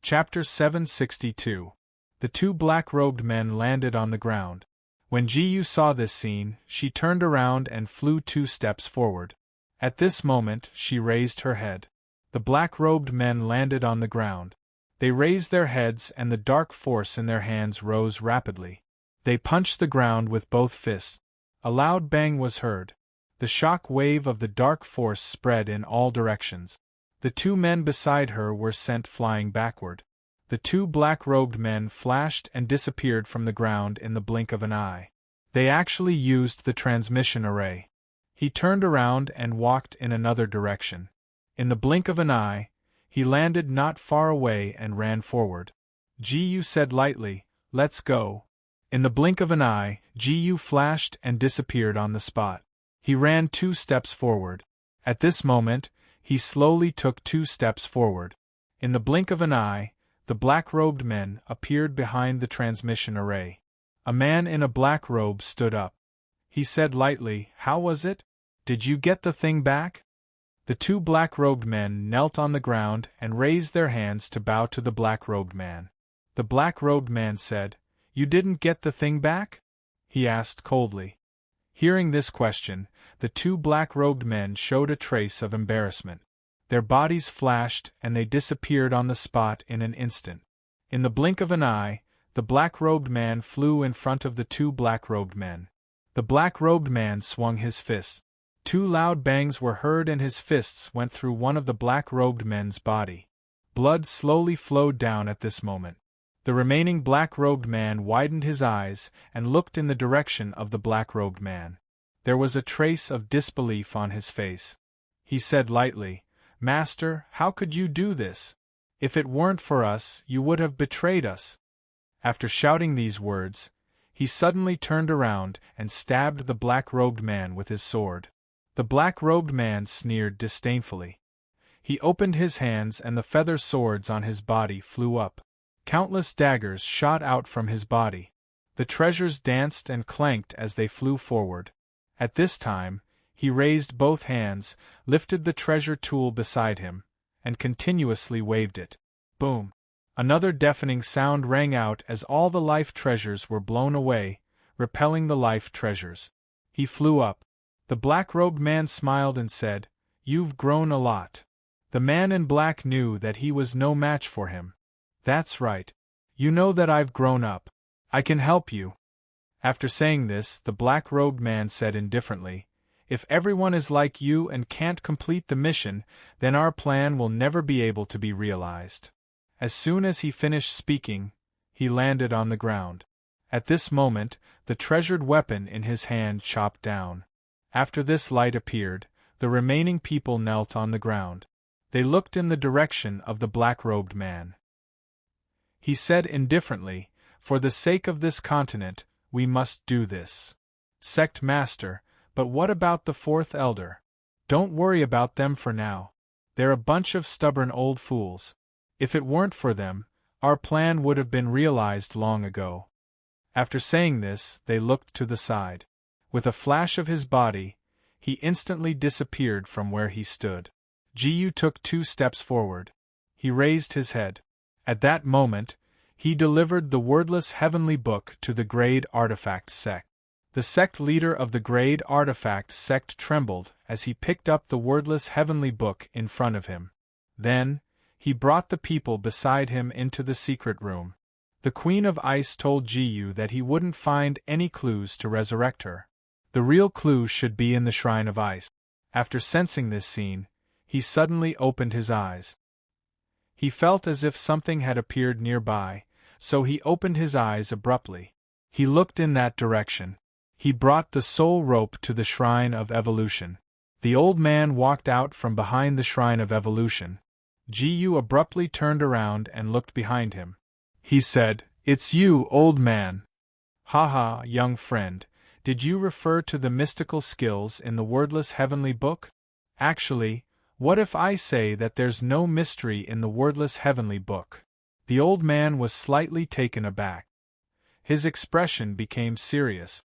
Chapter 762. The two black-robed men landed on the ground. When Ji-yu saw this scene, she turned around and flew 2 steps forward. At this moment, she raised her head. The black-robed men landed on the ground. They raised their heads and the dark force in their hands rose rapidly. They punched the ground with both fists. A loud bang was heard. The shock wave of the dark force spread in all directions. The 2 men beside her were sent flying backward. The 2 black-robed men flashed and disappeared from the ground in the blink of an eye. They actually used the transmission array. He turned around and walked in another direction. In the blink of an eye, he landed not far away and ran forward. Ji-yu said lightly, "Let's go." In the blink of an eye, Ji-yu flashed and disappeared on the spot. He ran 2 steps forward. At this moment, he slowly took 2 steps forward. In the blink of an eye, the black-robed men appeared behind the transmission array. A man in a black robe stood up. He said lightly, "How was it? Did you get the thing back?" The 2 black-robed men knelt on the ground and raised their hands to bow to the black-robed man. The black-robed man said, "You didn't get the thing back?" he asked coldly. Hearing this question, the 2 black-robed men showed a trace of embarrassment. Their bodies flashed and they disappeared on the spot in an instant. In the blink of an eye, the black-robed man flew in front of the 2 black-robed men. The black-robed man swung his fist. 2 loud bangs were heard and his fists went through one of the black-robed men's body. Blood slowly flowed down at this moment. The remaining black-robed man widened his eyes and looked in the direction of the black-robed man. There was a trace of disbelief on his face. He said lightly, "Master, how could you do this? If it weren't for us, you would have betrayed us." After shouting these words, he suddenly turned around and stabbed the black-robed man with his sword. The black-robed man sneered disdainfully. He opened his hands and the feather swords on his body flew up. Countless daggers shot out from his body. The treasures danced and clanked as they flew forward. At this time, he raised both hands, lifted the treasure tool beside him, and continuously waved it. Boom! Another deafening sound rang out as all the life treasures were blown away, repelling the life treasures. He flew up. The black-robed man smiled and said, "You've grown a lot." The man in black knew that he was no match for him. "That's right. You know that I've grown up. I can help you." After saying this, the black-robed man said indifferently, "If everyone is like you and can't complete the mission, then our plan will never be able to be realized." As soon as he finished speaking, he landed on the ground. At this moment, the treasured weapon in his hand chopped down. After this light appeared, the remaining people knelt on the ground. They looked in the direction of the black-robed man. He said indifferently, "For the sake of this continent, we must do this." "Sect Master, but what about the 4th elder?" "Don't worry about them for now. They're a bunch of stubborn old fools. If it weren't for them, our plan would have been realized long ago." After saying this, they looked to the side. With a flash of his body, he instantly disappeared from where he stood. Ji-yu took 2 steps forward. He raised his head. At that moment, he delivered the wordless heavenly book to the Grade Artifact sect. The sect leader of the Grade Artifact sect trembled as he picked up the wordless heavenly book in front of him. Then, he brought the people beside him into the secret room. The Queen of Ice told Ji-yu that he wouldn't find any clues to resurrect her. The real clue should be in the Shrine of Ice. After sensing this scene, he suddenly opened his eyes. He felt as if something had appeared nearby, so he opened his eyes abruptly. He looked in that direction. He brought the soul rope to the Shrine of Evolution. The old man walked out from behind the Shrine of Evolution. Ji-yu abruptly turned around and looked behind him. He said, "It's you, old man." "Ha, young friend, did you refer to the mystical skills in the wordless heavenly book? Actually, what if I say that there's no mystery in the wordless heavenly book?" The old man was slightly taken aback. His expression became serious.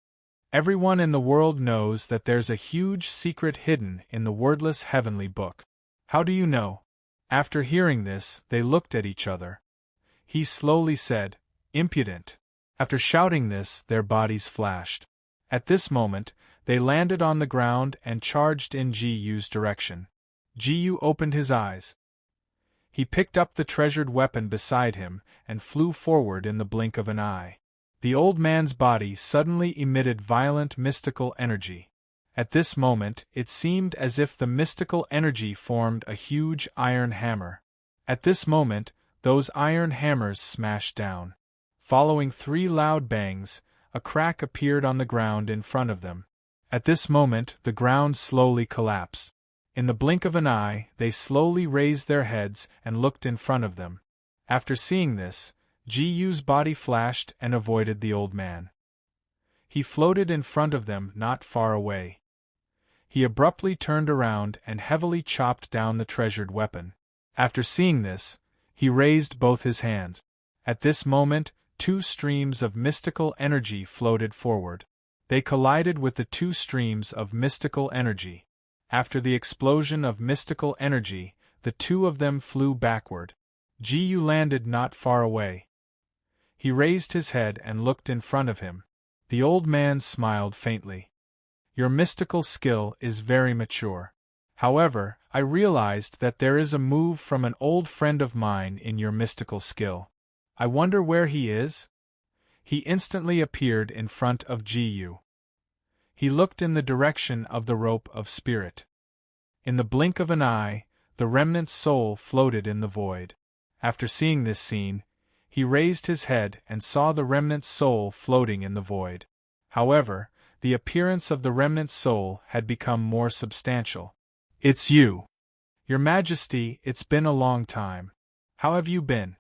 "Everyone in the world knows that there's a huge secret hidden in the wordless heavenly book. How do you know?" After hearing this, they looked at each other. He slowly said, "Impudent." After shouting this, their bodies flashed. At this moment, they landed on the ground and charged in Ji-Yu's direction. Ji-Yu opened his eyes. He picked up the treasured weapon beside him and flew forward in the blink of an eye. The old man's body suddenly emitted violent mystical energy. At this moment, it seemed as if the mystical energy formed a huge iron hammer. At this moment, those iron hammers smashed down. Following 3 loud bangs, a crack appeared on the ground in front of them. At this moment, the ground slowly collapsed. In the blink of an eye, they slowly raised their heads and looked in front of them. After seeing this, Ji-Yu's body flashed and avoided the old man. He floated in front of them not far away. He abruptly turned around and heavily chopped down the treasured weapon. After seeing this, he raised both his hands. At this moment, 2 streams of mystical energy floated forward. They collided with the 2 streams of mystical energy. After the explosion of mystical energy, the 2 of them flew backward. Ji-Yu landed not far away. He raised his head and looked in front of him. The old man smiled faintly. "Your mystical skill is very mature. However, I realized that there is a move from an old friend of mine in your mystical skill. I wonder where he is?" He instantly appeared in front of Ji-Yu. He looked in the direction of the rope of spirit. In the blink of an eye, the remnant soul floated in the void. After seeing this scene, he raised his head and saw the remnant soul floating in the void. However, the appearance of the remnant soul had become more substantial. "It's you. Your Majesty, it's been a long time. How have you been?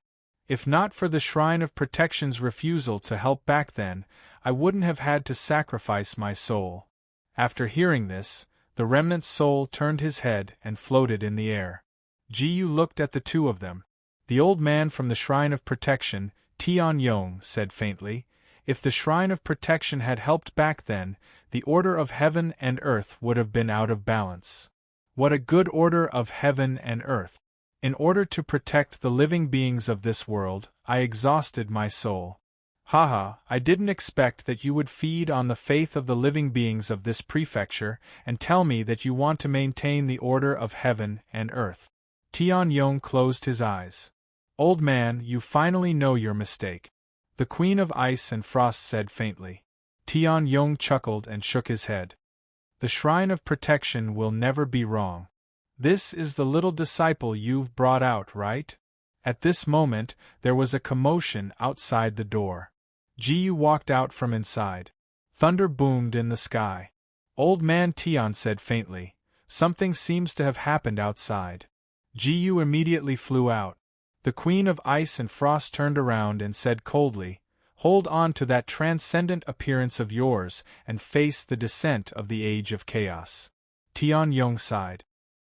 If not for the Shrine of Protection's refusal to help back then, I wouldn't have had to sacrifice my soul." After hearing this, the remnant soul turned his head and floated in the air. Ji-Yu looked at the 2 of them. The old man from the Shrine of Protection, Tian-Yong, said faintly, "If the Shrine of Protection had helped back then, the order of heaven and earth would have been out of balance." "What a good order of heaven and earth! In order to protect the living beings of this world, I exhausted my soul. Haha, I didn't expect that you would feed on the faith of the living beings of this prefecture and tell me that you want to maintain the order of heaven and earth." Tian-Yong closed his eyes. "Old man, you finally know your mistake," the Queen of Ice and Frost said faintly. Tian-Yong chuckled and shook his head. "The Shrine of Protection will never be wrong. This is the little disciple you've brought out, right?" At this moment, there was a commotion outside the door. Ji-Yu walked out from inside. Thunder boomed in the sky. "Old man," Tian said faintly, "something seems to have happened outside." Ji-Yu immediately flew out. The Queen of Ice and Frost turned around and said coldly, "Hold on to that transcendent appearance of yours and face the descent of the Age of Chaos." Tian-Yong sighed.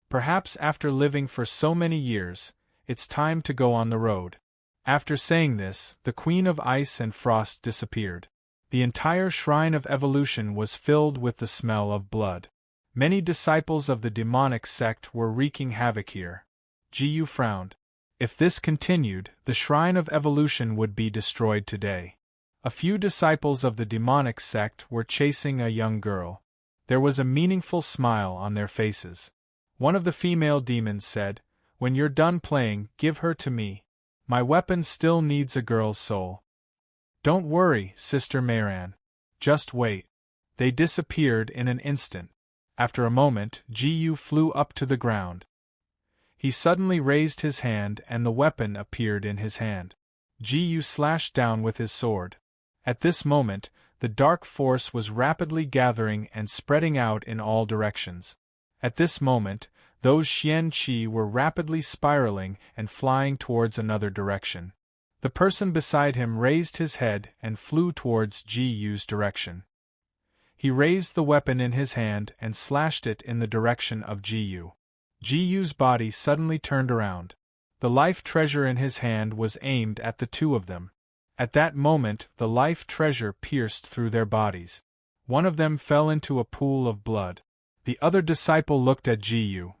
"Perhaps after living for so many years, it's time to go on the road." After saying this, the Queen of Ice and Frost disappeared. The entire Shrine of Evolution was filled with the smell of blood. Many disciples of the demonic sect were wreaking havoc here. Ji-Yu frowned. If this continued, the Shrine of Evolution would be destroyed today. A few disciples of the demonic sect were chasing a young girl. There was a meaningful smile on their faces. One of the female demons said, "When you're done playing, give her to me. My weapon still needs a girl's soul." "Don't worry, Sister Mayran. Just wait." They disappeared in an instant. After a moment, Ji-Yu flew up to the ground. He suddenly raised his hand and the weapon appeared in his hand. Ji-Yu slashed down with his sword. At this moment, the dark force was rapidly gathering and spreading out in all directions. At this moment, those Xian Qi were rapidly spiraling and flying towards another direction. The person beside him raised his head and flew towards Ji-Yu's direction. He raised the weapon in his hand and slashed it in the direction of Ji-Yu. Ji-Yu's body suddenly turned around. The life treasure in his hand was aimed at the 2 of them. At that moment, the life treasure pierced through their bodies. One of them fell into a pool of blood. The other disciple looked at Ji-Yu.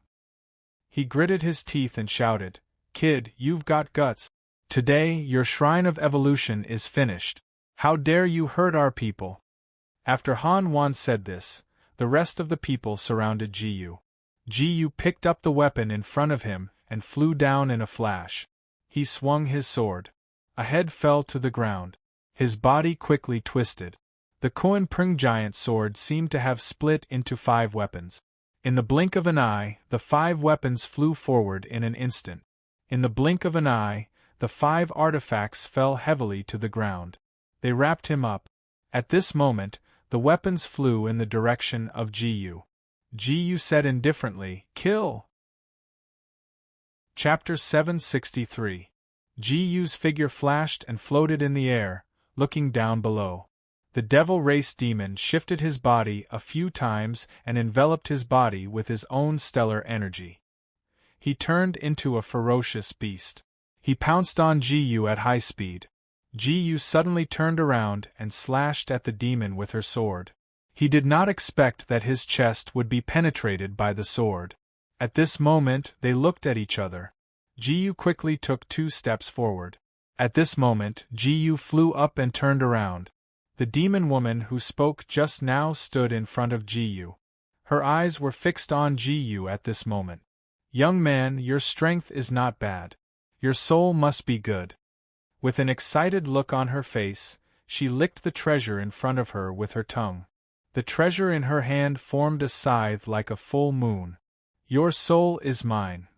He gritted his teeth and shouted, "Kid, you've got guts. Today, your shrine of evolution is finished. How dare you hurt our people? After Han Wan said this, the rest of the people surrounded Jiyu. Jiyu picked up the weapon in front of him and flew down in a flash. He swung his sword. A head fell to the ground. His body quickly twisted. The Koan Pring giant sword seemed to have split into 5 weapons. In the blink of an eye, the 5 weapons flew forward in an instant. In the blink of an eye, the 5 artifacts fell heavily to the ground. They wrapped him up. At this moment, the weapons flew in the direction of Jiyu. Jiyu said indifferently, "Kill!" Chapter 763. Jiyu's figure flashed and floated in the air, looking down below. The devil race demon shifted his body a few times and enveloped his body with his own stellar energy. He turned into a ferocious beast. He pounced on Jiyu at high speed. Jiyu suddenly turned around and slashed at the demon with her sword. He did not expect that his chest would be penetrated by the sword. At this moment, they looked at each other. Jiyu quickly took 2 steps forward. At this moment, Jiyu flew up and turned around. The demon woman who spoke just now stood in front of Jiyu. Her eyes were fixed on Jiyu at this moment. "Young man, your strength is not bad. Your soul must be good." With an excited look on her face, she licked the treasure in front of her with her tongue. The treasure in her hand formed a scythe like a full moon. "Your soul is mine."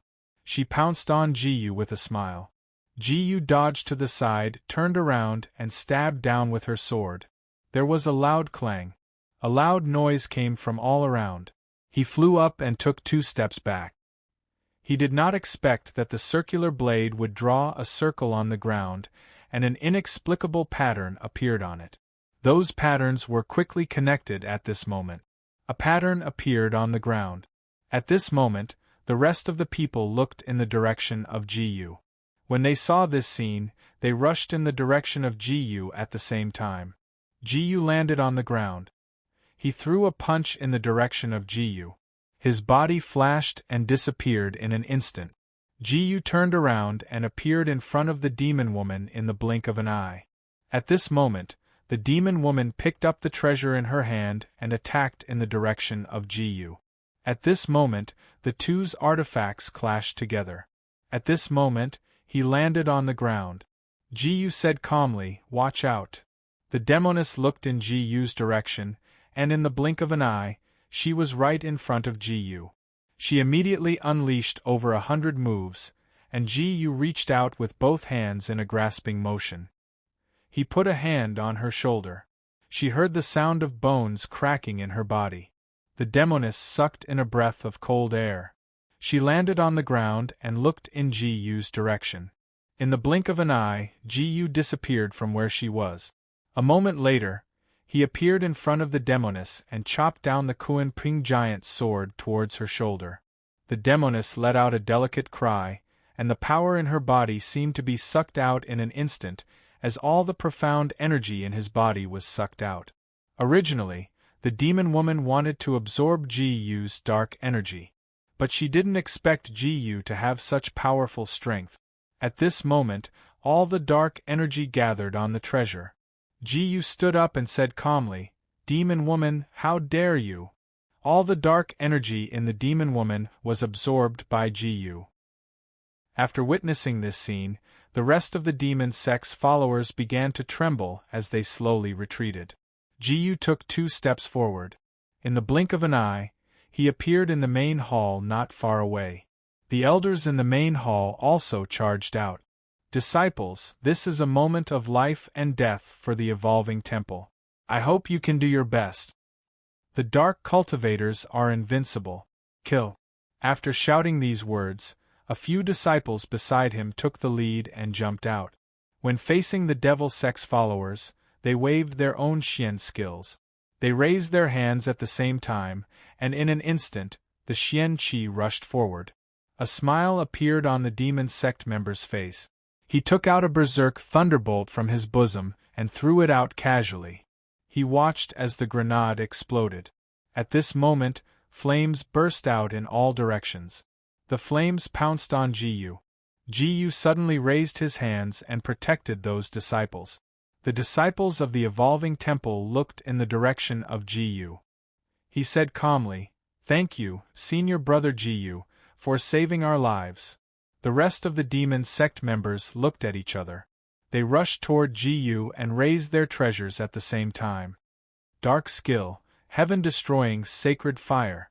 She pounced on Jiyu with a smile. Jiyu dodged to the side, turned around, and stabbed down with her sword. There was a loud clang. A loud noise came from all around. He flew up and took 2 steps back. He did not expect that the circular blade would draw a circle on the ground, and an inexplicable pattern appeared on it. Those patterns were quickly connected at this moment. A pattern appeared on the ground. At this moment, the rest of the people looked in the direction of Jiyu. When they saw this scene, they rushed in the direction of Jiyu at the same time. Jiyu landed on the ground. He threw a punch in the direction of Jiyu. His body flashed and disappeared in an instant. Jiyu turned around and appeared in front of the demon woman in the blink of an eye. At this moment, the demon woman picked up the treasure in her hand and attacked in the direction of Jiyu. At this moment, the 2's artifacts clashed together. At this moment, he landed on the ground. Jiyu said calmly, "Watch out." The demoness looked in Jiyu's direction, and in the blink of an eye, she was right in front of Jiyu. She immediately unleashed over 100 moves, and Jiyu reached out with both hands in a grasping motion. He put a hand on her shoulder. She heard the sound of bones cracking in her body. The demoness sucked in a breath of cold air. She landed on the ground and looked in Jiyu's direction. In the blink of an eye, Jiyu disappeared from where she was. A moment later, he appeared in front of the demoness and chopped down the Koan Pring giant's sword towards her shoulder. The demoness let out a delicate cry, and the power in her body seemed to be sucked out in an instant, as all the profound energy in his body was sucked out. Originally, the demon woman wanted to absorb Jiyu's dark energy. But she didn't expect Jiyu to have such powerful strength. At this moment, all the dark energy gathered on the treasure. Jiyu stood up and said calmly, "Demon woman, how dare you?" All the dark energy in the demon woman was absorbed by Jiyu. After witnessing this scene, the rest of the demon sect's followers began to tremble as they slowly retreated. Jiyu took 2 steps forward. In the blink of an eye, he appeared in the main hall not far away. The elders in the main hall also charged out. "Disciples, this is a moment of life and death for the evolving temple. I hope you can do your best. The dark cultivators are invincible. Kill." After shouting these words, a few disciples beside him took the lead and jumped out. When facing the devil sect's followers, they waved their own Xian skills. They raised their hands at the same time, and in an instant, the Xian Qi rushed forward. A smile appeared on the demon sect member's face. He took out a berserk thunderbolt from his bosom and threw it out casually. He watched as the grenade exploded. At this moment, flames burst out in all directions. The flames pounced on Jiyu. Ji suddenly raised his hands and protected those disciples. The disciples of the evolving temple looked in the direction of Ji. He said calmly, "Thank you, Senior Brother Ji, for saving our lives." The rest of the demon sect members looked at each other. They rushed toward Ji and raised their treasures at the same time. Dark skill, heaven-destroying sacred fire.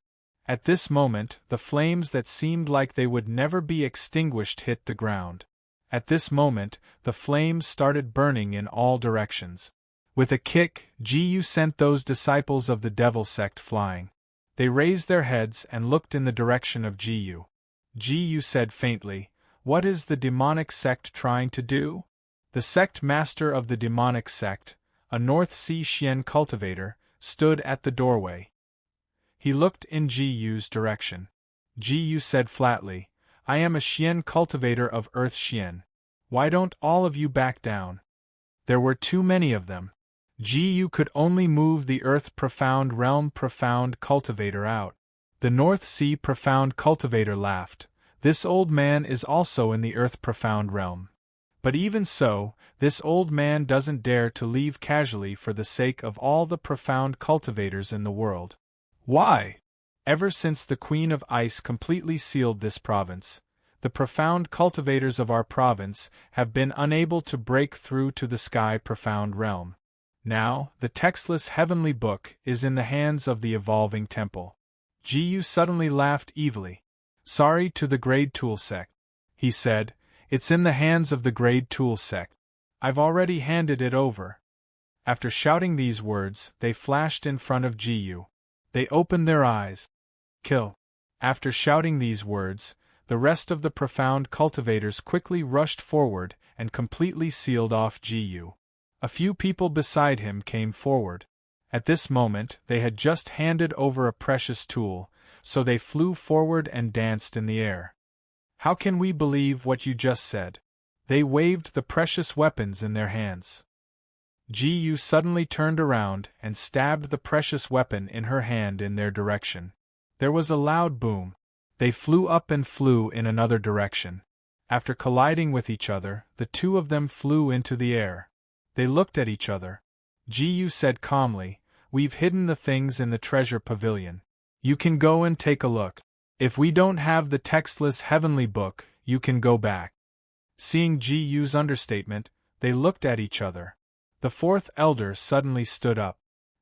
At this moment, the flames that seemed like they would never be extinguished hit the ground. At this moment, the flames started burning in all directions. With a kick, Ji sent those disciples of the devil sect flying. They raised their heads and looked in the direction of Ji. Ji said faintly, "What is the demonic sect trying to do?" The sect master of the demonic sect, a North Sea Xian cultivator, stood at the doorway. He looked in Ji's direction. Ji said flatly, "I am a Xian cultivator of Earth Xian. Why don't all of you back down?" There were too many of them. Ji could only move the Earth Profound Realm Profound Cultivator out. The North Sea Profound Cultivator laughed. "This old man is also in the Earth Profound Realm. But even so, this old man doesn't dare to leave casually for the sake of all the profound cultivators in the world." Why? Ever since the Queen of Ice completely sealed this province, the profound cultivators of our province have been unable to break through to the sky profound realm. Now, the textless heavenly book is in the hands of the evolving temple. Ji suddenly laughed evilly. "Sorry to the Grade Tool sect," he said, "it's in the hands of the Grade Tool sect. I've already handed it over." After shouting these words, they flashed in front of Ji. They opened their eyes. "Kill." After shouting these words, the rest of the profound cultivators quickly rushed forward and completely sealed off Ji. A few people beside him came forward. At this moment, they had just handed over a precious tool, so they flew forward and danced in the air. "How can we believe what you just said?" They waved the precious weapons in their hands. Ji suddenly turned around and stabbed the precious weapon in her hand in their direction. There was a loud boom. They flew up and flew in another direction. After colliding with each other, the two of them flew into the air. They looked at each other. Ji said calmly, "We've hidden the things in the treasure pavilion. You can go and take a look. If we don't have the textless heavenly book, you can go back." Seeing Ji's understatement, they looked at each other. The fourth elder suddenly stood up.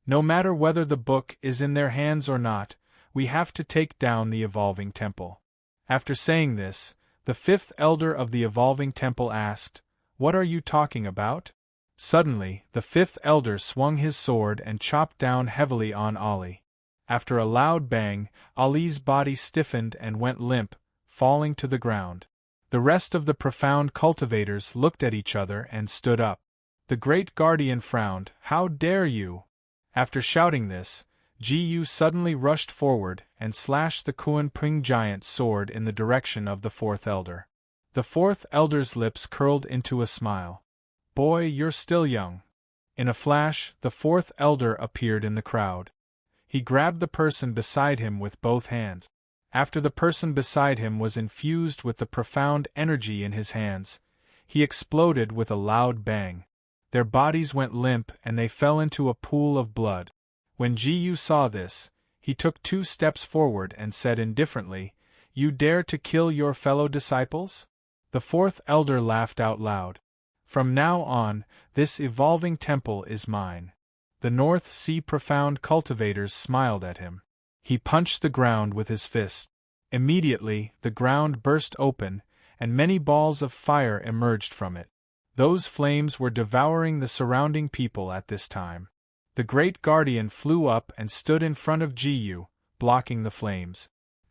"No matter whether the book is in their hands or not, we have to take down the evolving temple." After saying this, the fifth elder of the evolving temple asked, "What are you talking about?" Suddenly, the fifth elder swung his sword and chopped down heavily on Ali. After a loud bang, Ali's body stiffened and went limp, falling to the ground. The rest of the profound cultivators looked at each other and stood up. The great guardian frowned. "How dare you?" After shouting this, Ji suddenly rushed forward and slashed the Kuan Ping giant sword in the direction of the fourth elder. The fourth elder's lips curled into a smile. "Boy, you're still young." In a flash, the fourth elder appeared in the crowd. He grabbed the person beside him with both hands. After the person beside him was infused with the profound energy in his hands, he exploded with a loud bang. Their bodies went limp and they fell into a pool of blood. When Ji saw this, he took 2 steps forward and said indifferently, "You dare to kill your fellow disciples?" The fourth elder laughed out loud. "From now on, this evolving temple is mine." The North Sea profound cultivators smiled at him. He punched the ground with his fist. Immediately, the ground burst open, and many balls of fire emerged from it. Those flames were devouring the surrounding people at this time. The great guardian flew up and stood in front of Ji, blocking the flames.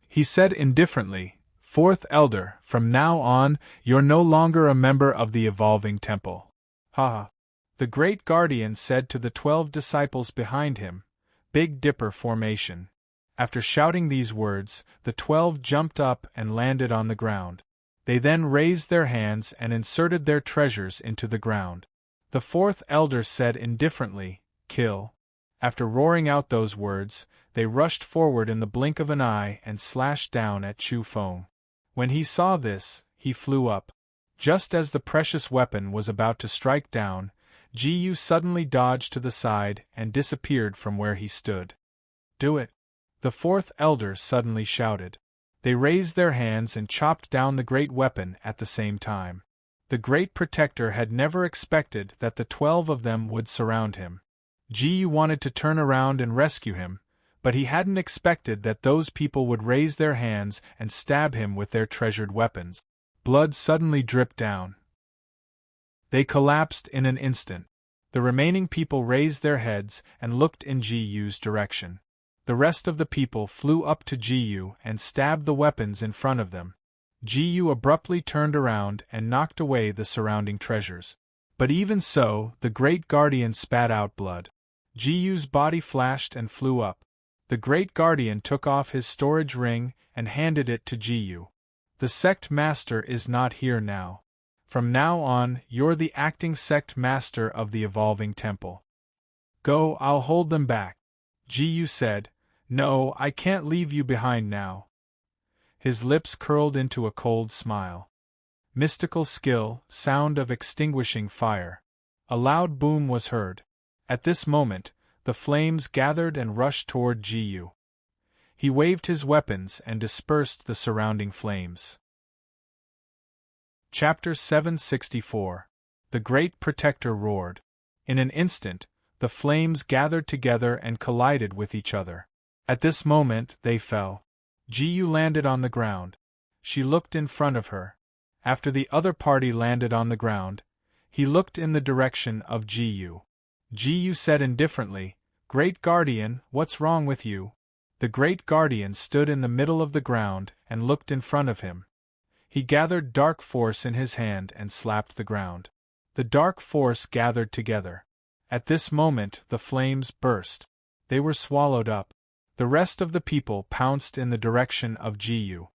He said indifferently, "Fourth elder, from now on, you're no longer a member of the evolving temple." "Ha!" The great guardian said to the 12 disciples behind him, "Big Dipper formation." After shouting these words, the 12 jumped up and landed on the ground. They then raised their hands and inserted their treasures into the ground. The fourth elder said indifferently, "Kill." After roaring out those words, they rushed forward in the blink of an eye and slashed down at Chu Feng. When he saw this, he flew up. Just as the precious weapon was about to strike down, Ji-yu suddenly dodged to the side and disappeared from where he stood. "Do it!" the fourth elder suddenly shouted. They raised their hands and chopped down the great weapon at the same time. The great protector had never expected that the 12 of them would surround him. Ji-yu wanted to turn around and rescue him, but he hadn't expected that those people would raise their hands and stab him with their treasured weapons. Blood suddenly dripped down. They collapsed in an instant. The remaining people raised their heads and looked in Ji-yu's direction. The rest of the people flew up to Ji-yu and stabbed the weapons in front of them. Ji-yu abruptly turned around and knocked away the surrounding treasures. But even so, the great guardian spat out blood. Ji-yu's body flashed and flew up. The great guardian took off his storage ring and handed it to Ji-yu. "The sect master is not here now. From now on, you're the acting sect master of the evolving temple. Go, I'll hold them back." Ji-yu said, "No, I can't leave you behind now." His lips curled into a cold smile. Mystical skill, sound of extinguishing fire. A loud boom was heard. At this moment, the flames gathered and rushed toward Ji-yu. He waved his weapons and dispersed the surrounding flames. Chapter 764. The Great Protector roared. In an instant, the flames gathered together and collided with each other. At this moment, they fell. Ji-yu landed on the ground. She looked in front of her. After the other party landed on the ground, he looked in the direction of Ji-yu. Ji-yu said indifferently, "Great Guardian, what's wrong with you?" The Great Guardian stood in the middle of the ground and looked in front of him. He gathered dark force in his hand and slapped the ground. The dark force gathered together. At this moment the flames burst. They were swallowed up. The rest of the people pounced in the direction of Ji-yu.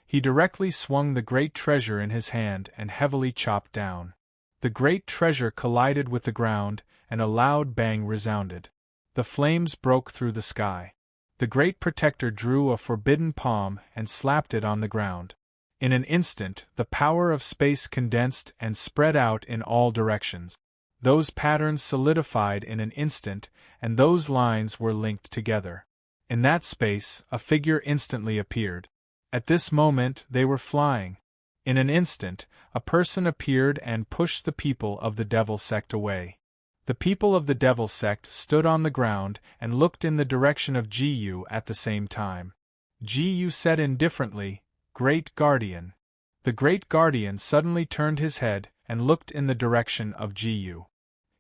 He directly swung the great treasure in his hand and heavily chopped down. The great treasure collided with the ground, and a loud bang resounded. The flames broke through the sky. The great protector drew a forbidden palm and slapped it on the ground. In an instant, the power of space condensed and spread out in all directions. Those patterns solidified in an instant, and those lines were linked together. In that space, a figure instantly appeared. At this moment, they were flying. In an instant, a person appeared and pushed the people of the Devil Sect away. The people of the Devil Sect stood on the ground and looked in the direction of Ji-yu at the same time. Ji-yu said indifferently, "Great Guardian." The Great Guardian suddenly turned his head and looked in the direction of Ji-yu.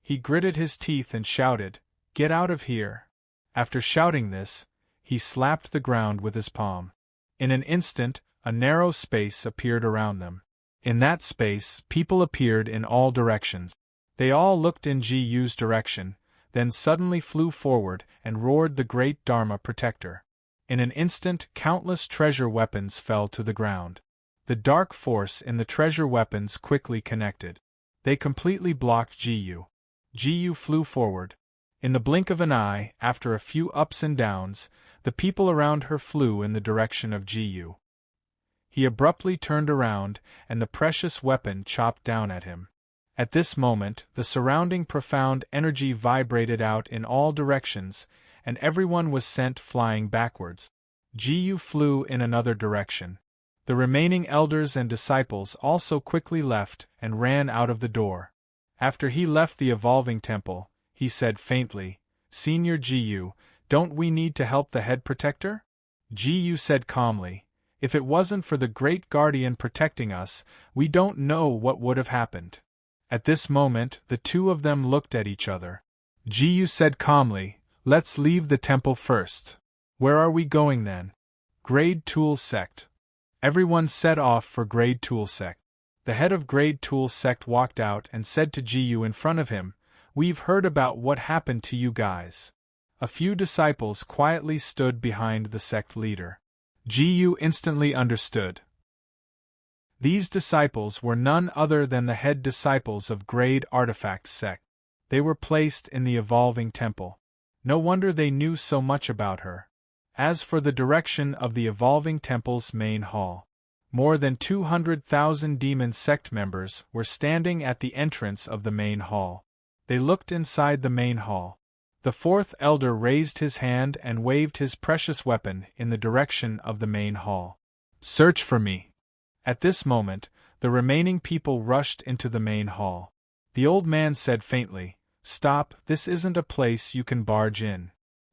He gritted his teeth and shouted, "Get out of here." After shouting this, he slapped the ground with his palm. In an instant, a narrow space appeared around them. In that space, people appeared in all directions. They all looked in Ji-yu's direction, then suddenly flew forward and roared the great Dharma Protector. In an instant, countless treasure weapons fell to the ground. The dark force in the treasure weapons quickly connected. They completely blocked Ji-yu. Ji-yu flew forward. In the blink of an eye, after a few ups and downs, the people around her flew in the direction of Ji-yu. He abruptly turned around, and the precious weapon chopped down at him. At this moment, the surrounding profound energy vibrated out in all directions, and everyone was sent flying backwards. Ji-yu flew in another direction. The remaining elders and disciples also quickly left and ran out of the door. After he left the evolving temple, he said faintly, "Senior Ji-yu, don't we need to help the head protector?" Ji-yu said calmly, "If it wasn't for the great guardian protecting us, we don't know what would have happened." At this moment, the two of them looked at each other. Ji-yu said calmly, "Let's leave the temple first." "Where are we going then?" "Grade Tool Sect." Everyone set off for Grade Tool Sect. The head of Grade Tool Sect walked out and said to Ji-yu in front of him, "We've heard about what happened to you guys." A few disciples quietly stood behind the sect leader. Ji-yu instantly understood. These disciples were none other than the head disciples of Grade Artifact Sect. They were placed in the evolving temple. No wonder they knew so much about her. As for the direction of the evolving temple's main hall, More than 200,000 demon sect members were standing at the entrance of the main hall. They looked inside the main hall. The fourth elder raised his hand and waved his precious weapon in the direction of the main hall. "Search for me." At this moment, the remaining people rushed into the main hall. The old man said faintly, "Stop, this isn't a place you can barge in."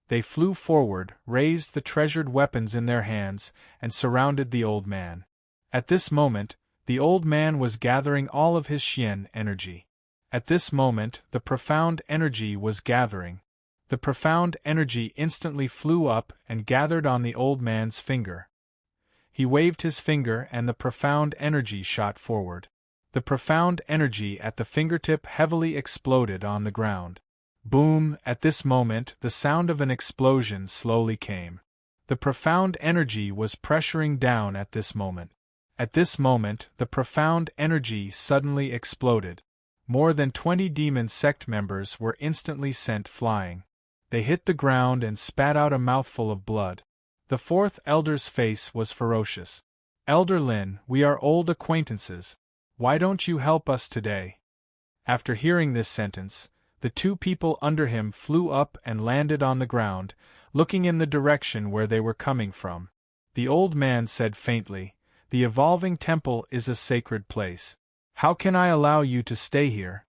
They flew forward, raised the treasured weapons in their hands, and surrounded the old man. At this moment, the old man was gathering all of his Xian energy. At this moment, the profound energy was gathering. The profound energy instantly flew up and gathered on the old man's finger. He waved his finger and the profound energy shot forward. The profound energy at the fingertip heavily exploded on the ground. Boom! At this moment, the sound of an explosion slowly came. The profound energy was pressuring down at this moment. At this moment, the profound energy suddenly exploded. More than 20 demon sect members were instantly sent flying. They hit the ground and spat out a mouthful of blood. The fourth elder's face was ferocious. "Elder Lin, we are old acquaintances. Why don't you help us today?" After hearing this sentence, the two people under him flew up and landed on the ground, looking in the direction where they were coming from. The old man said faintly, "The evolving temple is a sacred place. How can I allow you to stay here?"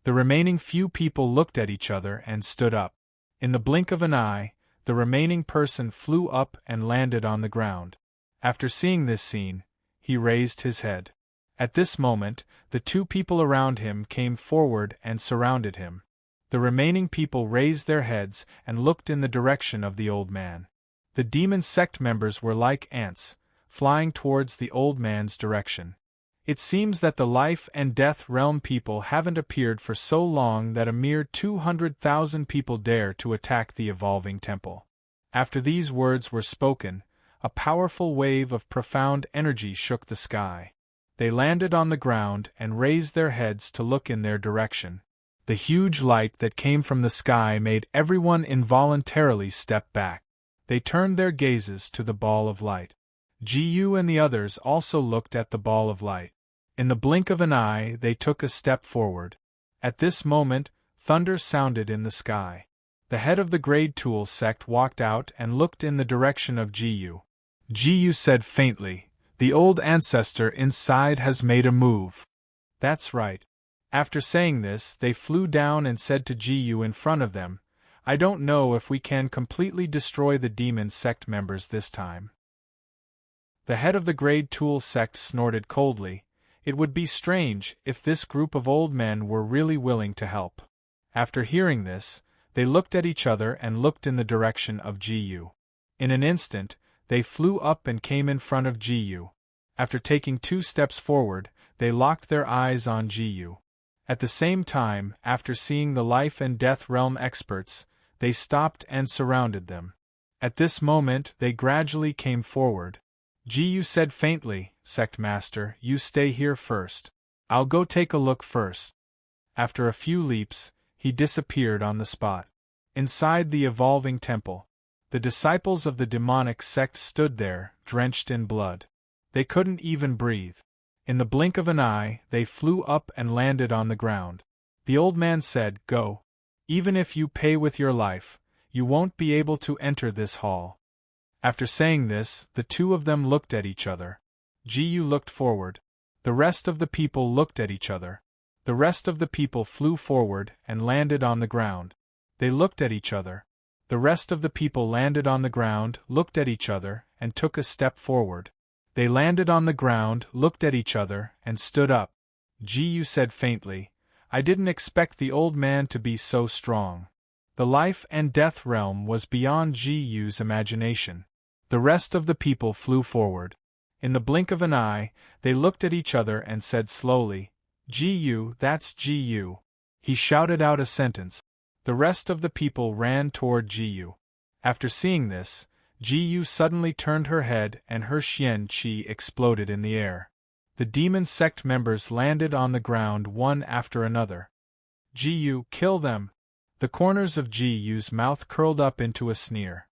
The remaining few people looked at each other and stood up. In the blink of an eye, the remaining person flew up and landed on the ground. After seeing this scene, he raised his head. At this moment, the two people around him came forward and surrounded him. The remaining people raised their heads and looked in the direction of the old man. The demon sect members were like ants, flying towards the old man's direction. It seems that the life and death realm people haven't appeared for so long that a mere 200,000 people dare to attack the evolving temple. After these words were spoken, a powerful wave of profound energy shook the sky. They landed on the ground and raised their heads to look in their direction. The huge light that came from the sky made everyone involuntarily step back. They turned their gazes to the ball of light. Jiyu and the others also looked at the ball of light. In the blink of an eye, they took a step forward. At this moment, thunder sounded in the sky. The head of the Grade Tool sect walked out and looked in the direction of Jiyu. Jiyu said faintly, "The old ancestor inside has made a move." "That's right." After saying this, they flew down and said to Jiyu in front of them, "I don't know if we can completely destroy the demon sect members this time." The head of the Grade Tool sect snorted coldly. It would be strange if this group of old men were really willing to help. After hearing this, they looked at each other and looked in the direction of Jiyu. In an instant, they flew up and came in front of Jiyu. After taking 2 steps forward, they locked their eyes on Jiyu. At the same time, after seeing the life and death realm experts, they stopped and surrounded them. At this moment, they gradually came forward. Jiyu said faintly, "Sect Master, you stay here first. I'll go take a look first." After a few leaps, he disappeared on the spot. Inside the evolving temple, the disciples of the demonic sect stood there, drenched in blood. They couldn't even breathe. In the blink of an eye, they flew up and landed on the ground. The old man said, "Go. Even if you pay with your life, you won't be able to enter this hall." After saying this, the two of them looked at each other. Jiyu looked forward. The rest of the people looked at each other. The rest of the people flew forward and landed on the ground. They looked at each other. The rest of the people landed on the ground, looked at each other, and took a step forward. They landed on the ground, looked at each other, and stood up. Jiyu said faintly, "I didn't expect the old man to be so strong." The life and death realm was beyond Jiyu's imagination. The rest of the people flew forward. In the blink of an eye, they looked at each other and said slowly, "Jiyu, that's Jiyu." He shouted out a sentence. The rest of the people ran toward Jiyu. After seeing this, Jiyu suddenly turned her head and her Xian Qi exploded in the air. The demon sect members landed on the ground one after another. "Jiyu, kill them!" The corners of Jiyu's mouth curled up into a sneer.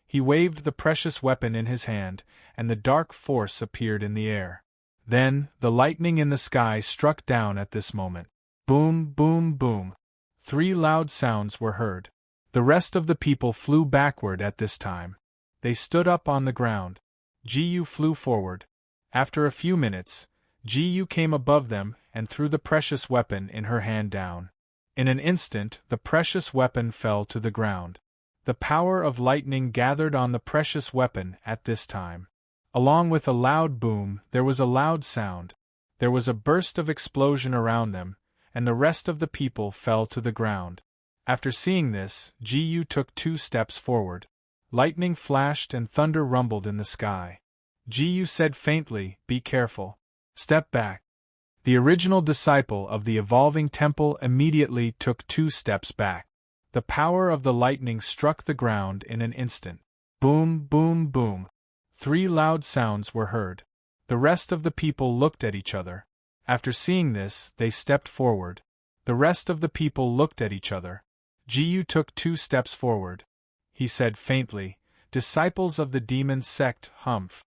He waved the precious weapon in his hand, and the dark force appeared in the air. Then, the lightning in the sky struck down at this moment. Boom, boom, boom. 3 loud sounds were heard. The rest of the people flew backward at this time. They stood up on the ground. Ji flew forward. After a few minutes, Ji came above them and threw the precious weapon in her hand down. In an instant, the precious weapon fell to the ground. The power of lightning gathered on the precious weapon at this time. Along with a loud boom, there was a loud sound. There was a burst of explosion around them, and the rest of the people fell to the ground. After seeing this, Ji took 2 steps forward. Lightning flashed and thunder rumbled in the sky. Ji said faintly, "Be careful. Step back." The original disciple of the evolving temple immediately took 2 steps back. The power of the lightning struck the ground in an instant. Boom, boom, boom. 3 loud sounds were heard. The rest of the people looked at each other. After seeing this, they stepped forward. The rest of the people looked at each other. Ji took 2 steps forward. He said faintly, "Disciples of the demon sect, humph.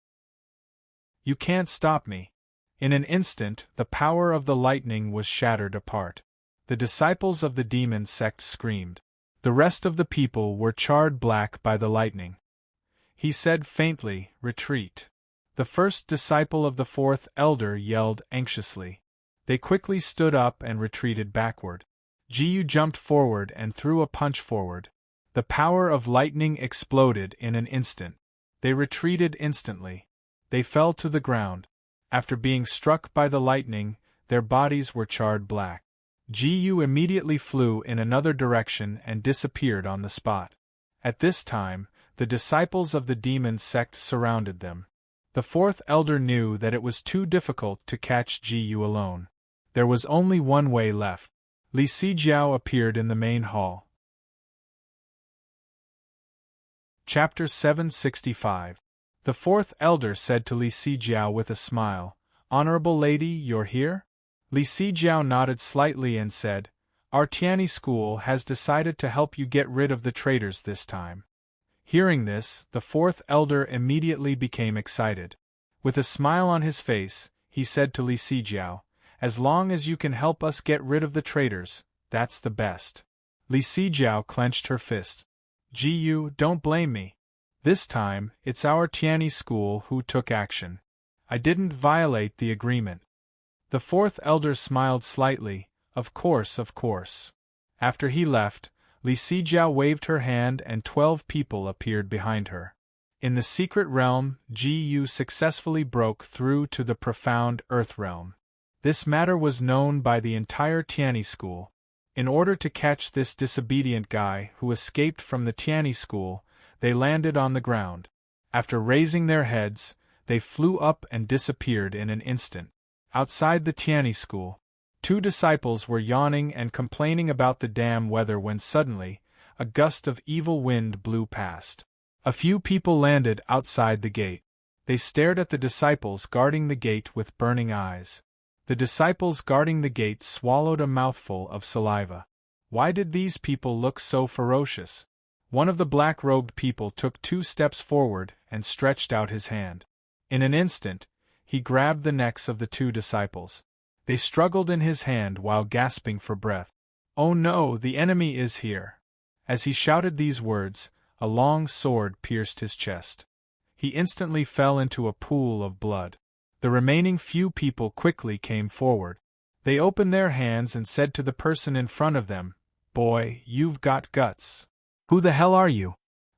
You can't stop me." In an instant, the power of the lightning was shattered apart. The disciples of the demon sect screamed. The rest of the people were charred black by the lightning. He said faintly, "Retreat." The first disciple of the 4th elder yelled anxiously. They quickly stood up and retreated backward. Ji jumped forward and threw a punch forward. The power of lightning exploded in an instant. They retreated instantly. They fell to the ground. After being struck by the lightning, their bodies were charred black. Ji immediately flew in another direction and disappeared on the spot. At this time, the disciples of the demon sect surrounded them. The 4th elder knew that it was too difficult to catch Ji alone. There was only one way left. Li Sijiao appeared in the main hall. Chapter 765. The 4th elder said to Li Sijiao with a smile, "Honorable lady, you're here?" Li Sijiao nodded slightly and said, "Our Tianyi school has decided to help you get rid of the traitors this time." Hearing this, the 4th elder immediately became excited. With a smile on his face, he said to Li Sijiao, "As long as you can help us get rid of the traitors, that's the best." Li Sijiao clenched her fist. "Ji, don't blame me. This time, it's our Tianyi school who took action. I didn't violate the agreement." The 4th elder smiled slightly, Of course. After he left, Li Sijiao waved her hand and 12 people appeared behind her. In the secret realm, Ji successfully broke through to the profound Earth realm. This matter was known by the entire Tianyi school. In order to catch this disobedient guy who escaped from the Tianyi school, they landed on the ground. After raising their heads, they flew up and disappeared in an instant. Outside the Tianyi school, 2 disciples were yawning and complaining about the damn weather when suddenly, a gust of evil wind blew past. A few people landed outside the gate. They stared at the disciples guarding the gate with burning eyes. The disciples guarding the gate swallowed a mouthful of saliva. Why did these people look so ferocious? One of the black-robed people took 2 steps forward and stretched out his hand. In an instant, he grabbed the necks of the 2 disciples. They struggled in his hand while gasping for breath. "Oh no, the enemy is here!" As he shouted these words, a long sword pierced his chest. He instantly fell into a pool of blood. The remaining few people quickly came forward. They opened their hands and said to the person in front of them, "Boy, you've got guts." "Who the hell are you?"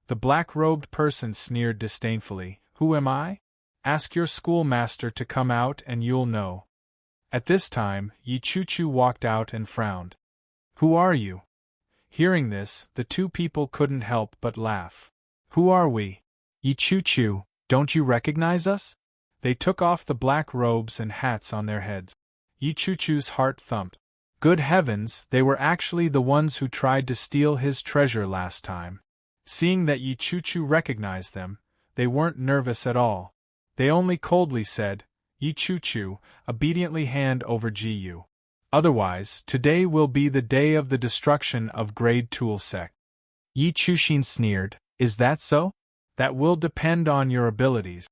The black-robed person sneered disdainfully. "Who am I? Ask your schoolmaster to come out and you'll know." At this time, Yi Chu walked out and frowned. "Who are you?" Hearing this, the 2 people couldn't help but laugh. "Who are we? Yi Chu, don't you recognize us?" They took off the black robes and hats on their heads. Yi Chu's heart thumped. Good heavens, they were actually the ones who tried to steal his treasure last time. Seeing that Yi Chu recognized them, they weren't nervous at all. They only coldly said, "Yi Chu, obediently hand over Ji. Otherwise, today will be the day of the destruction of Grade Tool Sect." Yi Chuxin sneered, "Is that so? That will depend on your abilities.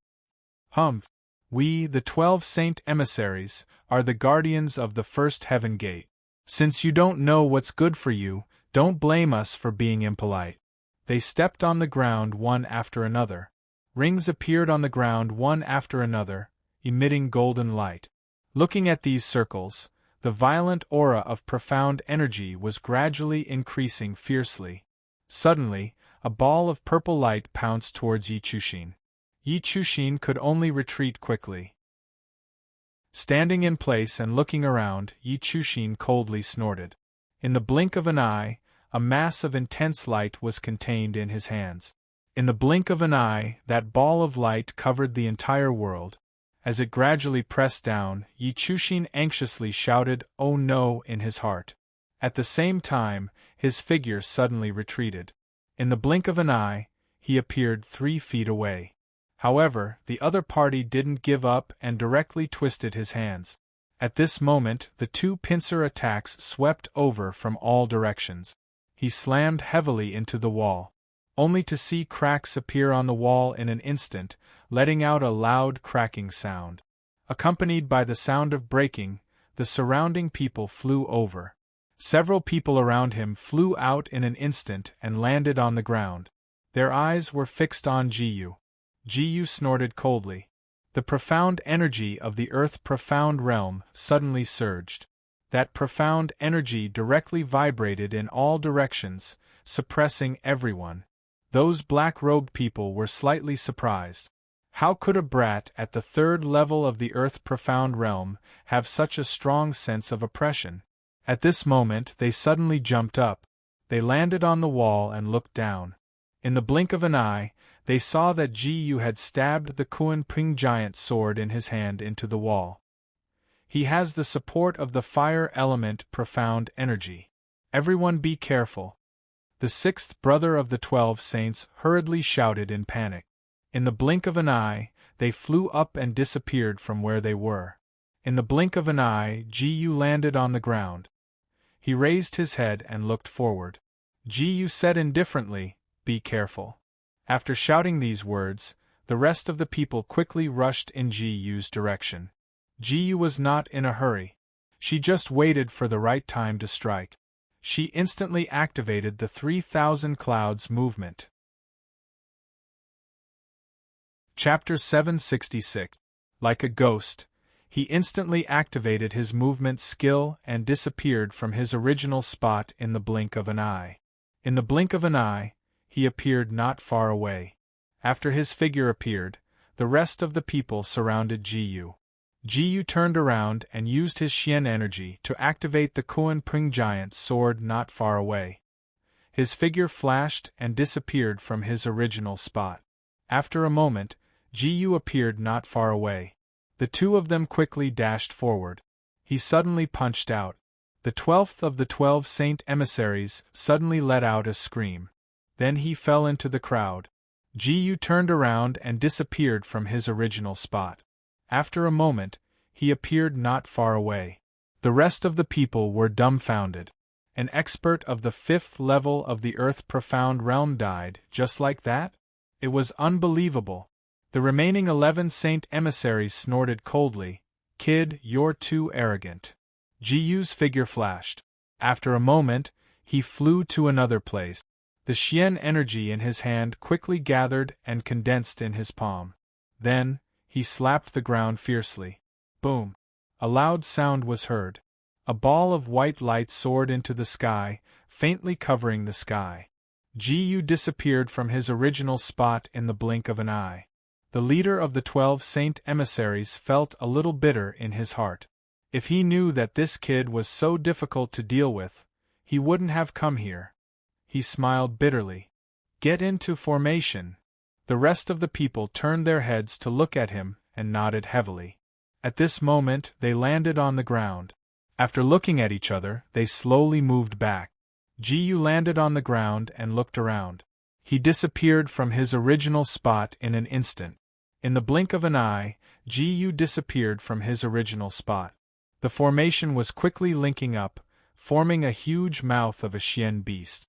Humph. We, the 12 Saint Emissaries, are the guardians of the first heaven gate. Since you don't know what's good for you, don't blame us for being impolite. They stepped on the ground one after another. Rings appeared on the ground one after another, emitting golden light. Looking at these circles, the violent aura of profound energy was gradually increasing fiercely. Suddenly, a ball of purple light pounced towards Yi Chushin. Yi Chushin could only retreat quickly. Standing in place and looking around, Yi Chushin coldly snorted. In the blink of an eye, a mass of intense light was contained in his hands. In the blink of an eye, that ball of light covered the entire world. As it gradually pressed down, Yi Chushin anxiously shouted, "Oh no," in his heart. At the same time, his figure suddenly retreated. In the blink of an eye, he appeared 3 feet away. However, the other party didn't give up and directly twisted his hands. At this moment, the 2 pincer attacks swept over from all directions. He slammed heavily into the wall, only to see cracks appear on the wall in an instant, letting out a loud cracking sound. Accompanied by the sound of breaking, the surrounding people flew over. Several people around him flew out in an instant and landed on the ground. Their eyes were fixed on Jiyu. Jiyu snorted coldly. The profound energy of the Earth profound realm suddenly surged. That profound energy directly vibrated in all directions, suppressing everyone. Those black-robed people were slightly surprised. How could a brat at the 3rd level of the Earth profound realm have such a strong sense of oppression? At this moment they suddenly jumped up. They landed on the wall and looked down. In the blink of an eye, they saw that Jiyu had stabbed the Kuan Ping giant sword in his hand into the wall. He has the support of the fire element profound energy. Everyone be careful. The 6th brother of the 12 saints hurriedly shouted in panic. In the blink of an eye, they flew up and disappeared from where they were. In the blink of an eye, Jiyu landed on the ground. He raised his head and looked forward. Jiyu said indifferently, "Be careful." After shouting these words, the rest of the people quickly rushed in Jiyu's direction. Jiyu was not in a hurry. She just waited for the right time to strike. She instantly activated the 3,000 clouds movement. Chapter 766. Like a ghost, he instantly activated his movement skill and disappeared from his original spot in the blink of an eye. In the blink of an eye, he appeared not far away. After his figure appeared, the rest of the people surrounded Jiyu. Jiyu turned around and used his Xian energy to activate the Kuan Ping giant sword not far away. His figure flashed and disappeared from his original spot. After a moment, Jiyu appeared not far away. The 2 of them quickly dashed forward. He suddenly punched out. The 12th of the 12 Saint Emissaries suddenly let out a scream. Then he fell into the crowd. Jiyu turned around and disappeared from his original spot. After a moment, he appeared not far away. The rest of the people were dumbfounded. An expert of the 5th level of the Earth profound realm died just like that? It was unbelievable. The remaining 11 Saint Emissaries snorted coldly, "Kid, you're too arrogant." Jiyu's figure flashed. After a moment, he flew to another place. The Xian energy in his hand quickly gathered and condensed in his palm. Then, he slapped the ground fiercely. Boom! A loud sound was heard. A ball of white light soared into the sky, faintly covering the sky. Jiyu disappeared from his original spot in the blink of an eye. The leader of the 12 Saint Emissaries felt a little bitter in his heart. If he knew that this kid was so difficult to deal with, he wouldn't have come here. He smiled bitterly. "Get into formation." The rest of the people turned their heads to look at him and nodded heavily. At this moment, they landed on the ground. After looking at each other, they slowly moved back. Jiyu landed on the ground and looked around. He disappeared from his original spot in an instant. In the blink of an eye, Jiyu disappeared from his original spot. The formation was quickly linking up, forming a huge mouth of a Xian beast.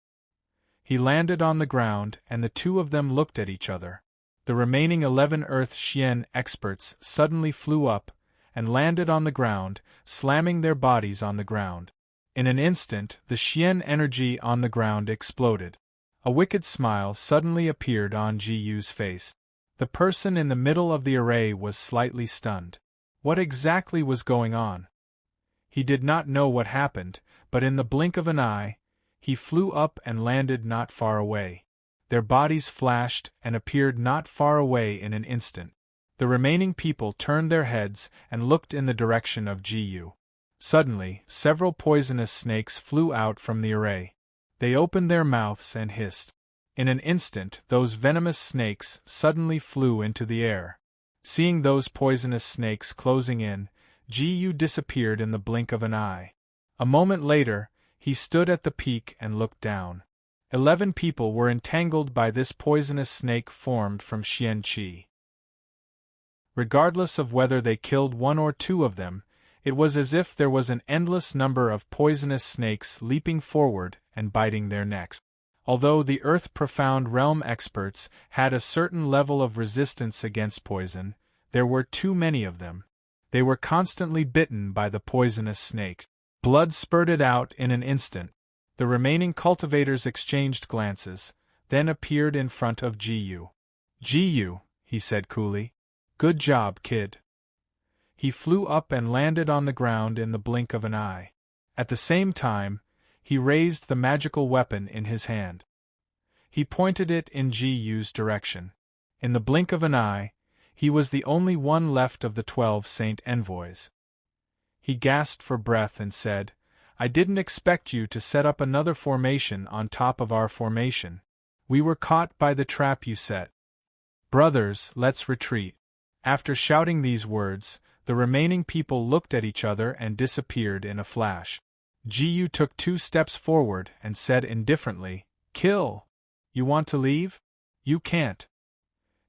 He landed on the ground and the 2 of them looked at each other. The remaining 11 Earth Xian experts suddenly flew up and landed on the ground, slamming their bodies on the ground. In an instant, the Xian energy on the ground exploded. A wicked smile suddenly appeared on Ji Yu's face. The person in the middle of the array was slightly stunned. What exactly was going on? He did not know what happened, but in the blink of an eye, he flew up and landed not far away. Their bodies flashed and appeared not far away in an instant. The remaining people turned their heads and looked in the direction of Ji Yu. Suddenly, several poisonous snakes flew out from the array. They opened their mouths and hissed. In an instant, those venomous snakes suddenly flew into the air. Seeing those poisonous snakes closing in, Ji Yu disappeared in the blink of an eye. A moment later, he stood at the peak and looked down. 11 people were entangled by this poisonous snake formed from Xian Qi. Regardless of whether they killed one or two of them, it was as if there was an endless number of poisonous snakes leaping forward and biting their necks. Although the Earth Profound Realm experts had a certain level of resistance against poison, there were too many of them. They were constantly bitten by the poisonous snake. Blood spurted out in an instant. The remaining cultivators exchanged glances, then appeared in front of Ji Yu. "Ji Yu," he said coolly. "Good job, kid." He flew up and landed on the ground in the blink of an eye. At the same time, he raised the magical weapon in his hand. He pointed it in Ji Yu's direction. In the blink of an eye, he was the only one left of the 12 Saint Envoys. He gasped for breath and said, "I didn't expect you to set up another formation on top of our formation. We were caught by the trap you set. Brothers, let's retreat." After shouting these words, the remaining people looked at each other and disappeared in a flash. Ji Yu took 2 steps forward and said indifferently, "Kill! You want to leave? You can't."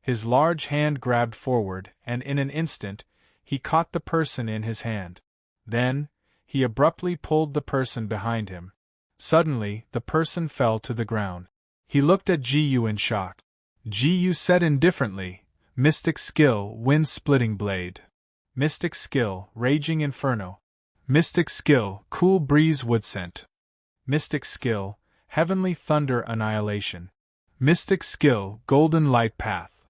His large hand grabbed forward, and in an instant, he caught the person in his hand. Then, he abruptly pulled the person behind him. Suddenly, the person fell to the ground. He looked at Ji Yu in shock. Ji Yu said indifferently, "Mystic skill, wind-splitting blade. Mystic skill, raging inferno. Mystic skill, cool breeze woodscent. Mystic skill, heavenly thunder annihilation. Mystic skill, golden light path."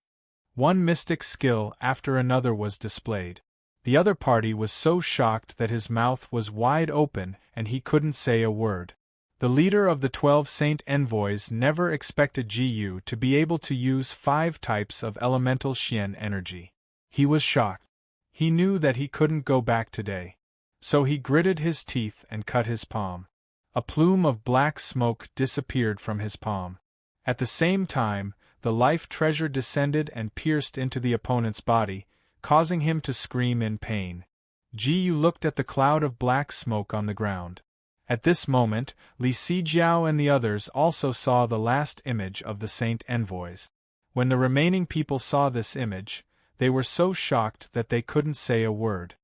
One mystic skill after another was displayed. The other party was so shocked that his mouth was wide open and he couldn't say a word. The leader of the 12 Saint Envoys never expected Ji Yu to be able to use 5 types of elemental Xian energy. He was shocked. He knew that he couldn't go back today. So he gritted his teeth and cut his palm. A plume of black smoke disappeared from his palm. At the same time, the life treasure descended and pierced into the opponent's body, causing him to scream in pain. Ji Yu looked at the cloud of black smoke on the ground. At this moment, Li Sijiao and the others also saw the last image of the Saint Envoys. When the remaining people saw this image, they were so shocked that they couldn't say a word.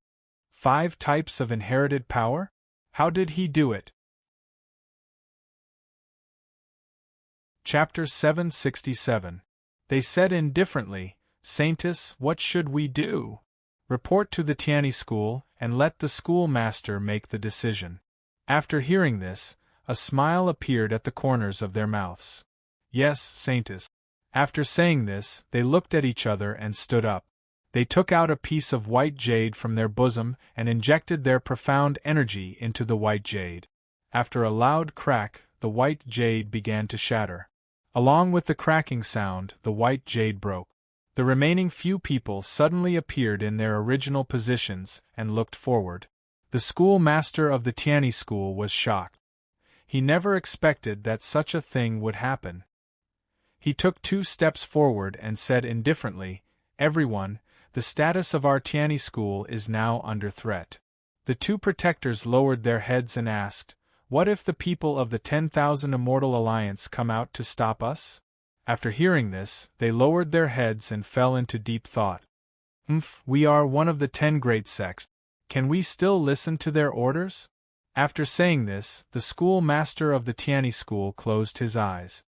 5 types of inherited power? How did he do it? Chapter 767. They said indifferently, "Saintess, what should we do? Report to the Tianyi school, and let the schoolmaster make the decision." After hearing this, a smile appeared at the corners of their mouths. "Yes, Saintess." After saying this, they looked at each other and stood up. They took out a piece of white jade from their bosom and injected their profound energy into the white jade. After a loud crack, the white jade began to shatter. Along with the cracking sound, the white jade broke. The remaining few people suddenly appeared in their original positions and looked forward. The schoolmaster of the Tianyi school was shocked. He never expected that such a thing would happen. He took 2 steps forward and said indifferently, "Everyone, the status of our Tianyi school is now under threat." The 2 protectors lowered their heads and asked, "What if the people of the 10,000 Immortal Alliance come out to stop us?" After hearing this, they lowered their heads and fell into deep thought. We are one of the 10 great sects. Can we still listen to their orders?" After saying this, the schoolmaster of the Tianyi school closed his eyes.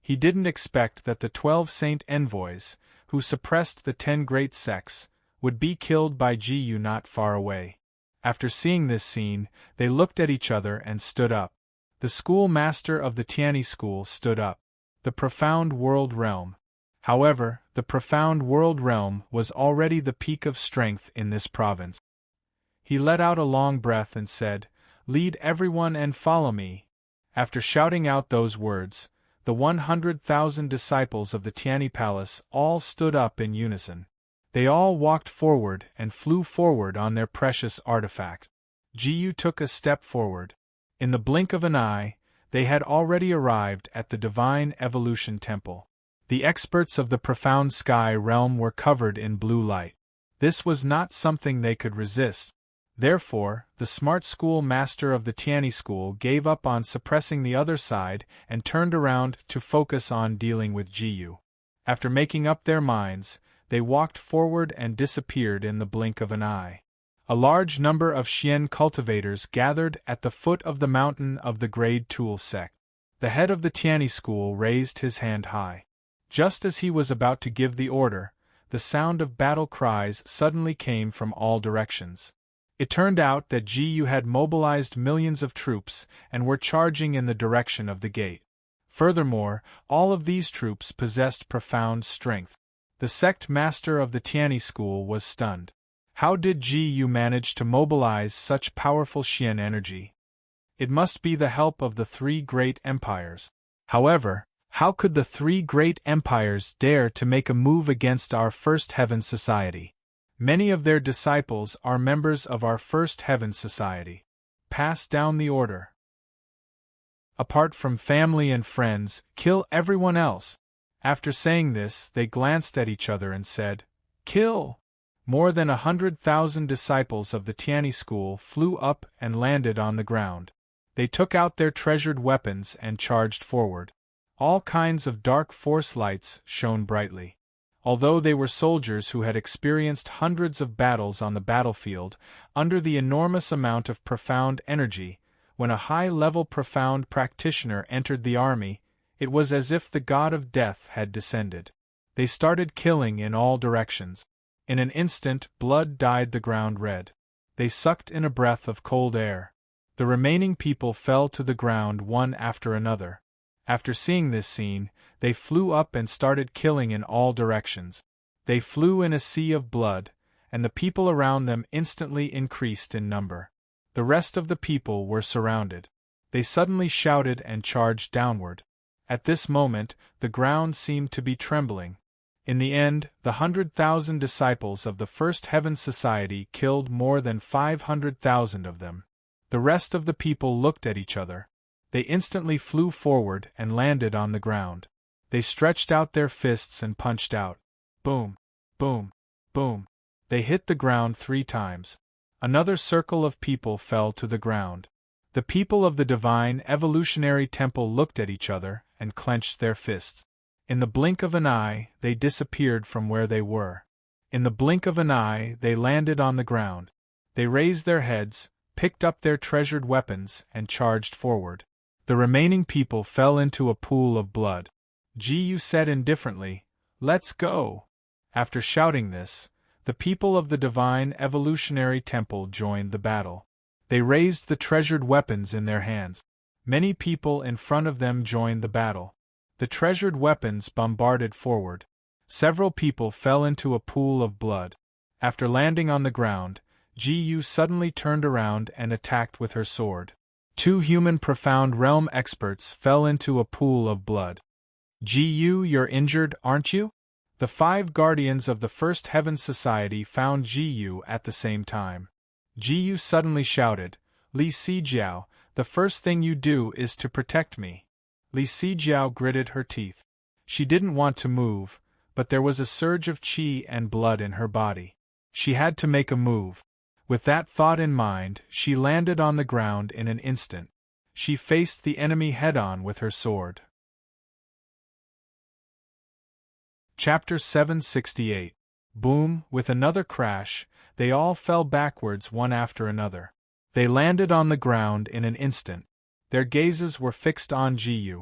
He didn't expect that the 12 Saint Envoys, who suppressed the 10 great sects, would be killed by Ji not far away. After seeing this scene, they looked at each other and stood up. The schoolmaster of the Tianyi school stood up. The profound world realm. However, the profound world realm was already the peak of strength in this province. He let out a long breath and said, "Lead everyone and follow me." After shouting out those words, the 100,000 disciples of the Tianyi Palace all stood up in unison. They all walked forward and flew forward on their precious artifact. Ji took a step forward. In the blink of an eye, they had already arrived at the Divine Evolution Temple. The experts of the profound sky realm were covered in blue light. This was not something they could resist. Therefore, the smart school master of the Tianyi school gave up on suppressing the other side and turned around to focus on dealing with Ji. After making up their minds, they walked forward and disappeared in the blink of an eye. A large number of Xian cultivators gathered at the foot of the mountain of the Grade Tool sect. The head of the Tianyi school raised his hand high. Just as he was about to give the order, the sound of battle cries suddenly came from all directions. It turned out that Ji had mobilized millions of troops and were charging in the direction of the gate. Furthermore, all of these troops possessed profound strength. The sect master of the Tianyi school was stunned. How did Ji manage to mobilize such powerful Xian energy? It must be the help of the 3 great empires. However, how could the 3 great empires dare to make a move against our First Heaven Society? Many of their disciples are members of our First Heaven Society. Pass down the order. Apart from family and friends, kill everyone else. After saying this, they glanced at each other and said, "Kill!" More than 100,000 disciples of the Tianyi school flew up and landed on the ground. They took out their treasured weapons and charged forward. All kinds of dark force lights shone brightly. Although they were soldiers who had experienced hundreds of battles on the battlefield, under the enormous amount of profound energy, when a high-level profound practitioner entered the army, it was as if the god of death had descended. They started killing in all directions. In an instant, blood dyed the ground red. They sucked in a breath of cold air. The remaining people fell to the ground one after another. After seeing this scene, they flew up and started killing in all directions. They flew in a sea of blood, and the people around them instantly increased in number. The rest of the people were surrounded. They suddenly shouted and charged downward. At this moment, the ground seemed to be trembling. In the end, the 100,000 disciples of the First Heaven Society killed more than 500,000 of them. The rest of the people looked at each other. They instantly flew forward and landed on the ground. They stretched out their fists and punched out. Boom, boom, boom. They hit the ground 3 times. Another circle of people fell to the ground. The people of the Divine Evolutionary Temple looked at each other and clenched their fists. In the blink of an eye, they disappeared from where they were. In the blink of an eye, they landed on the ground. They raised their heads, picked up their treasured weapons, and charged forward. The remaining people fell into a pool of blood. Ji said indifferently, "Let's go." After shouting this, the people of the Divine Evolutionary Temple joined the battle. They raised the treasured weapons in their hands. Many people in front of them joined the battle. The treasured weapons bombarded forward. Several people fell into a pool of blood. After landing on the ground, Ji suddenly turned around and attacked with her sword. 2 human profound realm experts fell into a pool of blood. Ji, you're injured, aren't you? The 5 guardians of the First Heaven Society found Ji at the same time. Ji suddenly shouted, "Li Sijiao, the first thing you do is to protect me." Li Sijiao gritted her teeth. She didn't want to move, but there was a surge of qi and blood in her body. She had to make a move. With that thought in mind, she landed on the ground in an instant. She faced the enemy head-on with her sword. Chapter 768. Boom! With another crash, they all fell backwards one after another. They landed on the ground in an instant. Their gazes were fixed on Ji.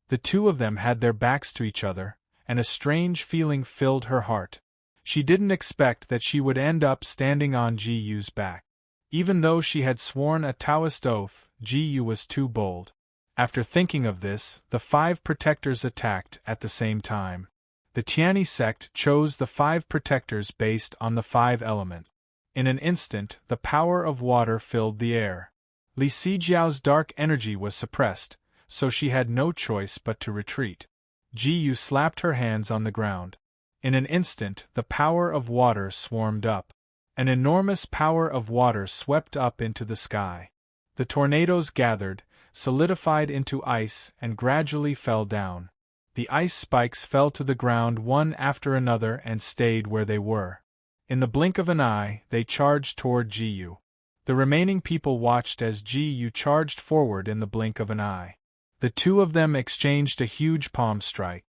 The 2 of them had their backs to each other, and a strange feeling filled her heart. She didn't expect that she would end up standing on Ji-Yu's back. Even though she had sworn a Taoist oath, Ji-Yu was too bold. After thinking of this, the 5 protectors attacked at the same time. The Tianyi sect chose the 5 protectors based on the 5 elements. In an instant, the power of water filled the air. Li Sijiao's dark energy was suppressed, so she had no choice but to retreat. Ji-Yu slapped her hands on the ground. In an instant, the power of water swarmed up. An enormous power of water swept up into the sky. The tornadoes gathered, solidified into ice, and gradually fell down. The ice spikes fell to the ground one after another and stayed where they were. In the blink of an eye, they charged toward Ji-Yu. The remaining people watched as Ji-Yu charged forward in the blink of an eye. The two of them exchanged a huge palm strike.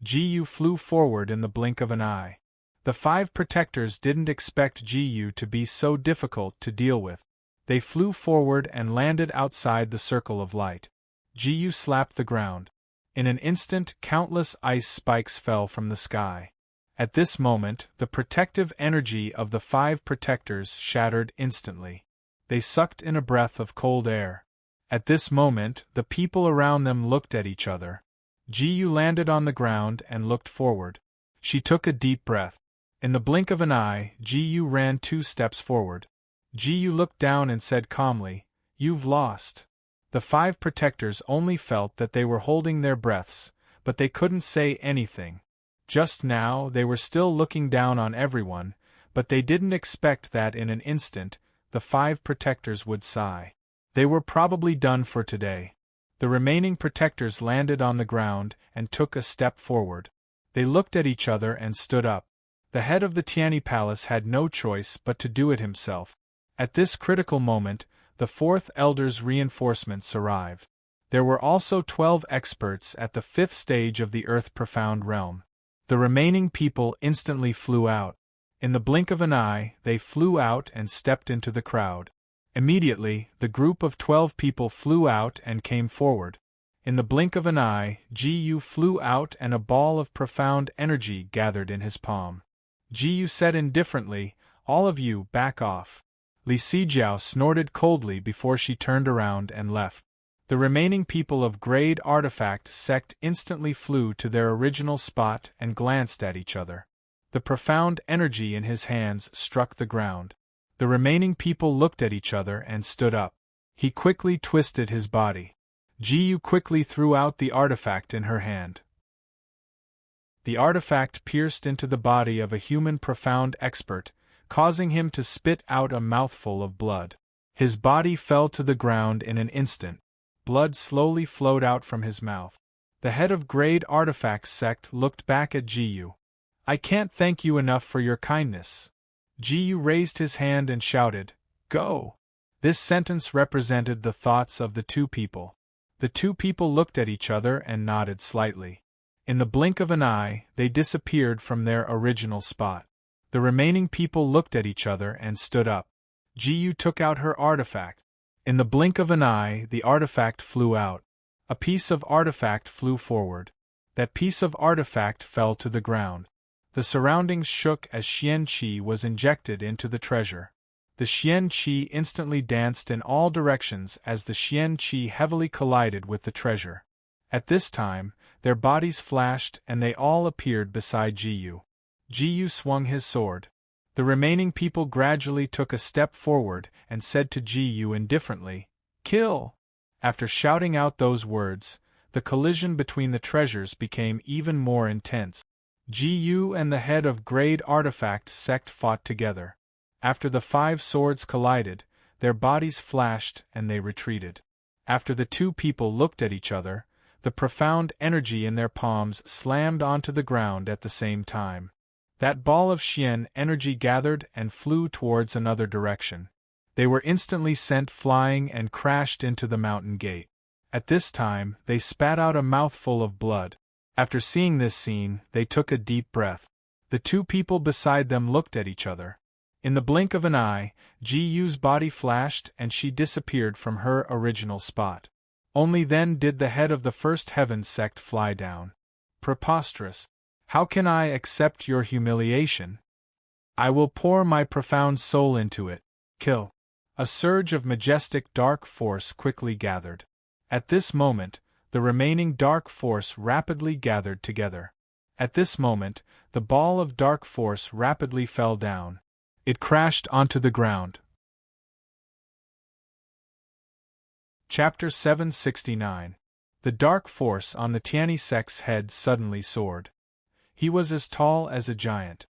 Ji-Yu flew forward in the blink of an eye. The 5 protectors didn't expect Ji-Yu to be so difficult to deal with. They flew forward and landed outside the circle of light. Ji-Yu slapped the ground. In an instant, countless ice spikes fell from the sky. At this moment, the protective energy of the 5 protectors shattered instantly. They sucked in a breath of cold air. At this moment, the people around them looked at each other. Ji-Yu landed on the ground and looked forward. She took a deep breath. In the blink of an eye, Ji-Yu ran 2 steps forward. Ji-Yu looked down and said calmly, "You've lost." The 5 protectors only felt that they were holding their breaths, but they couldn't say anything. Just now, they were still looking down on everyone, but they didn't expect that in an instant, the 5 protectors would sigh. They were probably done for today. The remaining protectors landed on the ground and took a step forward. They looked at each other and stood up. The head of the Tianyi Palace had no choice but to do it himself. At this critical moment, the 4th Elder's reinforcements arrived. There were also 12 experts at the 5th stage of the Earth Profound Realm. The remaining people instantly flew out. In the blink of an eye, they flew out and stepped into the crowd. Immediately, the group of 12 people flew out and came forward. In the blink of an eye, Ji-Yu flew out and a ball of profound energy gathered in his palm. Ji-Yu said indifferently, "All of you, back off." Li Sijiao snorted coldly before she turned around and left. The remaining people of Grade Artifact Sect instantly flew to their original spot and glanced at each other. The profound energy in his hands struck the ground. The remaining people looked at each other and stood up. He quickly twisted his body. Ji-Yu quickly threw out the artifact in her hand. The artifact pierced into the body of a human profound expert, causing him to spit out a mouthful of blood. His body fell to the ground in an instant. Blood slowly flowed out from his mouth. The head of Grade Artifact Sect looked back at Ji-Yu. "I can't thank you enough for your kindness." Ji-Yu raised his hand and shouted, "Go!" This sentence represented the thoughts of the 2 people. The 2 people looked at each other and nodded slightly. In the blink of an eye, they disappeared from their original spot. The remaining people looked at each other and stood up. Ji-Yu took out her artifact. In the blink of an eye, the artifact flew out. A piece of artifact flew forward. That piece of artifact fell to the ground. The surroundings shook as Xian Qi was injected into the treasure. The Xian Qi instantly danced in all directions as the Xian Qi heavily collided with the treasure. At this time, their bodies flashed and they all appeared beside Ji-Yu. Ji-Yu swung his sword. The remaining people gradually took a step forward and said to Ji-Yu indifferently, "Kill!" After shouting out those words, the collision between the treasures became even more intense. Ji-Yu and the head of Grade Artifact Sect fought together. After the 5 swords collided, their bodies flashed and they retreated. After the 2 people looked at each other, the profound energy in their palms slammed onto the ground at the same time. That ball of Xian energy gathered and flew towards another direction. They were instantly sent flying and crashed into the mountain gate. At this time, they spat out a mouthful of blood. After seeing this scene, they took a deep breath. The 2 people beside them looked at each other. In the blink of an eye, Ji-Yu's body flashed and she disappeared from her original spot. Only then did the head of the First Heaven sect fly down. Preposterous. How can I accept your humiliation? I will pour my profound soul into it. Kill. A surge of majestic dark force quickly gathered. At this moment, the remaining dark force rapidly gathered together. At this moment, the ball of dark force rapidly fell down. It crashed onto the ground. Chapter 769. The dark force on the Tiani Sek's head suddenly soared. He was as tall as a giant.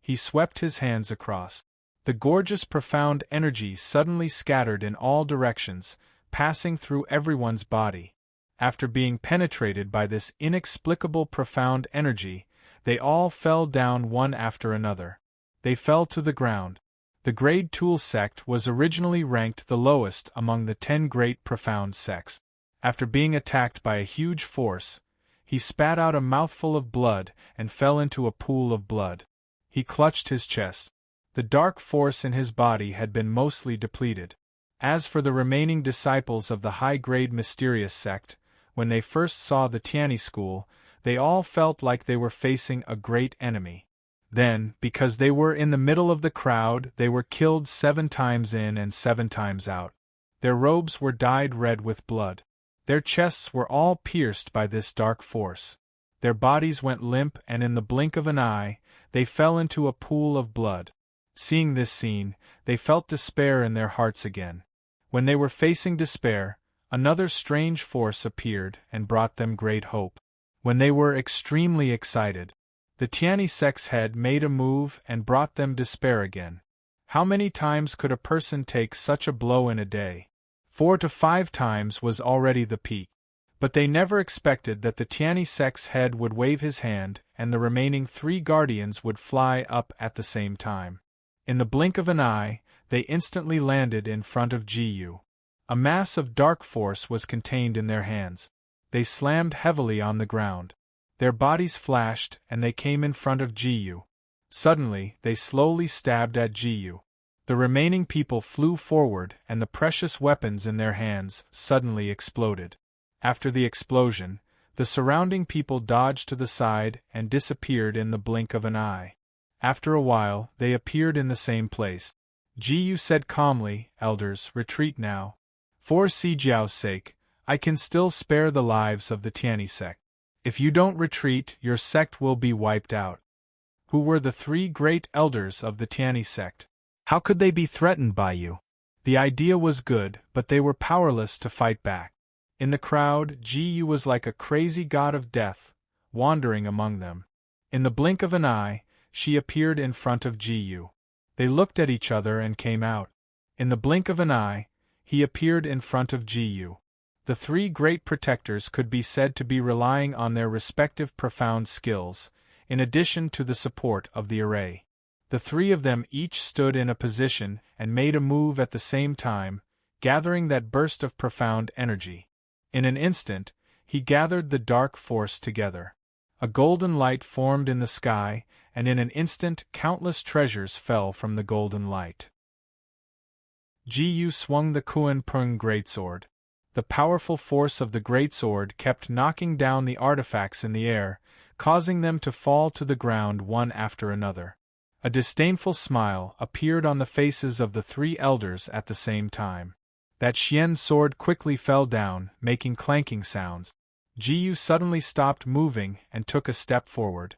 He swept his hands across. The gorgeous profound energy suddenly scattered in all directions, passing through everyone's body. After being penetrated by this inexplicable profound energy, they all fell down one after another. They fell to the ground. The Grade Tool sect was originally ranked the lowest among the 10 great profound sects. After being attacked by a huge force, he spat out a mouthful of blood and fell into a pool of blood. He clutched his chest. The dark force in his body had been mostly depleted. As for the remaining disciples of the high-grade mysterious sect, when they first saw the Tiani school, they all felt like they were facing a great enemy. Then, because they were in the middle of the crowd, they were killed 7 times in and 7 times out. Their robes were dyed red with blood. Their chests were all pierced by this dark force. Their bodies went limp, and in the blink of an eye, they fell into a pool of blood. Seeing this scene, they felt despair in their hearts again. When they were facing despair, another strange force appeared and brought them great hope. When they were extremely excited, the Tiani sect's head made a move and brought them despair again. How many times could a person take such a blow in a day? 4 to 5 times was already the peak. But they never expected that the Tiani sect's head would wave his hand and the remaining 3 guardians would fly up at the same time. In the blink of an eye, they instantly landed in front of Gu. A mass of dark force was contained in their hands. They slammed heavily on the ground. Their bodies flashed and they came in front of Gu. Suddenly, they slowly stabbed at Gu. The remaining people flew forward and the precious weapons in their hands suddenly exploded. After the explosion, the surrounding people dodged to the side and disappeared in the blink of an eye. After a while, they appeared in the same place. Gu said calmly, "Elders, retreat now. For Sijiao's sake, I can still spare the lives of the Tiani sect. If you don't retreat, your sect will be wiped out." Who were the 3 great elders of the Tiani sect? How could they be threatened by you? The idea was good, but they were powerless to fight back. In the crowd, Gu was like a crazy god of death, wandering among them. In the blink of an eye, she appeared in front of Gu. They looked at each other and came out. In the blink of an eye, he appeared in front of Gu. The 3 great protectors could be said to be relying on their respective profound skills, in addition to the support of the array. The 3 of them each stood in a position and made a move at the same time, gathering that burst of profound energy. In an instant, he gathered the dark force together. A golden light formed in the sky, and in an instant countless treasures fell from the golden light. Gu swung the Kuan Pung greatsword. The powerful force of the greatsword kept knocking down the artifacts in the air, causing them to fall to the ground one after another. A disdainful smile appeared on the faces of the 3 elders at the same time. That Xian sword quickly fell down, making clanking sounds. Gu suddenly stopped moving and took a step forward.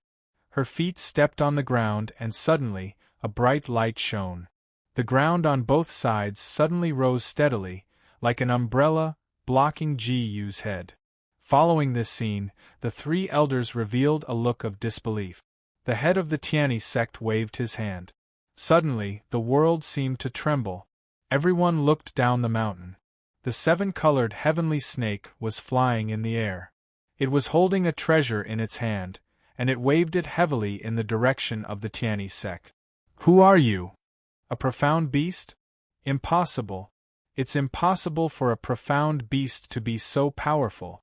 Her feet stepped on the ground and suddenly, a bright light shone. The ground on both sides suddenly rose steadily, like an umbrella, blocking Gu's head. Following this scene, the 3 elders revealed a look of disbelief. The head of the Tiani sect waved his hand. Suddenly, the world seemed to tremble. Everyone looked down the mountain. The 7-colored heavenly snake was flying in the air. It was holding a treasure in its hand, and it waved it heavily in the direction of the Tiani sect. "Who are you? A profound beast? Impossible. It's impossible for a profound beast to be so powerful.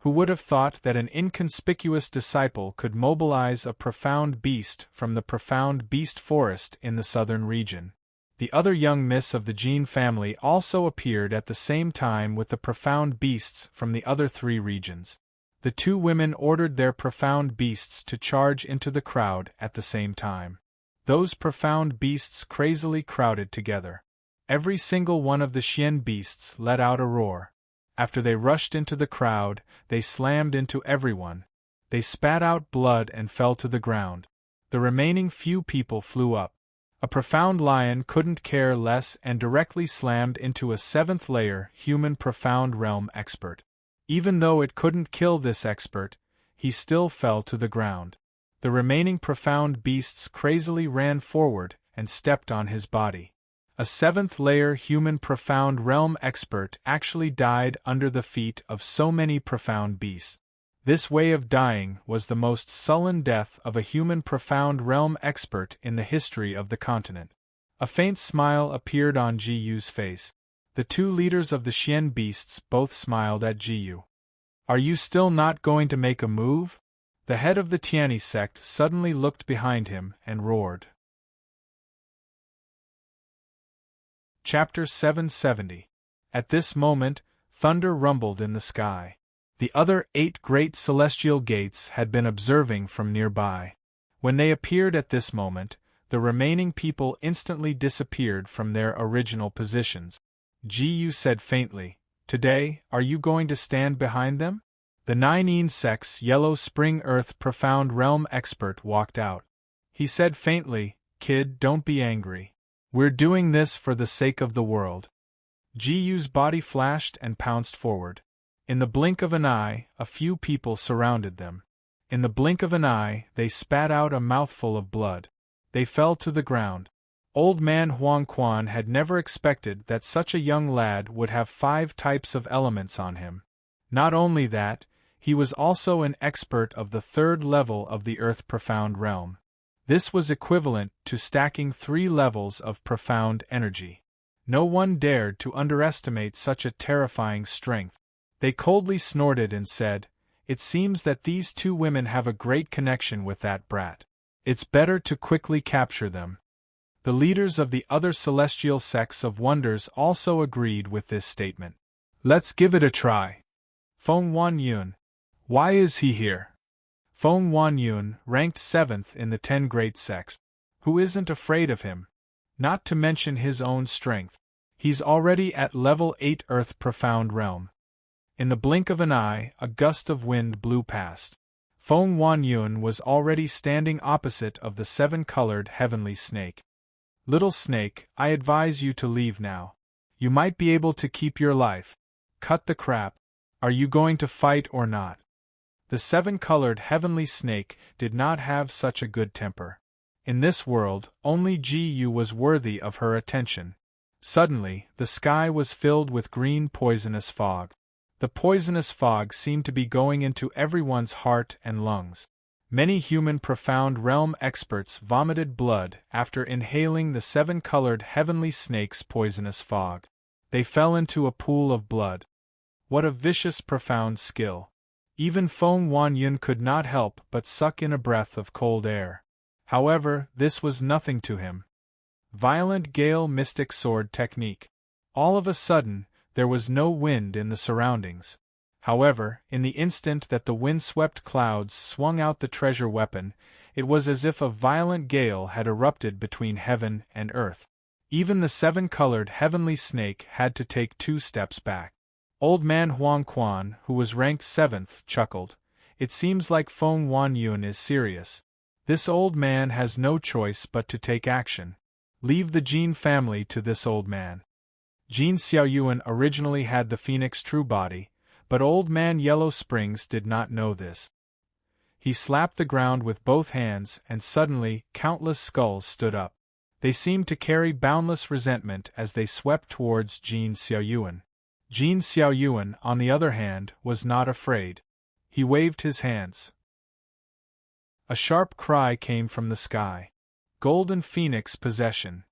Who would have thought that an inconspicuous disciple could mobilize a profound beast from the profound beast forest in the southern region?" The other young miss of the Jean family also appeared at the same time with the profound beasts from the other 3 regions. The two women ordered their profound beasts to charge into the crowd at the same time. Those profound beasts crazily crowded together. Every single one of the Xian beasts let out a roar. After they rushed into the crowd, they slammed into everyone. They spat out blood and fell to the ground. The remaining few people flew up. A profound lion couldn't care less and directly slammed into a 7th-layer human profound realm expert. Even though it couldn't kill this expert, he still fell to the ground. The remaining profound beasts crazily ran forward and stepped on his body. A 7th-layer human profound realm expert actually died under the feet of so many profound beasts. This way of dying was the most sullen death of a human profound realm expert in the history of the continent. A faint smile appeared on Ji Yu's face. The two leaders of the Xian beasts both smiled at Ji Yu. "Are you still not going to make a move?" The head of the Tianyi sect suddenly looked behind him and roared. Chapter 770. At this moment, thunder rumbled in the sky. The other 8 great celestial gates had been observing from nearby. When they appeared at this moment, the remaining people instantly disappeared from their original positions. Ji Yu said faintly, "Today, are you going to stand behind them?" The 9 sect's Yellow Spring Earth Profound Realm expert walked out. He said faintly, "Kid, don't be angry. We're doing this for the sake of the world." Ji Yu's body flashed and pounced forward. In the blink of an eye, a few people surrounded them. In the blink of an eye, they spat out a mouthful of blood. They fell to the ground. Old man Huang Quan had never expected that such a young lad would have 5 types of elements on him. Not only that, he was also an expert of the 3rd level of the Earth Profound Realm. This was equivalent to stacking 3 levels of profound energy. No one dared to underestimate such a terrifying strength. They coldly snorted and said, "It seems that these 2 women have a great connection with that brat. It's better to quickly capture them." The leaders of the other celestial sects of wonders also agreed with this statement. "Let's give it a try." Feng Wanyun. Why is he here? Feng Wanyun ranked 7th in the 10 great sects. Who isn't afraid of him? Not to mention his own strength. He's already at level 8 Earth Profound Realm. In the blink of an eye, a gust of wind blew past. Feng Wanyun was already standing opposite of the 7-colored heavenly snake. "Little snake, I advise you to leave now. You might be able to keep your life. Cut the crap. Are you going to fight or not?" The 7-colored heavenly snake did not have such a good temper. In this world, only Ji Yu was worthy of her attention. Suddenly, the sky was filled with green poisonous fog. The poisonous fog seemed to be going into everyone's heart and lungs. Many human profound realm experts vomited blood after inhaling the 7-colored heavenly snake's poisonous fog. They fell into a pool of blood. What a vicious profound skill. Even Feng Wanyun could not help but suck in a breath of cold air. However, this was nothing to him. Violent Gale Mystic Sword Technique. All of a sudden, there was no wind in the surroundings. However, in the instant that the wind-swept clouds swung out the treasure weapon, it was as if a violent gale had erupted between heaven and earth. Even the 7-colored heavenly snake had to take 2 steps back. Old man Huang Quan, who was ranked 7th, chuckled. "It seems like Feng Wanyun is serious. This old man has no choice but to take action. Leave the Jin family to this old man." Jin Xiaoyuan originally had the Phoenix True Body, but Old Man Yellow Springs did not know this. He slapped the ground with both hands and suddenly, countless skulls stood up. They seemed to carry boundless resentment as they swept towards Jin Xiaoyuan. Jin Xiaoyuan, on the other hand, was not afraid. He waved his hands. A sharp cry came from the sky. Golden Phoenix Possession.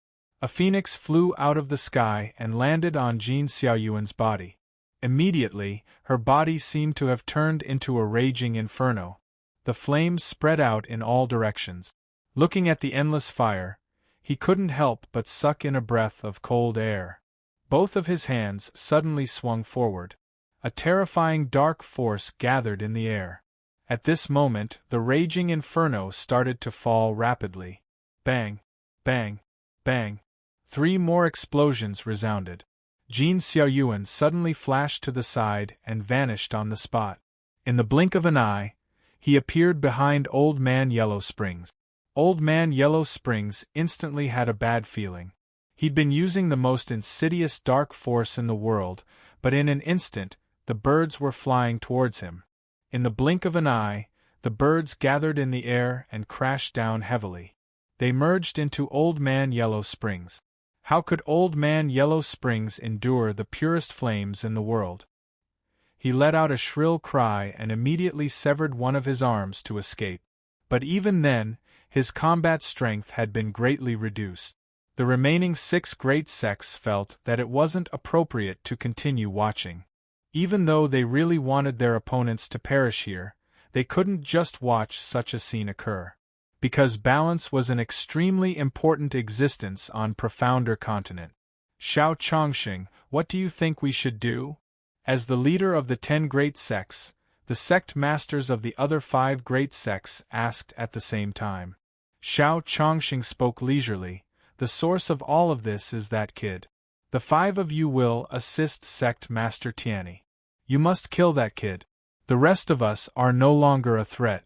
A phoenix flew out of the sky and landed on Jin Xiaoyuan's body. Immediately, her body seemed to have turned into a raging inferno. The flames spread out in all directions. Looking at the endless fire, he couldn't help but suck in a breath of cold air. Both of his hands suddenly swung forward. A terrifying dark force gathered in the air. At this moment, the raging inferno started to fall rapidly. Bang! Bang! Bang! 3 more explosions resounded. Jin Xiaoyuan suddenly flashed to the side and vanished on the spot. In the blink of an eye, he appeared behind Old Man Yellow Springs. Old Man Yellow Springs instantly had a bad feeling. He'd been using the most insidious dark force in the world, but in an instant, the birds were flying towards him. In the blink of an eye, the birds gathered in the air and crashed down heavily. They merged into Old Man Yellow Springs. How could Old Man Yellow Springs endure the purest flames in the world? He let out a shrill cry and immediately severed one of his arms to escape. But even then, his combat strength had been greatly reduced. The remaining 6 great sects felt that it wasn't appropriate to continue watching. Even though they really wanted their opponents to perish here, they couldn't just watch such a scene occur. Because balance was an extremely important existence on Profounder Continent. Xiao Chongxing, what do you think we should do? As the leader of the 10 great sects, the sect masters of the other 5 great sects asked at the same time. Xiao Chongxing spoke leisurely. The source of all of this is that kid. The 5 of you will assist Sect Master Tianyi. You must kill that kid. The rest of us are no longer a threat.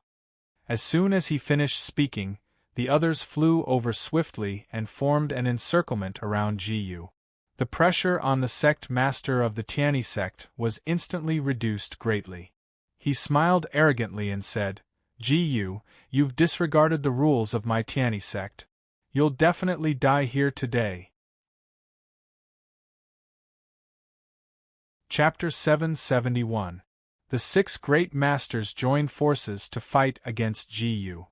As soon as he finished speaking, the others flew over swiftly and formed an encirclement around Jiyu. The pressure on the sect master of the Tianyi sect was instantly reduced greatly. He smiled arrogantly and said, Jiyu, you've disregarded the rules of my Tianyi sect. You'll definitely die here today. Chapter 771. The 6 great masters joined forces to fight against Jiyu.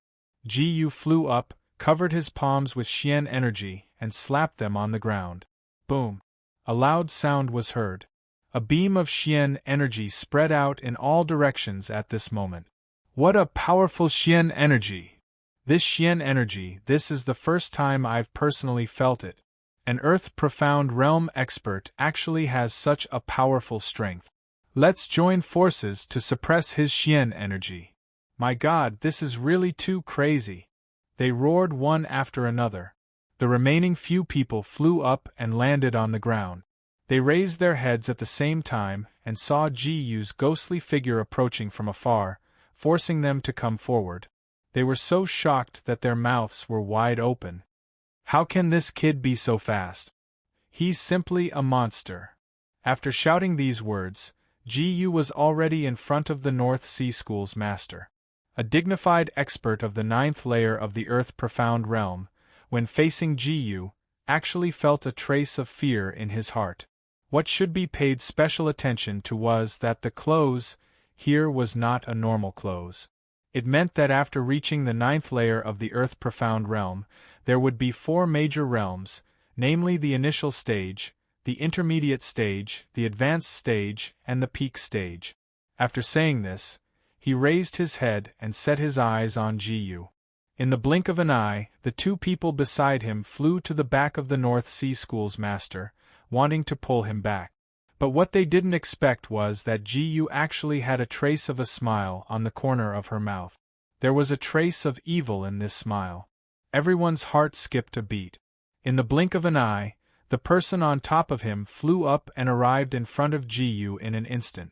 Jiyu flew up, covered his palms with Xian energy, and slapped them on the ground. Boom! A loud sound was heard. A beam of Xian energy spread out in all directions at this moment. What a powerful Xian energy! This Xian energy, this is the first time I've personally felt it. An Earth Profound Realm expert actually has such a powerful strength. Let's join forces to suppress his Xian energy. My God, this is really too crazy. They roared one after another. The remaining few people flew up and landed on the ground. They raised their heads at the same time and saw Jiyu's ghostly figure approaching from afar, forcing them to come forward. They were so shocked that their mouths were wide open. How can this kid be so fast? He's simply a monster. After shouting these words, Jiyu was already in front of the North Sea School's master. A dignified expert of the 9th layer of the Earth Profound Realm, when facing Jiyu, actually felt a trace of fear in his heart. What should be paid special attention to was that the close here was not a normal close. It meant that after reaching the 9th layer of the Earth Profound Realm, there would be 4 major realms, namely the initial stage, the intermediate stage, the advanced stage, and the peak stage. After saying this, he raised his head and set his eyes on Jiyu. In the blink of an eye, the 2 people beside him flew to the back of the North Sea School's master, wanting to pull him back. But what they didn't expect was that Jiyu actually had a trace of a smile on the corner of her mouth. There was a trace of evil in this smile. Everyone's heart skipped a beat. In the blink of an eye, the person on top of him flew up and arrived in front of Jiyu in an instant.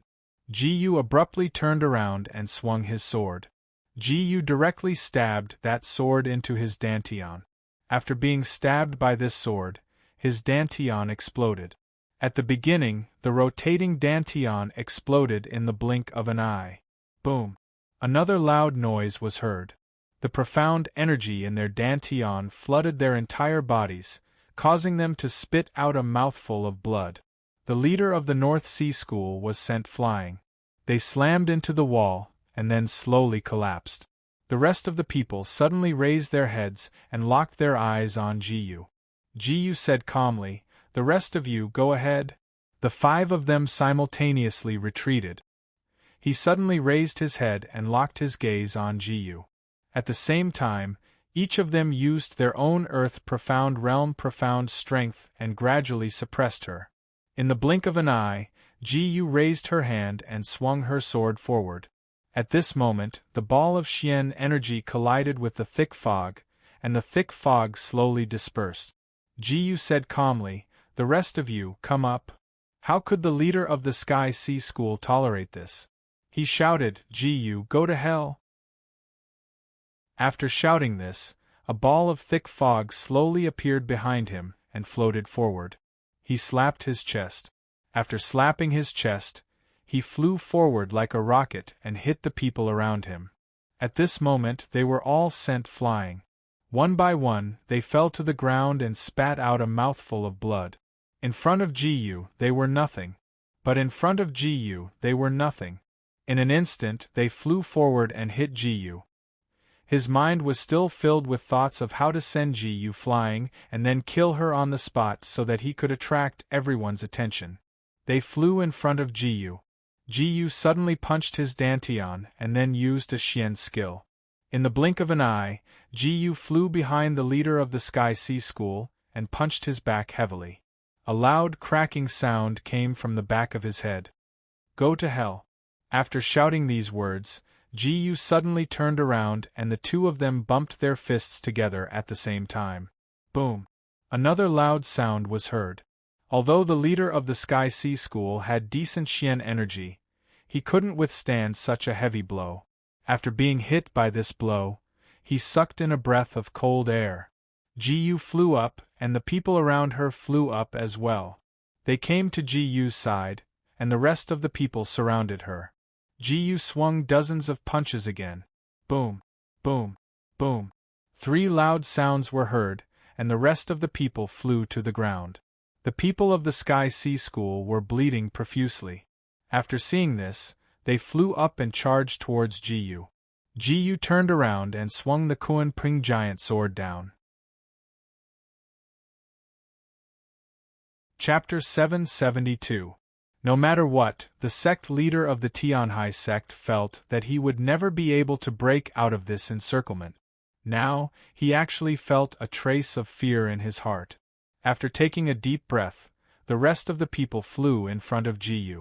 Jiyu abruptly turned around and swung his sword. Jiyu directly stabbed that sword into his dantian. After being stabbed by this sword, his dantian exploded. At the beginning, the rotating dantian exploded in the blink of an eye. Boom! Another loud noise was heard. The profound energy in their dantian flooded their entire bodies, causing them to spit out a mouthful of blood. The leader of the North Sea School was sent flying. They slammed into the wall, and then slowly collapsed. The rest of the people suddenly raised their heads and locked their eyes on Jiyu. Jiyu said calmly, "The rest of you go ahead." The 5 of them simultaneously retreated. He suddenly raised his head and locked his gaze on Jiyu. At the same time, each of them used their own Earth Profound Realm profound strength and gradually suppressed her. In the blink of an eye, Ji raised her hand and swung her sword forward. At this moment, the ball of Xian energy collided with the thick fog, and the thick fog slowly dispersed. Ji said calmly, "The rest of you, come up." How could the leader of the Sky Sea School tolerate this? He shouted, "Ji, go to hell!" After shouting this, a ball of thick fog slowly appeared behind him and floated forward. He slapped his chest. After slapping his chest, he flew forward like a rocket and hit the people around him. At this moment they were all sent flying. One by one, they fell to the ground and spat out a mouthful of blood. In front of Ji they were nothing. But in front of Ji they were nothing. In an instant they flew forward and hit Ji. His mind was still filled with thoughts of how to send Ji flying and then kill her on the spot so that he could attract everyone's attention. They flew in front of Ji. Ji suddenly punched his dantian and then used a Xian skill. In the blink of an eye, Ji flew behind the leader of the Sky Sea School and punched his back heavily. A loud cracking sound came from the back of his head. "Go to hell." After shouting these words, Ji suddenly turned around and the two of them bumped their fists together at the same time. Boom! Another loud sound was heard. Although the leader of the Sky Sea School had decent Xian energy, he couldn't withstand such a heavy blow. After being hit by this blow, he sucked in a breath of cold air. Ji flew up, and the people around her flew up as well. They came to Ji's side, and the rest of the people surrounded her. Ji swung dozens of punches again. Boom! Boom! Boom! 3 loud sounds were heard, and the rest of the people flew to the ground. The people of the Sky Sea School were bleeding profusely. After seeing this, they flew up and charged towards Ji. Ji turned around and swung the Kuan Ping giant sword down. Chapter 772. No matter what, the sect leader of the Tianhai sect felt that he would never be able to break out of this encirclement. Now, he actually felt a trace of fear in his heart. After taking a deep breath, the rest of the people flew in front of Ji.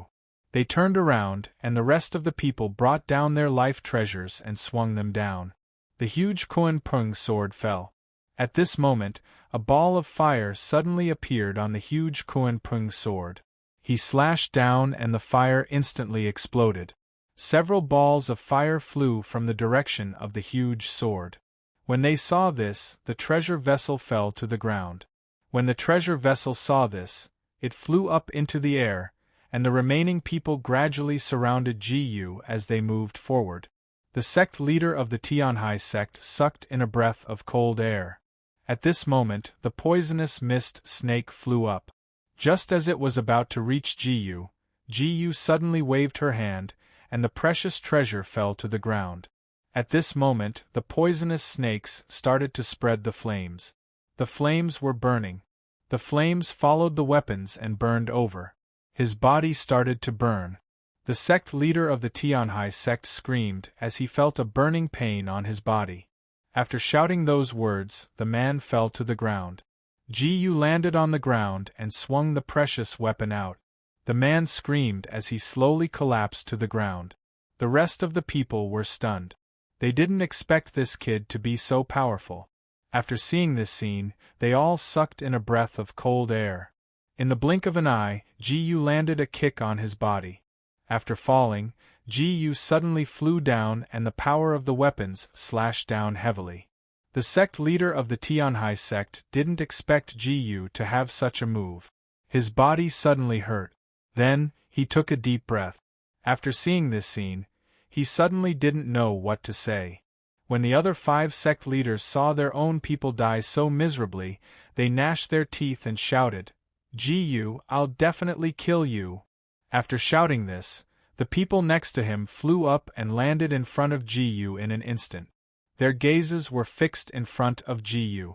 They turned around, and the rest of the people brought down their life treasures and swung them down. The huge Kuan Ping sword fell. At this moment, a ball of fire suddenly appeared on the huge Kuan Ping sword. He slashed down and the fire instantly exploded. Several balls of fire flew from the direction of the huge sword. When they saw this, the treasure vessel fell to the ground. When the treasure vessel saw this, it flew up into the air, and the remaining people gradually surrounded Ji as they moved forward. The sect leader of the Tianhai sect sucked in a breath of cold air. At this moment, the poisonous mist snake flew up. Just as it was about to reach Ji suddenly waved her hand, and the precious treasure fell to the ground. At this moment, the poisonous snakes started to spread the flames. The flames were burning. The flames followed the weapons and burned over. His body started to burn. The sect leader of the Tianhai sect screamed as he felt a burning pain on his body. After shouting those words, the man fell to the ground. Ji landed on the ground and swung the precious weapon out. The man screamed as he slowly collapsed to the ground. The rest of the people were stunned. They didn't expect this kid to be so powerful. After seeing this scene, they all sucked in a breath of cold air. In the blink of an eye, Ji landed a kick on his body. After falling, Ji suddenly flew down and the power of the weapons slashed down heavily. The sect leader of the Tianhai sect didn't expect Ji to have such a move. His body suddenly hurt. Then, he took a deep breath. After seeing this scene, he suddenly didn't know what to say. When the other 5 sect leaders saw their own people die so miserably, they gnashed their teeth and shouted, "Ji, I'll definitely kill you." After shouting this, the people next to him flew up and landed in front of Ji in an instant. Their gazes were fixed in front of Ji.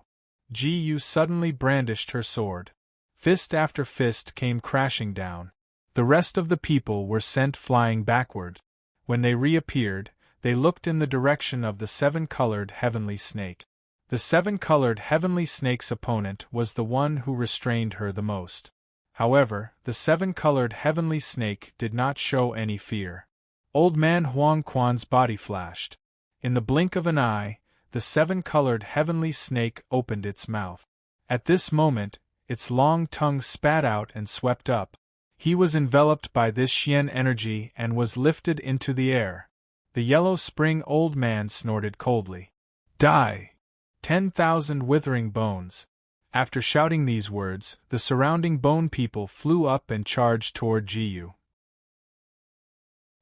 Ji suddenly brandished her sword. Fist after fist came crashing down. The rest of the people were sent flying backward. When they reappeared, they looked in the direction of the 7-colored heavenly snake. The 7-colored heavenly snake's opponent was the one who restrained her the most. However, the seven-colored heavenly snake did not show any fear. Old Man Huang Quan's body flashed. In the blink of an eye, the seven-colored heavenly snake opened its mouth. At this moment, its long tongue spat out and swept up. He was enveloped by this Xian energy and was lifted into the air. The yellow spring old man snorted coldly. Die! 10,000 withering bones. After shouting these words, the surrounding bone people flew up and charged toward Jiyu.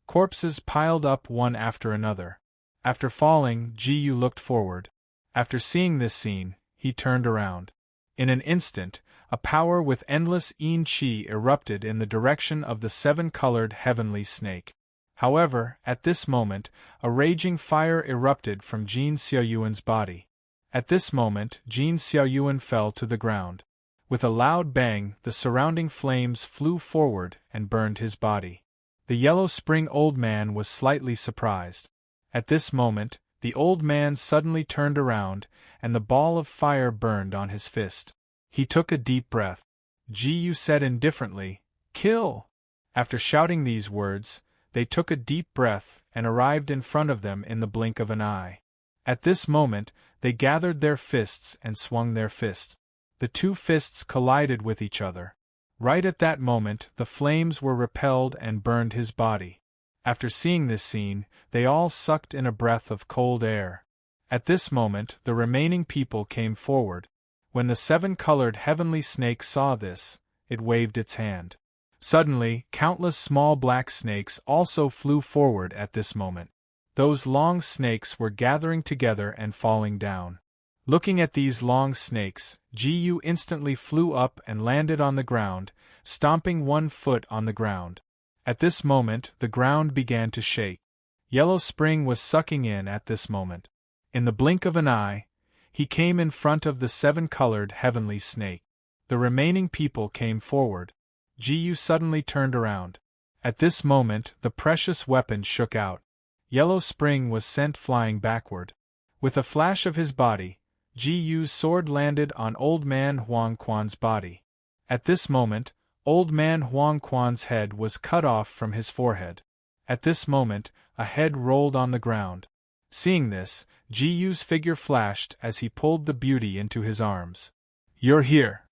Corpses piled up one after another. After falling, Jiyu looked forward. After seeing this scene, he turned around. In an instant, a power with endless yin qi erupted in the direction of the seven-colored heavenly snake. However, at this moment, a raging fire erupted from Jin Xiaoyuan's body. At this moment, Jin Xiaoyuan fell to the ground. With a loud bang, the surrounding flames flew forward and burned his body. The yellow spring old man was slightly surprised. At this moment, the old man suddenly turned around, and the ball of fire burned on his fist. He took a deep breath. Jiyu said indifferently, "Kill!" After shouting these words, they took a deep breath and arrived in front of them in the blink of an eye. At this moment, they gathered their fists and swung their fists. The two fists collided with each other. Right at that moment, the flames were repelled and burned his body. After seeing this scene, they all sucked in a breath of cold air. At this moment, the remaining people came forward. When the seven-colored heavenly snake saw this, it waved its hand. Suddenly, countless small black snakes also flew forward at this moment. Those long snakes were gathering together and falling down. Looking at these long snakes, Jiyu instantly flew up and landed on the ground, stomping one foot on the ground. At this moment, the ground began to shake. Yellow Spring was sucking in at this moment. In the blink of an eye, he came in front of the seven-colored heavenly snake. The remaining people came forward. Jiyu suddenly turned around. At this moment, the precious weapon shook out. Yellow Spring was sent flying backward. With a flash of his body, Jiyu's sword landed on Old Man Huang Quan's body. At this moment, Old Man Huang Quan's head was cut off from his forehead. At this moment, a head rolled on the ground. Seeing this, Jiyu's figure flashed as he pulled the beauty into his arms. "You're here."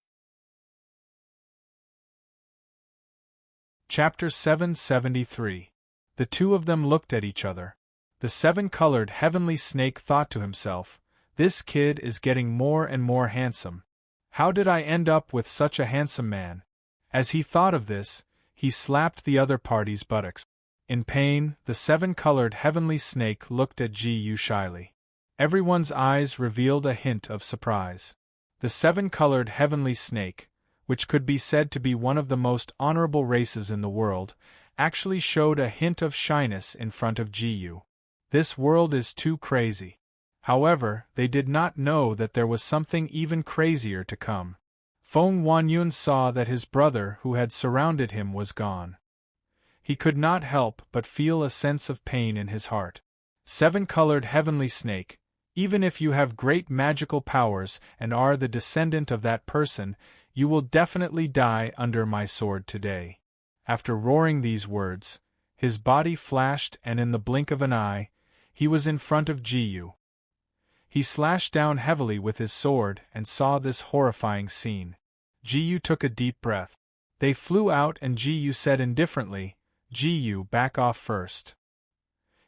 Chapter 773. The two of them looked at each other. The seven-colored heavenly snake thought to himself, "This kid is getting more and more handsome. How did I end up with such a handsome man?" As he thought of this, he slapped the other party's buttocks. In pain, the seven-colored heavenly snake looked at Jiyu shyly. Everyone's eyes revealed a hint of surprise. The seven-colored heavenly snake, which could be said to be one of the most honorable races in the world, actually showed a hint of shyness in front of Jiyu. This world is too crazy. However, they did not know that there was something even crazier to come. Feng Wanyun saw that his brother who had surrounded him was gone. He could not help but feel a sense of pain in his heart. Seven-colored heavenly snake, even if you have great magical powers and are the descendant of that person, you will definitely die under my sword today. After roaring these words, his body flashed and in the blink of an eye, he was in front of Jiyu. He slashed down heavily with his sword and saw this horrifying scene. Jiyu took a deep breath. They flew out and Jiyu said indifferently, "Jiyu, back off first."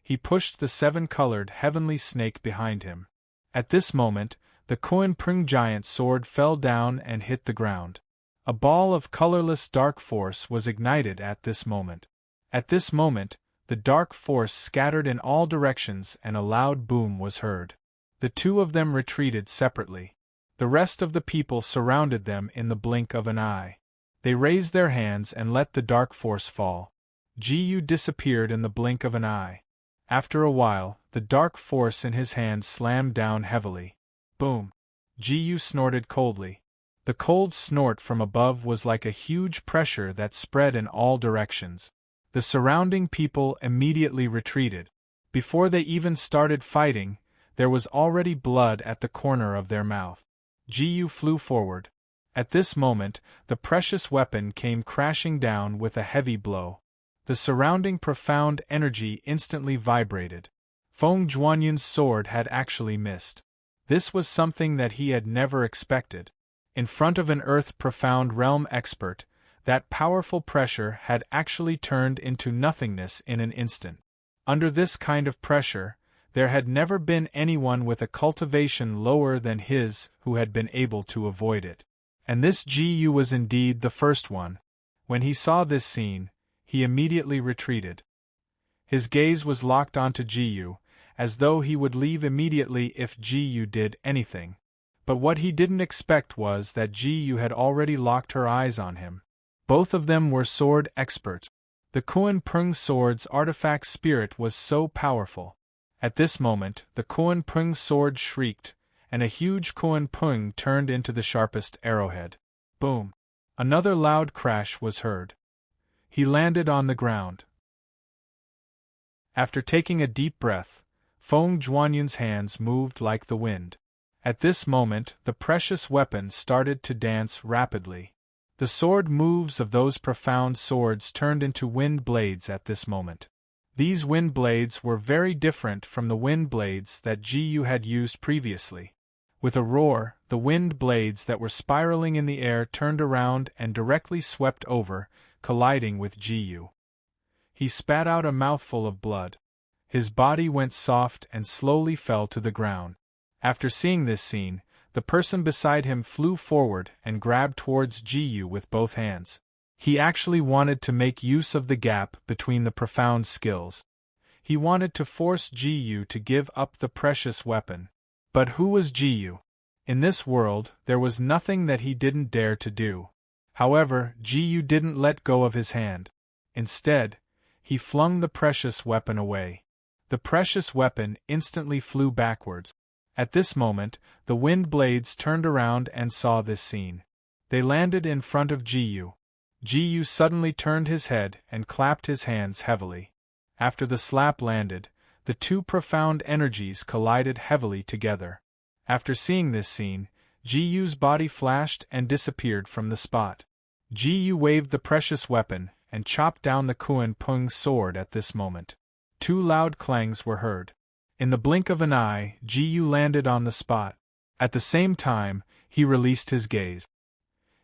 He pushed the seven-colored heavenly snake behind him. At this moment, the Koan Pring giant sword fell down and hit the ground. A ball of colorless dark force was ignited at this moment. At this moment, the dark force scattered in all directions and a loud boom was heard. The two of them retreated separately. The rest of the people surrounded them in the blink of an eye. They raised their hands and let the dark force fall. Jiyu disappeared in the blink of an eye. After a while, the dark force in his hand slammed down heavily. Boom! Jiyu snorted coldly. The cold snort from above was like a huge pressure that spread in all directions. The surrounding people immediately retreated. Before they even started fighting, there was already blood at the corner of their mouth. Jiyu flew forward. At this moment, the precious weapon came crashing down with a heavy blow. The surrounding profound energy instantly vibrated. Feng Zhuanyun's sword had actually missed. This was something that he had never expected. In front of an Earth profound realm expert, that powerful pressure had actually turned into nothingness in an instant. Under this kind of pressure, there had never been anyone with a cultivation lower than his who had been able to avoid it. And this Ji-Yu was indeed the first one. When he saw this scene, he immediately retreated. His gaze was locked onto Ji-Yu, as though he would leave immediately if Ji-Yu did anything. But what he didn't expect was that Ji-Yu had already locked her eyes on him. Both of them were sword experts. The Kuan Peng sword's artifact spirit was so powerful. At this moment, the Kuan Peng sword shrieked, and a huge Kuan Peng turned into the sharpest arrowhead. Boom! Another loud crash was heard. He landed on the ground. After taking a deep breath, Feng Zhuanyun's hands moved like the wind. At this moment, the precious weapon started to dance rapidly. The sword moves of those profound swords turned into wind blades at this moment. These wind blades were very different from the wind blades that Ji-Yu had used previously. With a roar, the wind blades that were spiraling in the air turned around and directly swept over, colliding with Ji-Yu. He spat out a mouthful of blood. His body went soft and slowly fell to the ground. After seeing this scene, the person beside him flew forward and grabbed towards Ji-Yu with both hands. He actually wanted to make use of the gap between the profound skills. He wanted to force Ji-Yu to give up the precious weapon. But who was Ji-Yu? In this world, there was nothing that he didn't dare to do. However, Ji-Yu didn't let go of his hand. Instead, he flung the precious weapon away. The precious weapon instantly flew backwards. At this moment, the wind blades turned around and saw this scene. They landed in front of Ji-Yu. Ji-Yu suddenly turned his head and clapped his hands heavily. After the slap landed, the two profound energies collided heavily together. After seeing this scene, Ji-Yu's body flashed and disappeared from the spot. Ji-Yu waved the precious weapon and chopped down the Kuan Peng sword at this moment. Two loud clangs were heard. In the blink of an eye, Ji-Yu landed on the spot. At the same time, he released his gaze.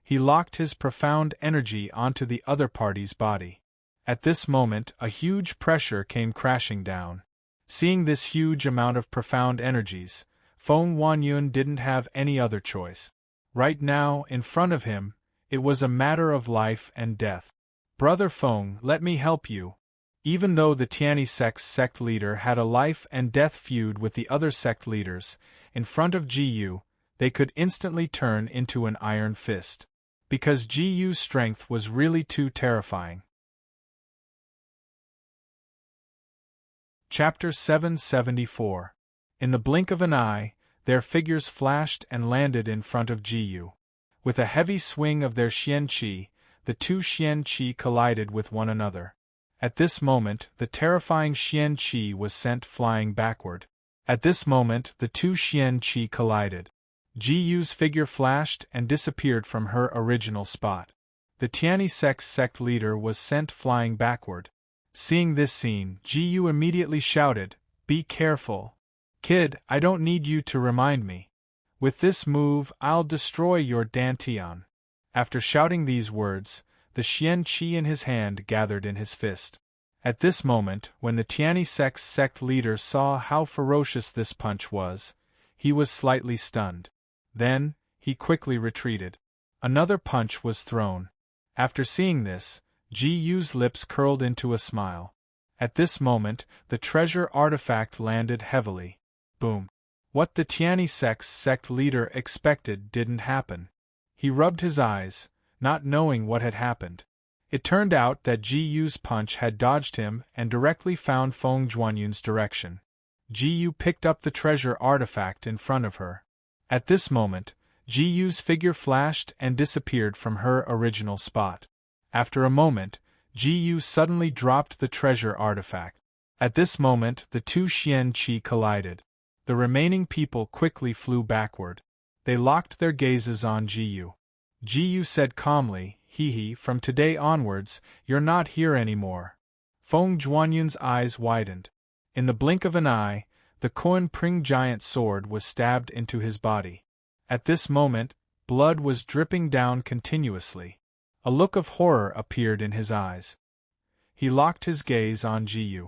He locked his profound energy onto the other party's body. At this moment, a huge pressure came crashing down. Seeing this huge amount of profound energies, Feng Zhuanyun didn't have any other choice. Right now, in front of him, it was a matter of life and death. "Brother Feng, let me help you." Even though the Tianyi sect leader had a life and death feud with the other sect leaders, in front of Ji-Yu, they could instantly turn into an iron fist. Because Ji-Yu's strength was really too terrifying. Chapter 774. In the blink of an eye, their figures flashed and landed in front of Ji-Yu. With a heavy swing of their Xian Qi, the two Xian Qi collided with one another. At this moment, the terrifying Xian Qi was sent flying backward. At this moment, the two Xian Qi collided. Ji-Yu's figure flashed and disappeared from her original spot. The Tianyi sect leader was sent flying backward. Seeing this scene, Ji-Yu immediately shouted, "Be careful. Kid, I don't need you to remind me. With this move, I'll destroy your Dantian." After shouting these words, the Xian Qi in his hand gathered in his fist. At this moment, when the Tianyi sect leader saw how ferocious this punch was, he was slightly stunned. Then, he quickly retreated. Another punch was thrown. After seeing this, Ji-Yu's lips curled into a smile. At this moment, the treasure artifact landed heavily. Boom. What the Tianyi sect leader expected didn't happen. He rubbed his eyes, not knowing what had happened. It turned out that Ji-Yu's punch had dodged him and directly found Feng Zhuanyun's direction. Ji-Yu picked up the treasure artifact in front of her. At this moment, Ji-Yu's figure flashed and disappeared from her original spot. After a moment, Ji-Yu suddenly dropped the treasure artifact. At this moment, the two Xian Qi collided. The remaining people quickly flew backward. They locked their gazes on Ji-Yu. Ji said calmly, hee, from today onwards, you're not here anymore. Feng Zhuanyun's eyes widened. In the blink of an eye, the Kuan Pring giant sword was stabbed into his body. At this moment, blood was dripping down continuously. A look of horror appeared in his eyes. He locked his gaze on Ji.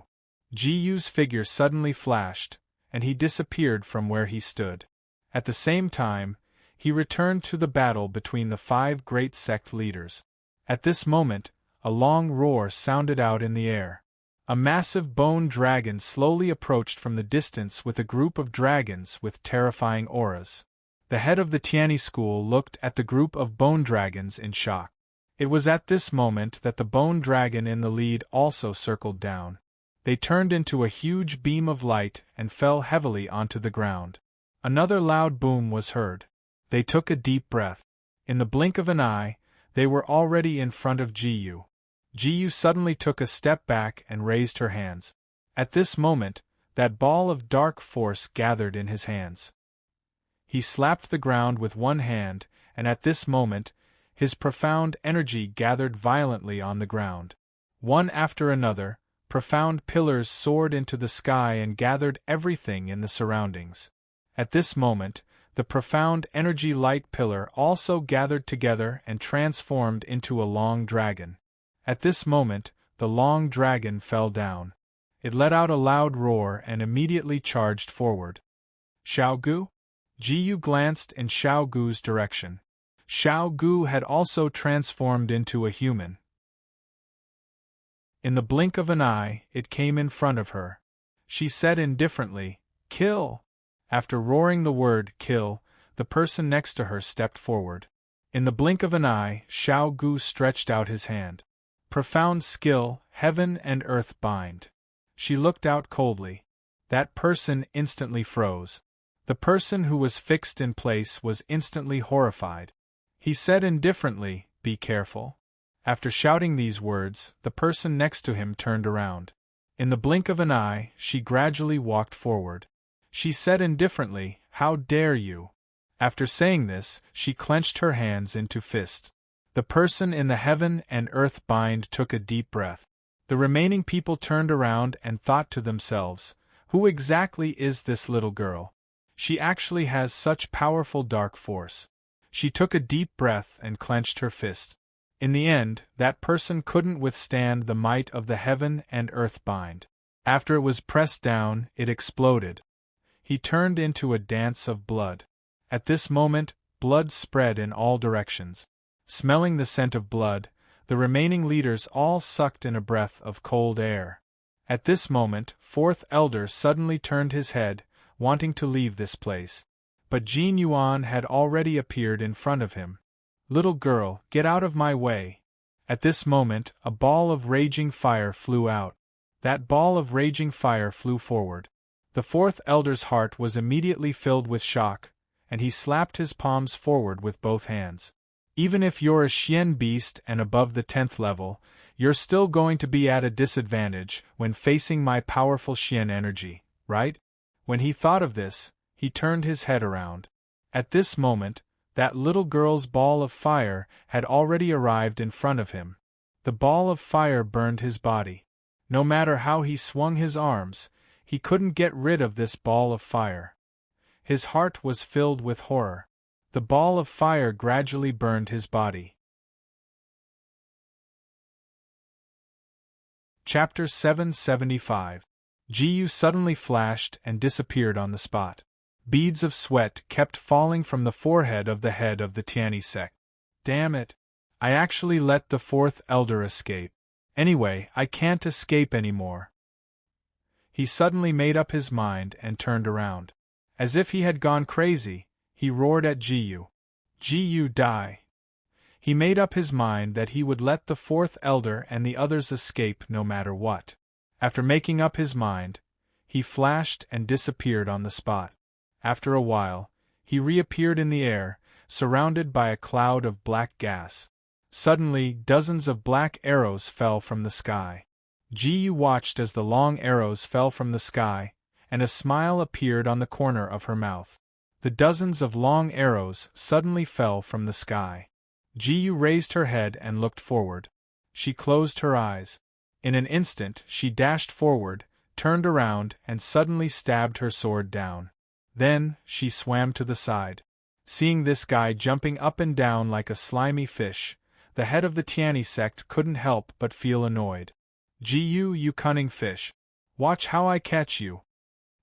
Ji's figure suddenly flashed, and he disappeared from where he stood. At the same time, he returned to the battle between the 5 great sect leaders. At this moment, a long roar sounded out in the air. A massive bone dragon slowly approached from the distance with a group of dragons with terrifying auras. The head of the Tianyi school looked at the group of bone dragons in shock. It was at this moment that the bone dragon in the lead also circled down. They turned into a huge beam of light and fell heavily onto the ground. Another loud boom was heard. They took a deep breath. In the blink of an eye, they were already in front of Ji. Ji suddenly took a step back and raised her hands. At this moment, that ball of dark force gathered in his hands. He slapped the ground with one hand, and at this moment, his profound energy gathered violently on the ground. One after another, profound pillars soared into the sky and gathered everything in the surroundings. At this moment, the profound energy light pillar also gathered together and transformed into a long dragon. At this moment, the long dragon fell down. It let out a loud roar and immediately charged forward. Xiaogu? Ji glanced in Xiaogu's direction. Xiaogu had also transformed into a human. In the blink of an eye, it came in front of her. She said indifferently, "Kill!" After roaring the word, "kill," the person next to her stepped forward. In the blink of an eye, Xiaogu stretched out his hand. Profound skill, heaven and earth bind. She looked out coldly. That person instantly froze. The person who was fixed in place was instantly horrified. He said indifferently, "Be careful." After shouting these words, the person next to him turned around. In the blink of an eye, she gradually walked forward. She said indifferently, "How dare you?" After saying this, she clenched her hands into fists. The person in the heaven and earth bind took a deep breath. The remaining people turned around and thought to themselves, "Who exactly is this little girl? She actually has such powerful dark force." She took a deep breath and clenched her fist. In the end, that person couldn't withstand the might of the heaven and earth bind. After it was pressed down, it exploded. He turned into a dance of blood. At this moment, blood spread in all directions. Smelling the scent of blood, the remaining leaders all sucked in a breath of cold air. At this moment, 4th Elder suddenly turned his head, wanting to leave this place. But Jin Yuan had already appeared in front of him. "Little girl, get out of my way." At this moment, a ball of raging fire flew out. That ball of raging fire flew forward. The 4th Elder's heart was immediately filled with shock, and he slapped his palms forward with both hands. "Even if you're a Xian beast and above the 10th level, you're still going to be at a disadvantage when facing my powerful Xian energy, right?" When he thought of this, he turned his head around. At this moment, that little girl's ball of fire had already arrived in front of him. The ball of fire burned his body. No matter how he swung his arms, he couldn't get rid of this ball of fire. His heart was filled with horror. The ball of fire gradually burned his body. Chapter 775. Ji suddenly flashed and disappeared on the spot. Beads of sweat kept falling from the forehead of the head of the Tianyi sect. "Damn it! I actually let the 4th Elder escape. Anyway, I can't escape anymore." He suddenly made up his mind and turned around. As if he had gone crazy, he roared at Ji. "Ji, die!" He made up his mind that he would let the 4th Elder and the others escape no matter what. After making up his mind, he flashed and disappeared on the spot. After a while, he reappeared in the air, surrounded by a cloud of black gas. Suddenly, dozens of black arrows fell from the sky. Ji watched as the long arrows fell from the sky, and a smile appeared on the corner of her mouth. The dozens of long arrows suddenly fell from the sky. Ji raised her head and looked forward. She closed her eyes. In an instant she dashed forward, turned around and suddenly stabbed her sword down. Then, she swam to the side. Seeing this guy jumping up and down like a slimy fish, the head of the Tiani sect couldn't help but feel annoyed. Ji, you cunning fish! Watch how I catch you!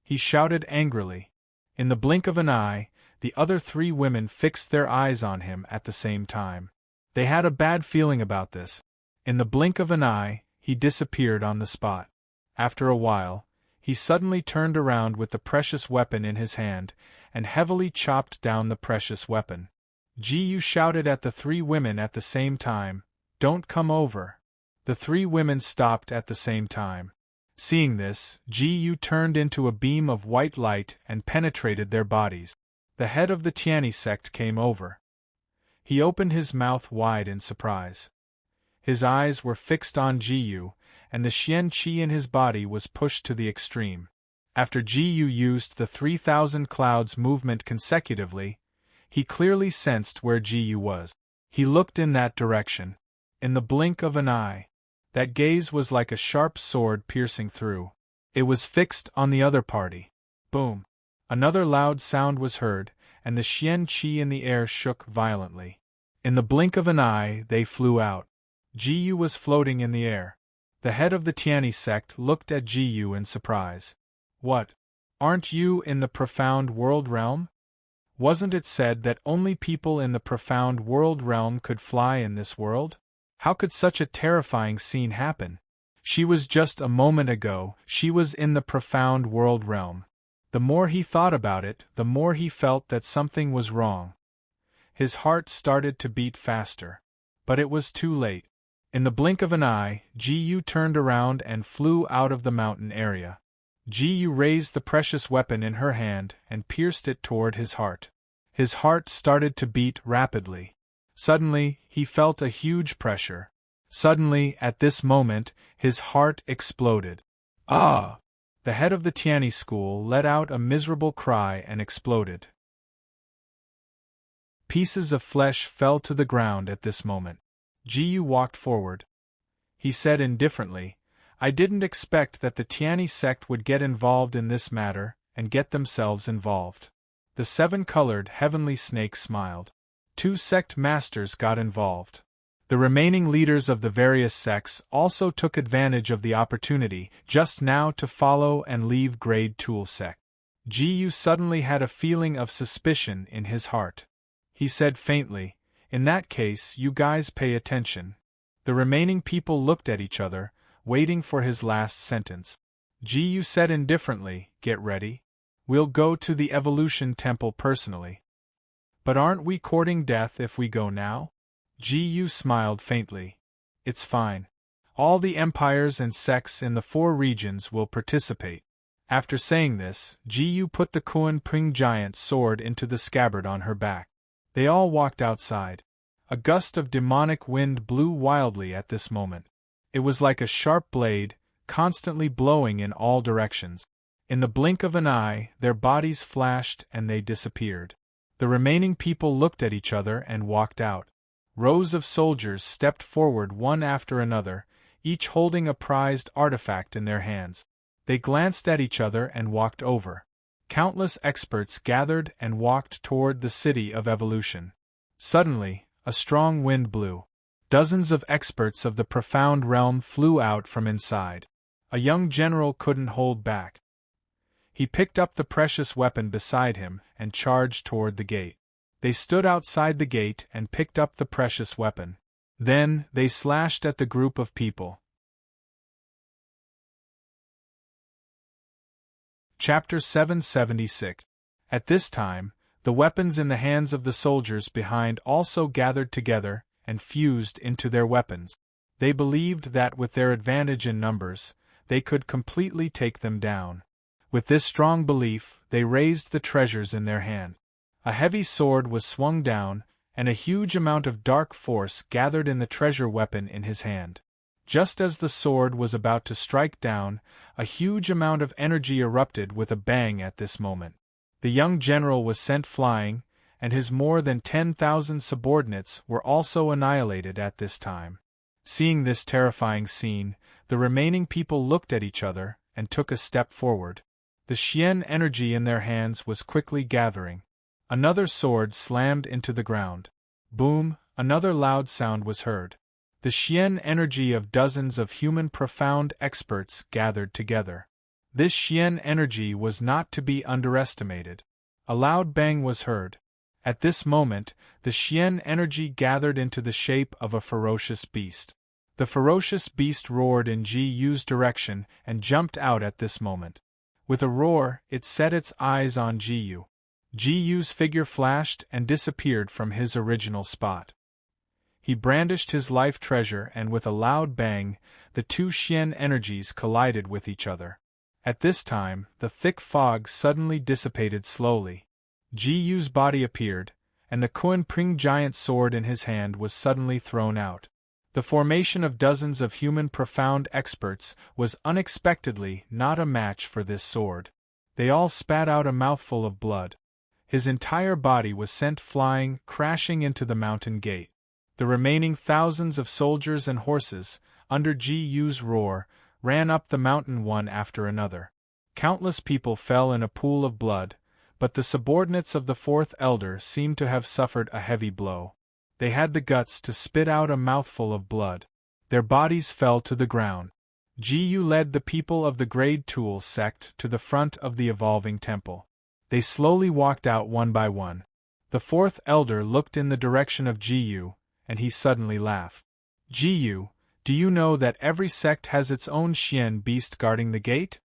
He shouted angrily. In the blink of an eye, the other 3 women fixed their eyes on him at the same time. They had a bad feeling about this. In the blink of an eye, he disappeared on the spot. After a while, he suddenly turned around with the precious weapon in his hand, and heavily chopped down the precious weapon. Ji shouted at the 3 women at the same time, "Don't come over." The 3 women stopped at the same time. Seeing this, Ji turned into a beam of white light and penetrated their bodies. The head of the Tiani sect came over. He opened his mouth wide in surprise. His eyes were fixed on Ji, and the Xian Qi in his body was pushed to the extreme. After Ji used the 3,000 clouds movement consecutively, he clearly sensed where Ji was. He looked in that direction. In the blink of an eye, that gaze was like a sharp sword piercing through. It was fixed on the other party. Boom! Another loud sound was heard, and the Xian Qi in the air shook violently. In the blink of an eye, they flew out. Ji was floating in the air. The head of the Tiani sect looked at Ji in surprise. What? Aren't you in the profound world realm? Wasn't it said that only people in the profound world realm could fly in this world? How could such a terrifying scene happen? She was just a moment ago, she was in the profound world realm. The more he thought about it, the more he felt that something was wrong. His heart started to beat faster. But it was too late. In the blink of an eye, Ji turned around and flew out of the mountain area. Ji raised the precious weapon in her hand and pierced it toward his heart. His heart started to beat rapidly. Suddenly, he felt a huge pressure. Suddenly, at this moment, his heart exploded. Ah! The head of the Tiani school let out a miserable cry and exploded. Pieces of flesh fell to the ground at this moment. Ji walked forward. He said indifferently, "I didn't expect that the Tiani sect would get involved in this matter, and get themselves involved." The 7-colored heavenly snake smiled. 2 sect masters got involved. The remaining leaders of the various sects also took advantage of the opportunity just now to follow and leave Grade Tool sect. Ji suddenly had a feeling of suspicion in his heart. He said faintly, "In that case, you guys pay attention." The remaining people looked at each other, waiting for his last sentence. Ji said indifferently, "Get ready. We'll go to the Evolution Temple personally." "But aren't we courting death if we go now?" Ji smiled faintly. "It's fine. All the empires and sects in the 4 regions will participate." After saying this, Ji put the Kuan Ping giant sword into the scabbard on her back. They all walked outside. A gust of demonic wind blew wildly at this moment. It was like a sharp blade, constantly blowing in all directions. In the blink of an eye, their bodies flashed and they disappeared. The remaining people looked at each other and walked out. Rows of soldiers stepped forward one after another, each holding a prized artifact in their hands. They glanced at each other and walked over. Countless experts gathered and walked toward the city of evolution. Suddenly, a strong wind blew. Dozens of experts of the profound realm flew out from inside. A young general couldn't hold back. He picked up the precious weapon beside him and charged toward the gate. They stood outside the gate and picked up the precious weapon. Then, they slashed at the group of people. Chapter 776. At this time, the weapons in the hands of the soldiers behind also gathered together and fused into their weapons. They believed that with their advantage in numbers, they could completely take them down. With this strong belief, they raised the treasures in their hand. A heavy sword was swung down, and a huge amount of dark force gathered in the treasure weapon in his hand. Just as the sword was about to strike down, a huge amount of energy erupted with a bang at this moment. The young general was sent flying, and his more than 10,000 subordinates were also annihilated at this time. Seeing this terrifying scene, the remaining people looked at each other and took a step forward. The Xian energy in their hands was quickly gathering. Another sword slammed into the ground. Boom, another loud sound was heard. The Xian energy of dozens of human profound experts gathered together. This Xian energy was not to be underestimated. A loud bang was heard. At this moment, the Xian energy gathered into the shape of a ferocious beast. The ferocious beast roared in Ji Yu's direction and jumped out at this moment. With a roar, it set its eyes on Ji Yu. Ji Yu's figure flashed and disappeared from his original spot. He brandished his life treasure and with a loud bang, the two Xian energies collided with each other. At this time, the thick fog suddenly dissipated slowly. Ji Yu's body appeared, and the Kunping giant sword in his hand was suddenly thrown out. The formation of dozens of human profound experts was unexpectedly not a match for this sword. They all spat out a mouthful of blood. His entire body was sent flying, crashing into the mountain gate. The remaining thousands of soldiers and horses, under Ji Yu's roar, ran up the mountain one after another. Countless people fell in a pool of blood, but the subordinates of the fourth elder seemed to have suffered a heavy blow. They had the guts to spit out a mouthful of blood. Their bodies fell to the ground. Ji Yu led the people of the Grade Tool sect to the front of the evolving temple. They slowly walked out one by one. The fourth elder looked in the direction of Ji Yu, and he suddenly laughed. Ji Yu, do you know that every sect has its own Xian beast guarding the gate?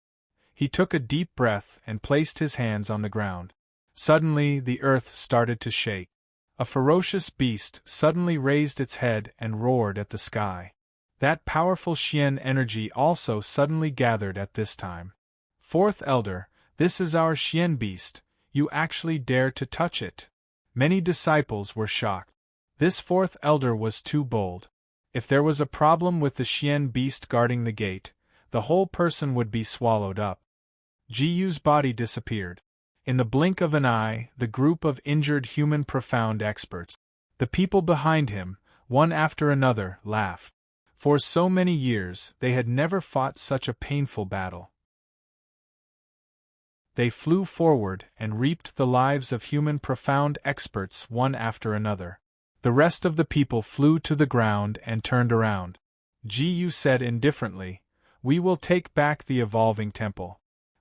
He took a deep breath and placed his hands on the ground. Suddenly the earth started to shake. A ferocious beast suddenly raised its head and roared at the sky. That powerful Xian energy also suddenly gathered at this time. Fourth elder, this is our Xian beast, you actually dare to touch it. Many disciples were shocked. This fourth elder was too bold. If there was a problem with the Xian beast guarding the gate, the whole person would be swallowed up. Ji Yu's body disappeared. In the blink of an eye, the group of injured human profound experts, the people behind him, one after another, laughed. For so many years, they had never fought such a painful battle. They flew forward and reaped the lives of human profound experts one after another. The rest of the people flew to the ground and turned around. Ji Yu said indifferently, "We will take back the evolving temple."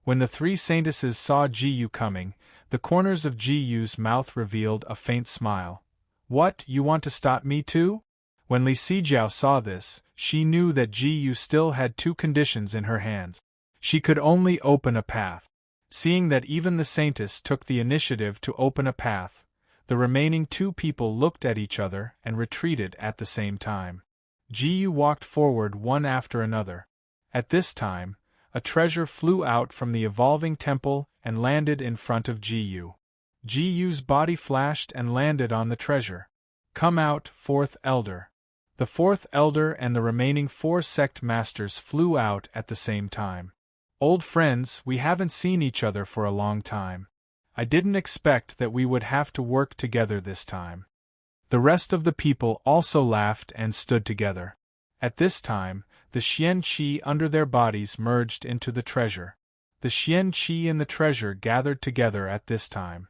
When the three saintesses saw Ji Yu coming, the corners of Ji Yu's mouth revealed a faint smile. "What, you want to stop me too?" When Li Sijiao saw this, she knew that Ji Yu still had two conditions in her hands. She could only open a path. Seeing that even the saintess took the initiative to open a path, the remaining two people looked at each other and retreated at the same time. Ji Yu walked forward one after another. At this time, a treasure flew out from the evolving temple and landed in front of Ji Yu. Ji Yu's body flashed and landed on the treasure. "Come out, fourth elder." The fourth elder and the remaining four sect masters flew out at the same time. "Old friends, we haven't seen each other for a long time. I didn't expect that we would have to work together this time." The rest of the people also laughed and stood together. At this time, the Xian Qi under their bodies merged into the treasure. The Xian Qi in the treasure gathered together at this time.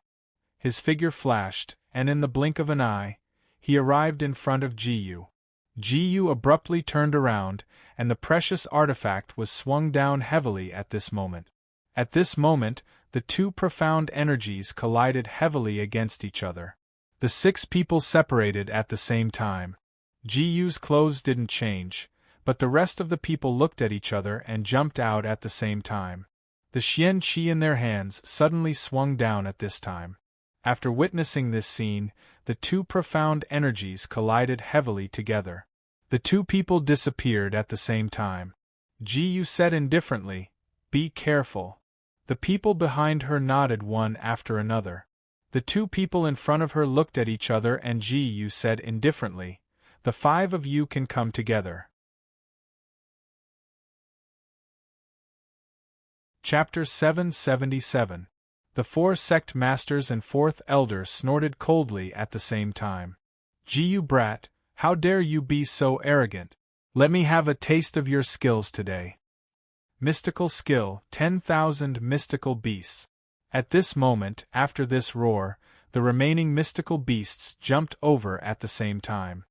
His figure flashed, and in the blink of an eye, he arrived in front of Ji Yu. Ji Yu abruptly turned around, and the precious artifact was swung down heavily at this moment. At this moment, the two profound energies collided heavily against each other. The six people separated at the same time. Ji Yu's clothes didn't change, but the rest of the people looked at each other and jumped out at the same time. The Xian Qi in their hands suddenly swung down at this time. After witnessing this scene, the two profound energies collided heavily together. The two people disappeared at the same time. Ji Yu said indifferently, "Be careful." The people behind her nodded one after another. The two people in front of her looked at each other and Ji Yu said indifferently, "The five of you can come together." Chapter 777. The 4 sect masters and 4th elder snorted coldly at the same time. "You brat, how dare you be so arrogant? Let me have a taste of your skills today." Mystical skill, 10,000 mystical beasts. At this moment, after this roar, the remaining mystical beasts jumped over at the same time.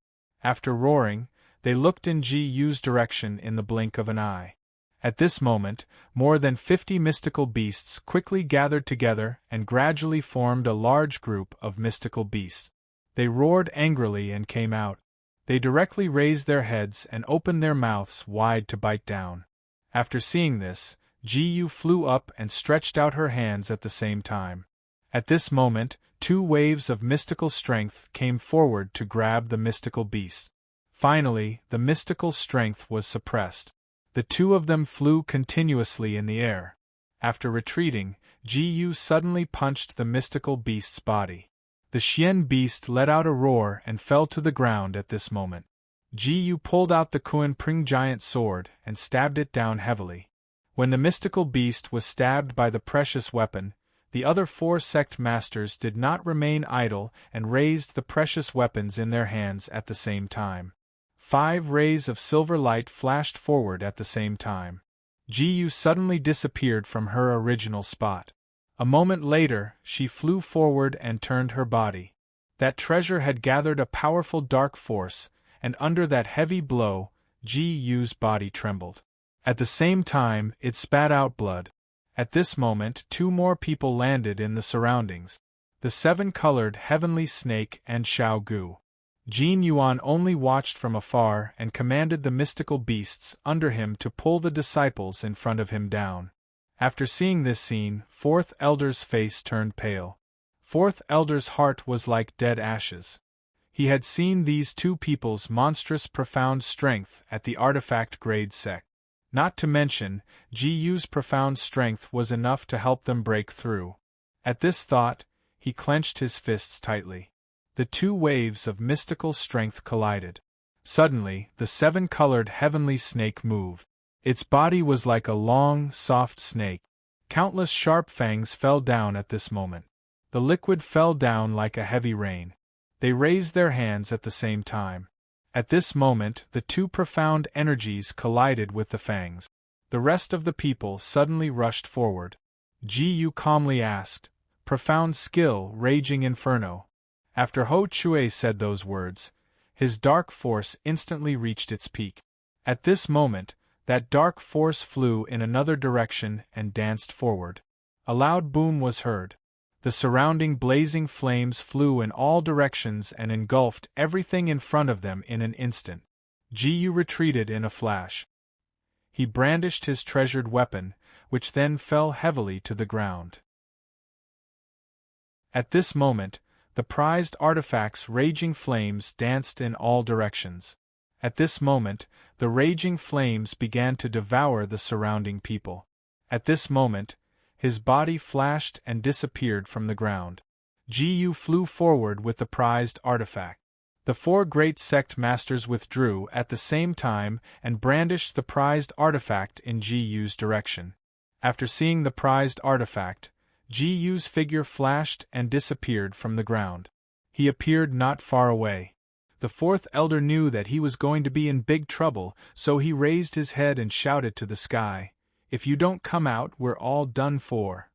After roaring, they looked in Gu's direction in the blink of an eye. At this moment, more than 50 mystical beasts quickly gathered together and gradually formed a large group of mystical beasts. They roared angrily and came out. They directly raised their heads and opened their mouths wide to bite down. After seeing this, Gu flew up and stretched out her hands at the same time. At this moment, 2 waves of mystical strength came forward to grab the mystical beast. Finally, the mystical strength was suppressed. The 2 of them flew continuously in the air. After retreating, Gu suddenly punched the mystical beast's body. The Xian beast let out a roar and fell to the ground at this moment. Gu pulled out the Kuan Pring giant sword and stabbed it down heavily. When the mystical beast was stabbed by the precious weapon, the other 4 sect masters did not remain idle and raised the precious weapons in their hands at the same time. 5 rays of silver light flashed forward at the same time. Gu suddenly disappeared from her original spot. A moment later, she flew forward and turned her body. That treasure had gathered a powerful dark force, and under that heavy blow, Gu's body trembled. At the same time, it spat out blood. At this moment, 2 more people landed in the surroundings. The 7-colored heavenly snake and Xiao Gu. Jin Yuan only watched from afar and commanded the mystical beasts under him to pull the disciples in front of him down. After seeing this scene, 4th elder's face turned pale. 4th elder's heart was like dead ashes. He had seen these 2 people's monstrous profound strength at the artifact grade sect. Not to mention, Gu's profound strength was enough to help them break through. At this thought, he clenched his fists tightly. The 2 waves of mystical strength collided. Suddenly, the 7-colored heavenly snake moved. Its body was like a long, soft snake. Countless sharp fangs fell down at this moment. The liquid fell down like a heavy rain. They raised their hands at the same time. At this moment, the 2 profound energies collided with the fangs. The rest of the people suddenly rushed forward. Gu calmly asked, "Profound skill, raging inferno." After Ho Chue said those words, his dark force instantly reached its peak. At this moment, that dark force flew in another direction and danced forward. A loud boom was heard. The surrounding blazing flames flew in all directions and engulfed everything in front of them in an instant. Gu retreated in a flash. He brandished his treasured weapon, which then fell heavily to the ground. At this moment, the prized artifact's raging flames danced in all directions. At this moment, the raging flames began to devour the surrounding people. At this moment, his body flashed and disappeared from the ground. Gu flew forward with the prized artifact. The 4 great sect masters withdrew at the same time and brandished the prized artifact in Gu's direction. After seeing the prized artifact, Gu's figure flashed and disappeared from the ground. He appeared not far away. The 4th elder knew that he was going to be in big trouble, so he raised his head and shouted to the sky, "If you don't come out, we're all done for."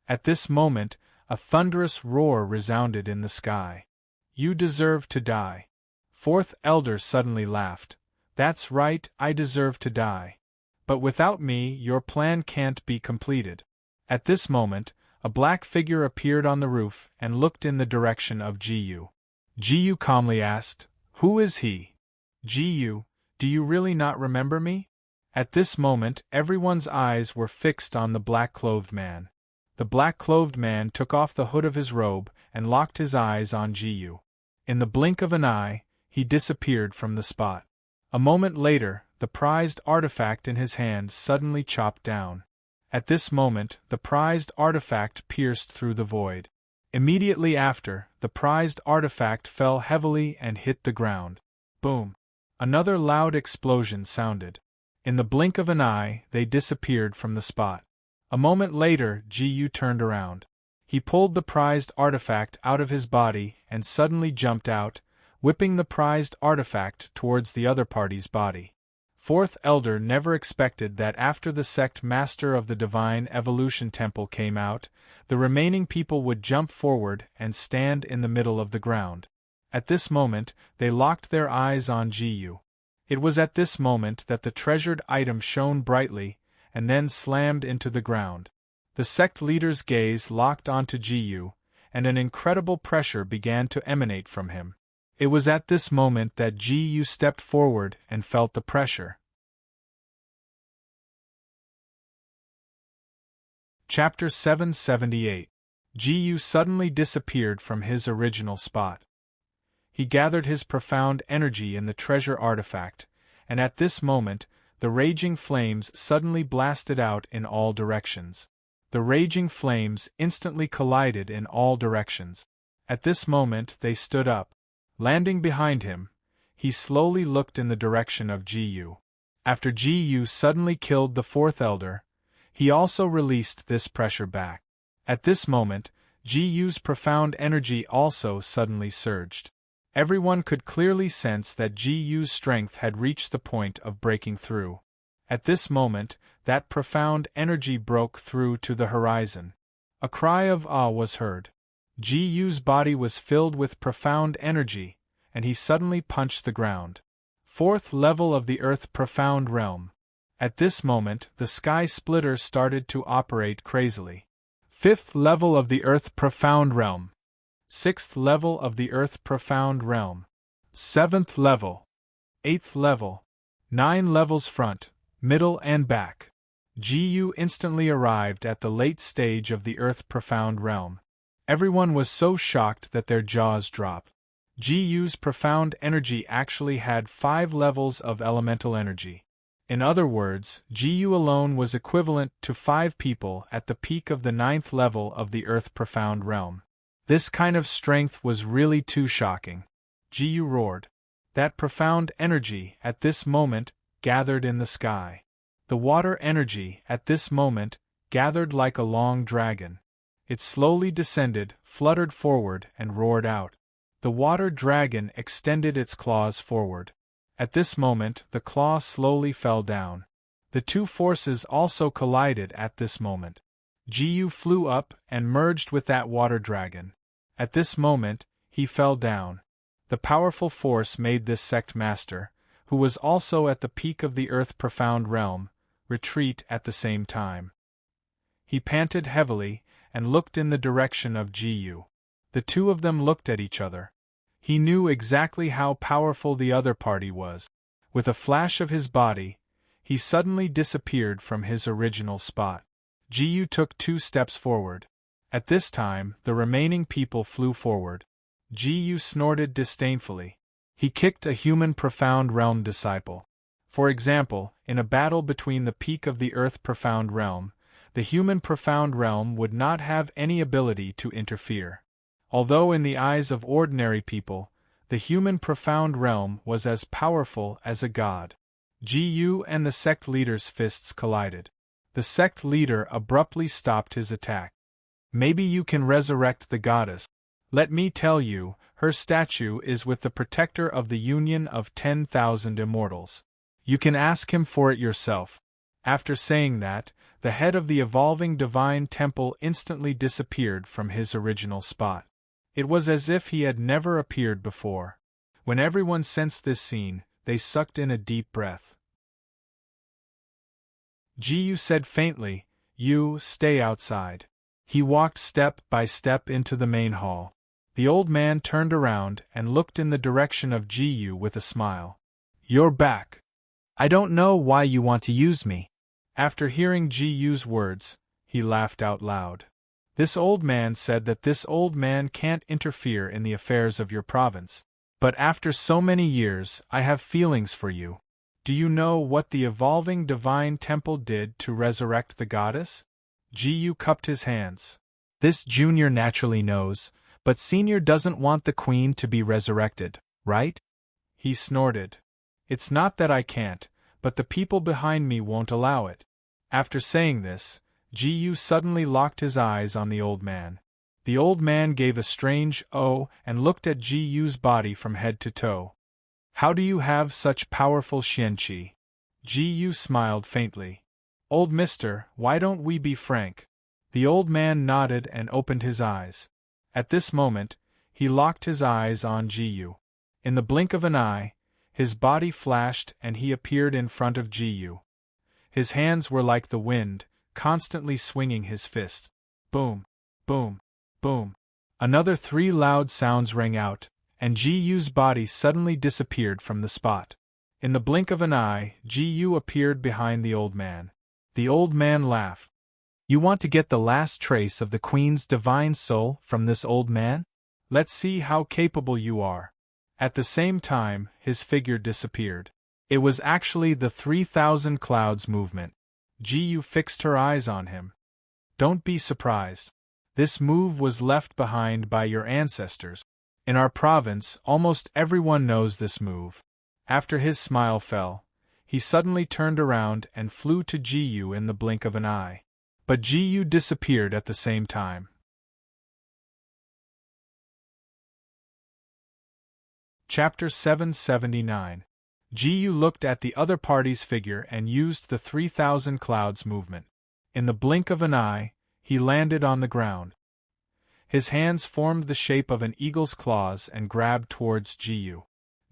At this moment, a thunderous roar resounded in the sky. "You deserve to die." 4th elder suddenly laughed. "That's right, I deserve to die. But without me, your plan can't be completed." At this moment, a black figure appeared on the roof and looked in the direction of Gu. Gu calmly asked, "Who is he?" "Gu, do you really not remember me?" At this moment, everyone's eyes were fixed on the black-clothed man. The black-clothed man took off the hood of his robe and locked his eyes on Gu. In the blink of an eye, he disappeared from the spot. A moment later, the prized artifact in his hand suddenly chopped down. At this moment, the prized artifact pierced through the void. Immediately after, the prized artifact fell heavily and hit the ground. Boom! Another loud explosion sounded. In the blink of an eye, they disappeared from the spot. A moment later, Gu turned around. He pulled the prized artifact out of his body and suddenly jumped out, whipping the prized artifact towards the other party's body. Fourth Elder never expected that after the sect master of the Divine Evolution Temple came out, the remaining people would jump forward and stand in the middle of the ground. At this moment, they locked their eyes on Ji-Yu. It was at this moment that the treasured item shone brightly, and then slammed into the ground. The sect leader's gaze locked onto Ji-Yu, and an incredible pressure began to emanate from him. It was at this moment that Ji-Yu stepped forward and felt the pressure. Chapter 778. Ji-Yu suddenly disappeared from his original spot. He gathered his profound energy in the treasure artifact, and at this moment, the raging flames suddenly blasted out in all directions. The raging flames instantly collided in all directions. At this moment they stood up. Landing behind him, he slowly looked in the direction of Ji-Yu. After Ji-Yu suddenly killed the fourth elder, he also released this pressure back. At this moment, Ji-Yu's profound energy also suddenly surged. Everyone could clearly sense that Ji-Yu's strength had reached the point of breaking through. At this moment, that profound energy broke through to the horizon. A cry of awe was heard. Ji-Yu's body was filled with profound energy, and he suddenly punched the ground. Fourth level of the Earth Profound Realm. At this moment, the Sky Splitter started to operate crazily. Fifth level of the Earth Profound Realm. Sixth level of the Earth Profound Realm. Seventh level. Eighth level. 9 levels front, middle and back. Ji-Yu instantly arrived at the late stage of the Earth Profound Realm. Everyone was so shocked that their jaws dropped. Ji-Yu's profound energy actually had 5 levels of elemental energy. In other words, Ji-Yu alone was equivalent to 5 people at the peak of the 9th level of the Earth Profound Realm. This kind of strength was really too shocking. Ji-Yu roared. That profound energy, at this moment, gathered in the sky. The water energy, at this moment, gathered like a long dragon. It slowly descended, fluttered forward, and roared out. The water dragon extended its claws forward. At this moment, the claw slowly fell down. The two forces also collided at this moment. Ji-Yu flew up and merged with that water dragon. At this moment, he fell down. The powerful force made this sect master, who was also at the peak of the Earth Profound Realm, retreat at the same time. He panted heavily, and looked in the direction of Ji-Yu. The two of them looked at each other. He knew exactly how powerful the other party was. With a flash of his body, he suddenly disappeared from his original spot. Ji-Yu took 2 steps forward. At this time, the remaining people flew forward. Ji-Yu snorted disdainfully. He kicked a human Profound Realm disciple. For example, in a battle between the peak of the Earth Profound Realm, the human Profound Realm would not have any ability to interfere. Although in the eyes of ordinary people, the human Profound Realm was as powerful as a god. Ji-Yu and the sect leader's fists collided. The sect leader abruptly stopped his attack. Maybe you can resurrect the goddess. Let me tell you, her statue is with the protector of the union of 10,000 immortals. You can ask him for it yourself. After saying that, the head of the evolving divine temple instantly disappeared from his original spot. It was as if he had never appeared before. When everyone sensed this scene, they sucked in a deep breath. Ji-Yu said faintly, "You, stay outside." He walked step by step into the main hall. The old man turned around and looked in the direction of Ji-Yu with a smile. "You're back. I don't know why you want to use me." After hearing Ji-Yu's words, he laughed out loud. "This old man said that this old man can't interfere in the affairs of your province. But after so many years, I have feelings for you. Do you know what the evolving divine temple did to resurrect the goddess?" Ji-Yu cupped his hands. "This junior naturally knows, but senior doesn't want the queen to be resurrected, right?" He snorted. "It's not that I can't, but the people behind me won't allow it." After saying this, Ji-Yu suddenly locked his eyes on the old man. The old man gave a strange "oh" and looked at Ji Yu's body from head to toe. How do you have such powerful xianqi? Ji Yu smiled faintly. Old mister, why don't we be frank? The old man nodded and opened his eyes. At this moment, he locked his eyes on Ji Yu. In the blink of an eye, his body flashed and he appeared in front of Ji Yu. His hands were like the wind, constantly swinging his fists. Boom, boom, boom. Another 3 loud sounds rang out, and Ji Yu's body suddenly disappeared from the spot. In the blink of an eye, Ji Yu appeared behind the old man. The old man laughed. You want to get the last trace of the Queen's divine soul from this old man? Let's see how capable you are. At the same time, his figure disappeared. It was actually the 3,000 clouds movement. Ji Yu fixed her eyes on him. Don't be surprised. This move was left behind by your ancestors. In our province, almost everyone knows this move. After his smile fell, he suddenly turned around and flew to Ji Yu in the blink of an eye. But Ji Yu disappeared at the same time. Chapter 779. Ji Yu looked at the other party's figure and used the 3,000 clouds movement. In the blink of an eye, he landed on the ground. His hands formed the shape of an eagle's claws and grabbed towards Ji Yu.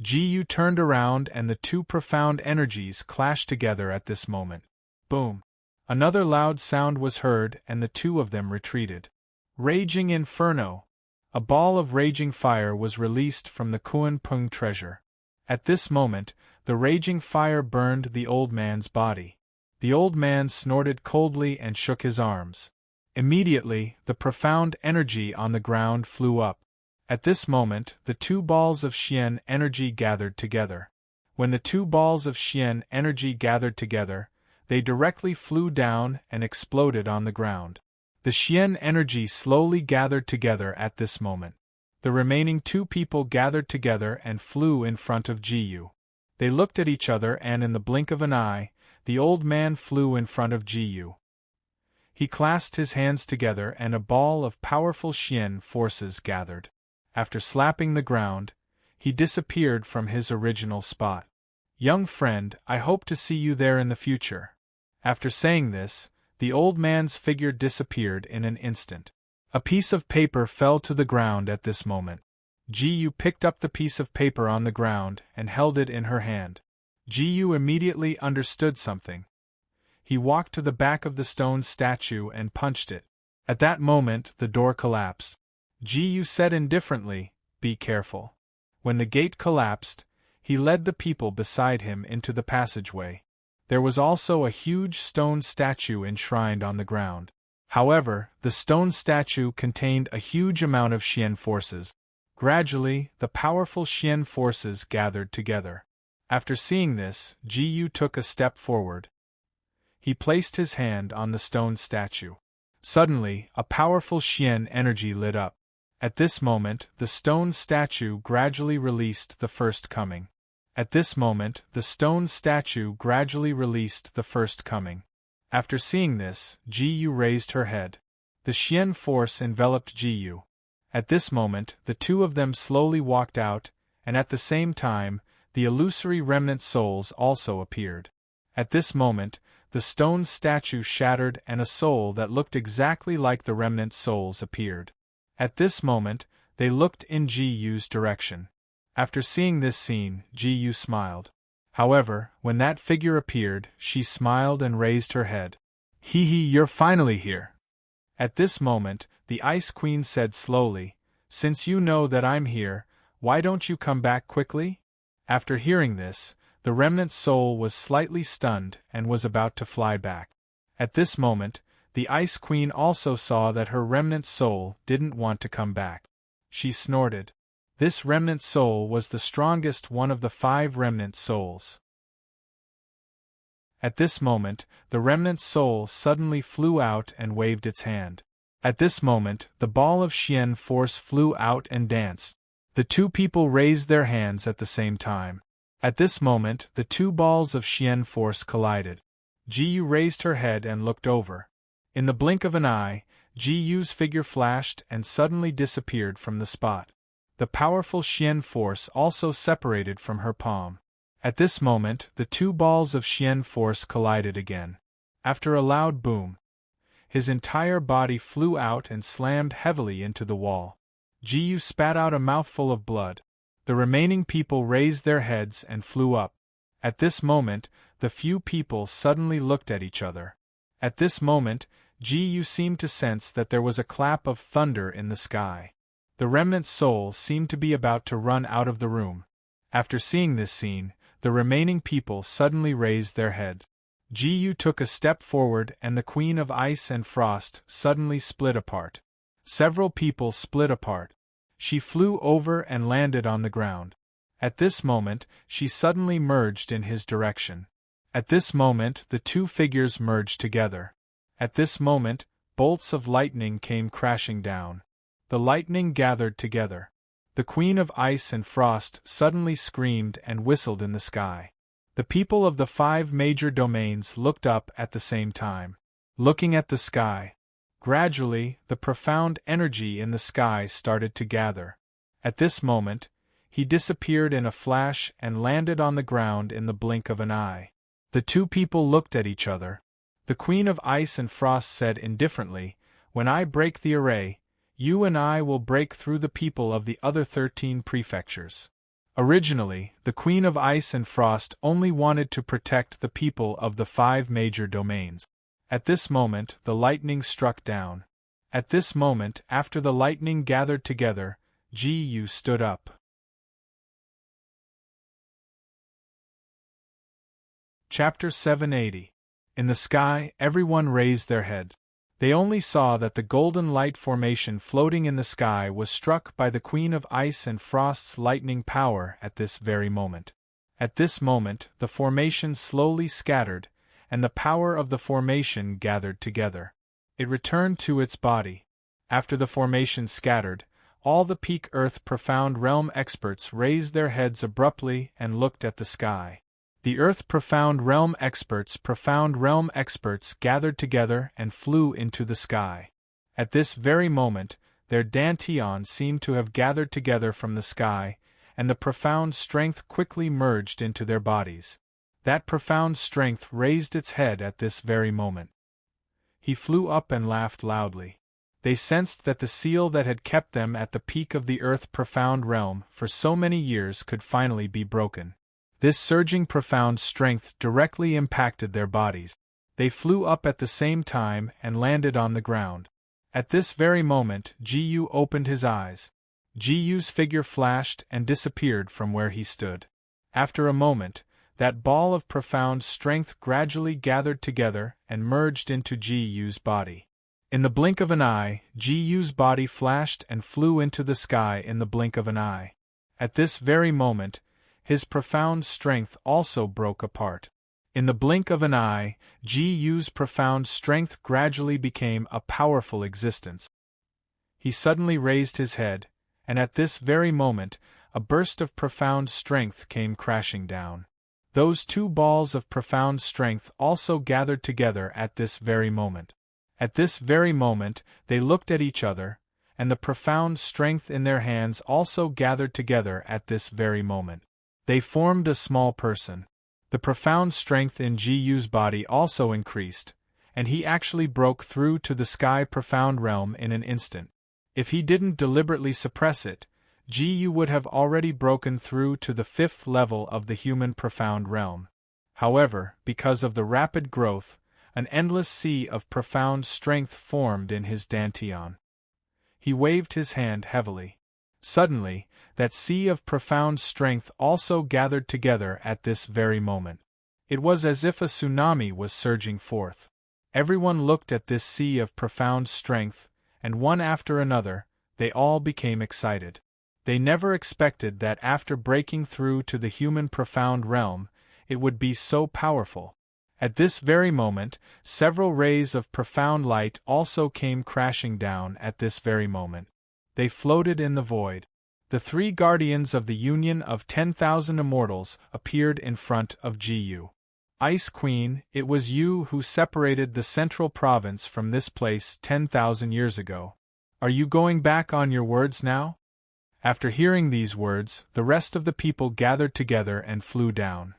Ji Yu turned around and the 2 profound energies clashed together at this moment. Boom! Another loud sound was heard and the 2 of them retreated. Raging Inferno! A ball of raging fire was released from the Kuan Pung treasure. At this moment, the raging fire burned the old man's body. The old man snorted coldly and shook his arms. Immediately, the profound energy on the ground flew up. At this moment, the 2 balls of Xian energy gathered together. When the 2 balls of Xian energy gathered together, they directly flew down and exploded on the ground. The Xian energy slowly gathered together at this moment. The remaining 2 people gathered together and flew in front of Ji Yu. They looked at each other and in the blink of an eye, the old man flew in front of Ji Yu. He clasped his hands together and a ball of powerful Xian forces gathered. After slapping the ground, he disappeared from his original spot. Young friend, I hope to see you there in the future. After saying this, the old man's figure disappeared in an instant. A piece of paper fell to the ground at this moment. Ji Yu picked up the piece of paper on the ground and held it in her hand. Ji Yu immediately understood something. He walked to the back of the stone statue and punched it. At that moment, the door collapsed. Ji Yu said indifferently, "Be careful." When the gate collapsed, he led the people beside him into the passageway. There was also a huge stone statue enshrined on the ground. However, the stone statue contained a huge amount of Xian forces. Gradually, the powerful Xian forces gathered together. After seeing this, Ji Yu took a step forward. He placed his hand on the stone statue. Suddenly, a powerful Xian energy lit up. At this moment, the stone statue gradually released the first coming. At this moment, the stone statue gradually released the first coming. After seeing this, Ji Yu raised her head. The Xian force enveloped Ji Yu. At this moment, the 2 of them slowly walked out, and at the same time, the illusory remnant souls also appeared. At this moment, the stone statue shattered and a soul that looked exactly like the remnant souls appeared. At this moment, they looked in Ji Yu's direction. After seeing this scene, Ji Yu smiled. However, when that figure appeared, she smiled and raised her head. Hee hee, you're finally here. At this moment, the Ice Queen said slowly, "Since you know that I'm here, why don't you come back quickly?" After hearing this, the remnant soul was slightly stunned and was about to fly back. At this moment, the Ice Queen also saw that her remnant soul didn't want to come back. She snorted. This remnant soul was the strongest one of the 5 remnant souls. At this moment, the remnant soul suddenly flew out and waved its hand. At this moment, the ball of Xian force flew out and danced. The 2 people raised their hands at the same time. At this moment, the 2 balls of Xian force collided. Ji Yu raised her head and looked over. In the blink of an eye, Ji-Yu's figure flashed and suddenly disappeared from the spot. The powerful Xian force also separated from her palm. At this moment, the two balls of Xian force collided again. After a loud boom, his entire body flew out and slammed heavily into the wall. Ji-Yu spat out a mouthful of blood. The remaining people raised their heads and flew up. At this moment, the few people suddenly looked at each other. At this moment, Ji-Yu seemed to sense that there was a clap of thunder in the sky. The remnant soul seemed to be about to run out of the room. After seeing this scene, the remaining people suddenly raised their heads. Ji-Yu took a step forward and the Queen of Ice and Frost suddenly split apart. Several people split apart. She flew over and landed on the ground. At this moment, she suddenly merged in his direction. At this moment, the two figures merged together. At this moment, bolts of lightning came crashing down. The lightning gathered together. The Queen of Ice and Frost suddenly screamed and whistled in the sky. The people of the 5 major domains looked up at the same time. Looking at the sky, gradually, the profound energy in the sky started to gather. At this moment, he disappeared in a flash and landed on the ground in the blink of an eye. The two people looked at each other. The Queen of Ice and Frost said indifferently, "When I break the array, you and I will break through the people of the other 13 prefectures." Originally, the Queen of Ice and Frost only wanted to protect the people of the 5 major domains. At this moment, the lightning struck down. At this moment, after the lightning gathered together, Ji-Yu stood up. Chapter 780. In the sky, everyone raised their heads. They only saw that the golden light formation floating in the sky was struck by the Queen of Ice and Frost's lightning power at this very moment. At this moment, the formation slowly scattered, and the power of the formation gathered together. It returned to its body. After the formation scattered, all the Peak Earth Profound Realm experts raised their heads abruptly and looked at the sky. The Earth Profound Realm experts gathered together and flew into the sky. At this very moment, their dantian seemed to have gathered together from the sky, and the profound strength quickly merged into their bodies. That profound strength raised its head at this very moment. He flew up and laughed loudly. They sensed that the seal that had kept them at the peak of the Earth Profound Realm for so many years could finally be broken. This surging profound strength directly impacted their bodies. They flew up at the same time and landed on the ground. At this very moment, Ji-Yu opened his eyes. Ji-Yu's figure flashed and disappeared from where he stood. After a moment, that ball of profound strength gradually gathered together and merged into Ji-Yu's body. In the blink of an eye, Ji-Yu's body flashed and flew into the sky in the blink of an eye. At this very moment, his profound strength also broke apart. In the blink of an eye, Ji-Yu's profound strength gradually became a powerful existence. He suddenly raised his head, and at this very moment, a burst of profound strength came crashing down. Those two balls of profound strength also gathered together at this very moment. At this very moment, they looked at each other, and the profound strength in their hands also gathered together at this very moment. They formed a small person. The profound strength in Ji-Yu's body also increased, and he actually broke through to the sky profound realm in an instant. If he didn't deliberately suppress it, Ji-Yu would have already broken through to the 5th level of the human profound realm. However, because of the rapid growth, an endless sea of profound strength formed in his dantian. He waved his hand heavily. Suddenly, that sea of profound strength also gathered together at this very moment. It was as if a tsunami was surging forth. Everyone looked at this sea of profound strength, and one after another, they all became excited. They never expected that after breaking through to the human profound realm, it would be so powerful. At this very moment, several rays of profound light also came crashing down at this very moment. They floated in the void. The 3 guardians of the Union of 10,000 Immortals appeared in front of Ji-Yu. Ice Queen, it was you who separated the central province from this place 10,000 years ago. Are you going back on your words now? After hearing these words, the rest of the people gathered together and flew down.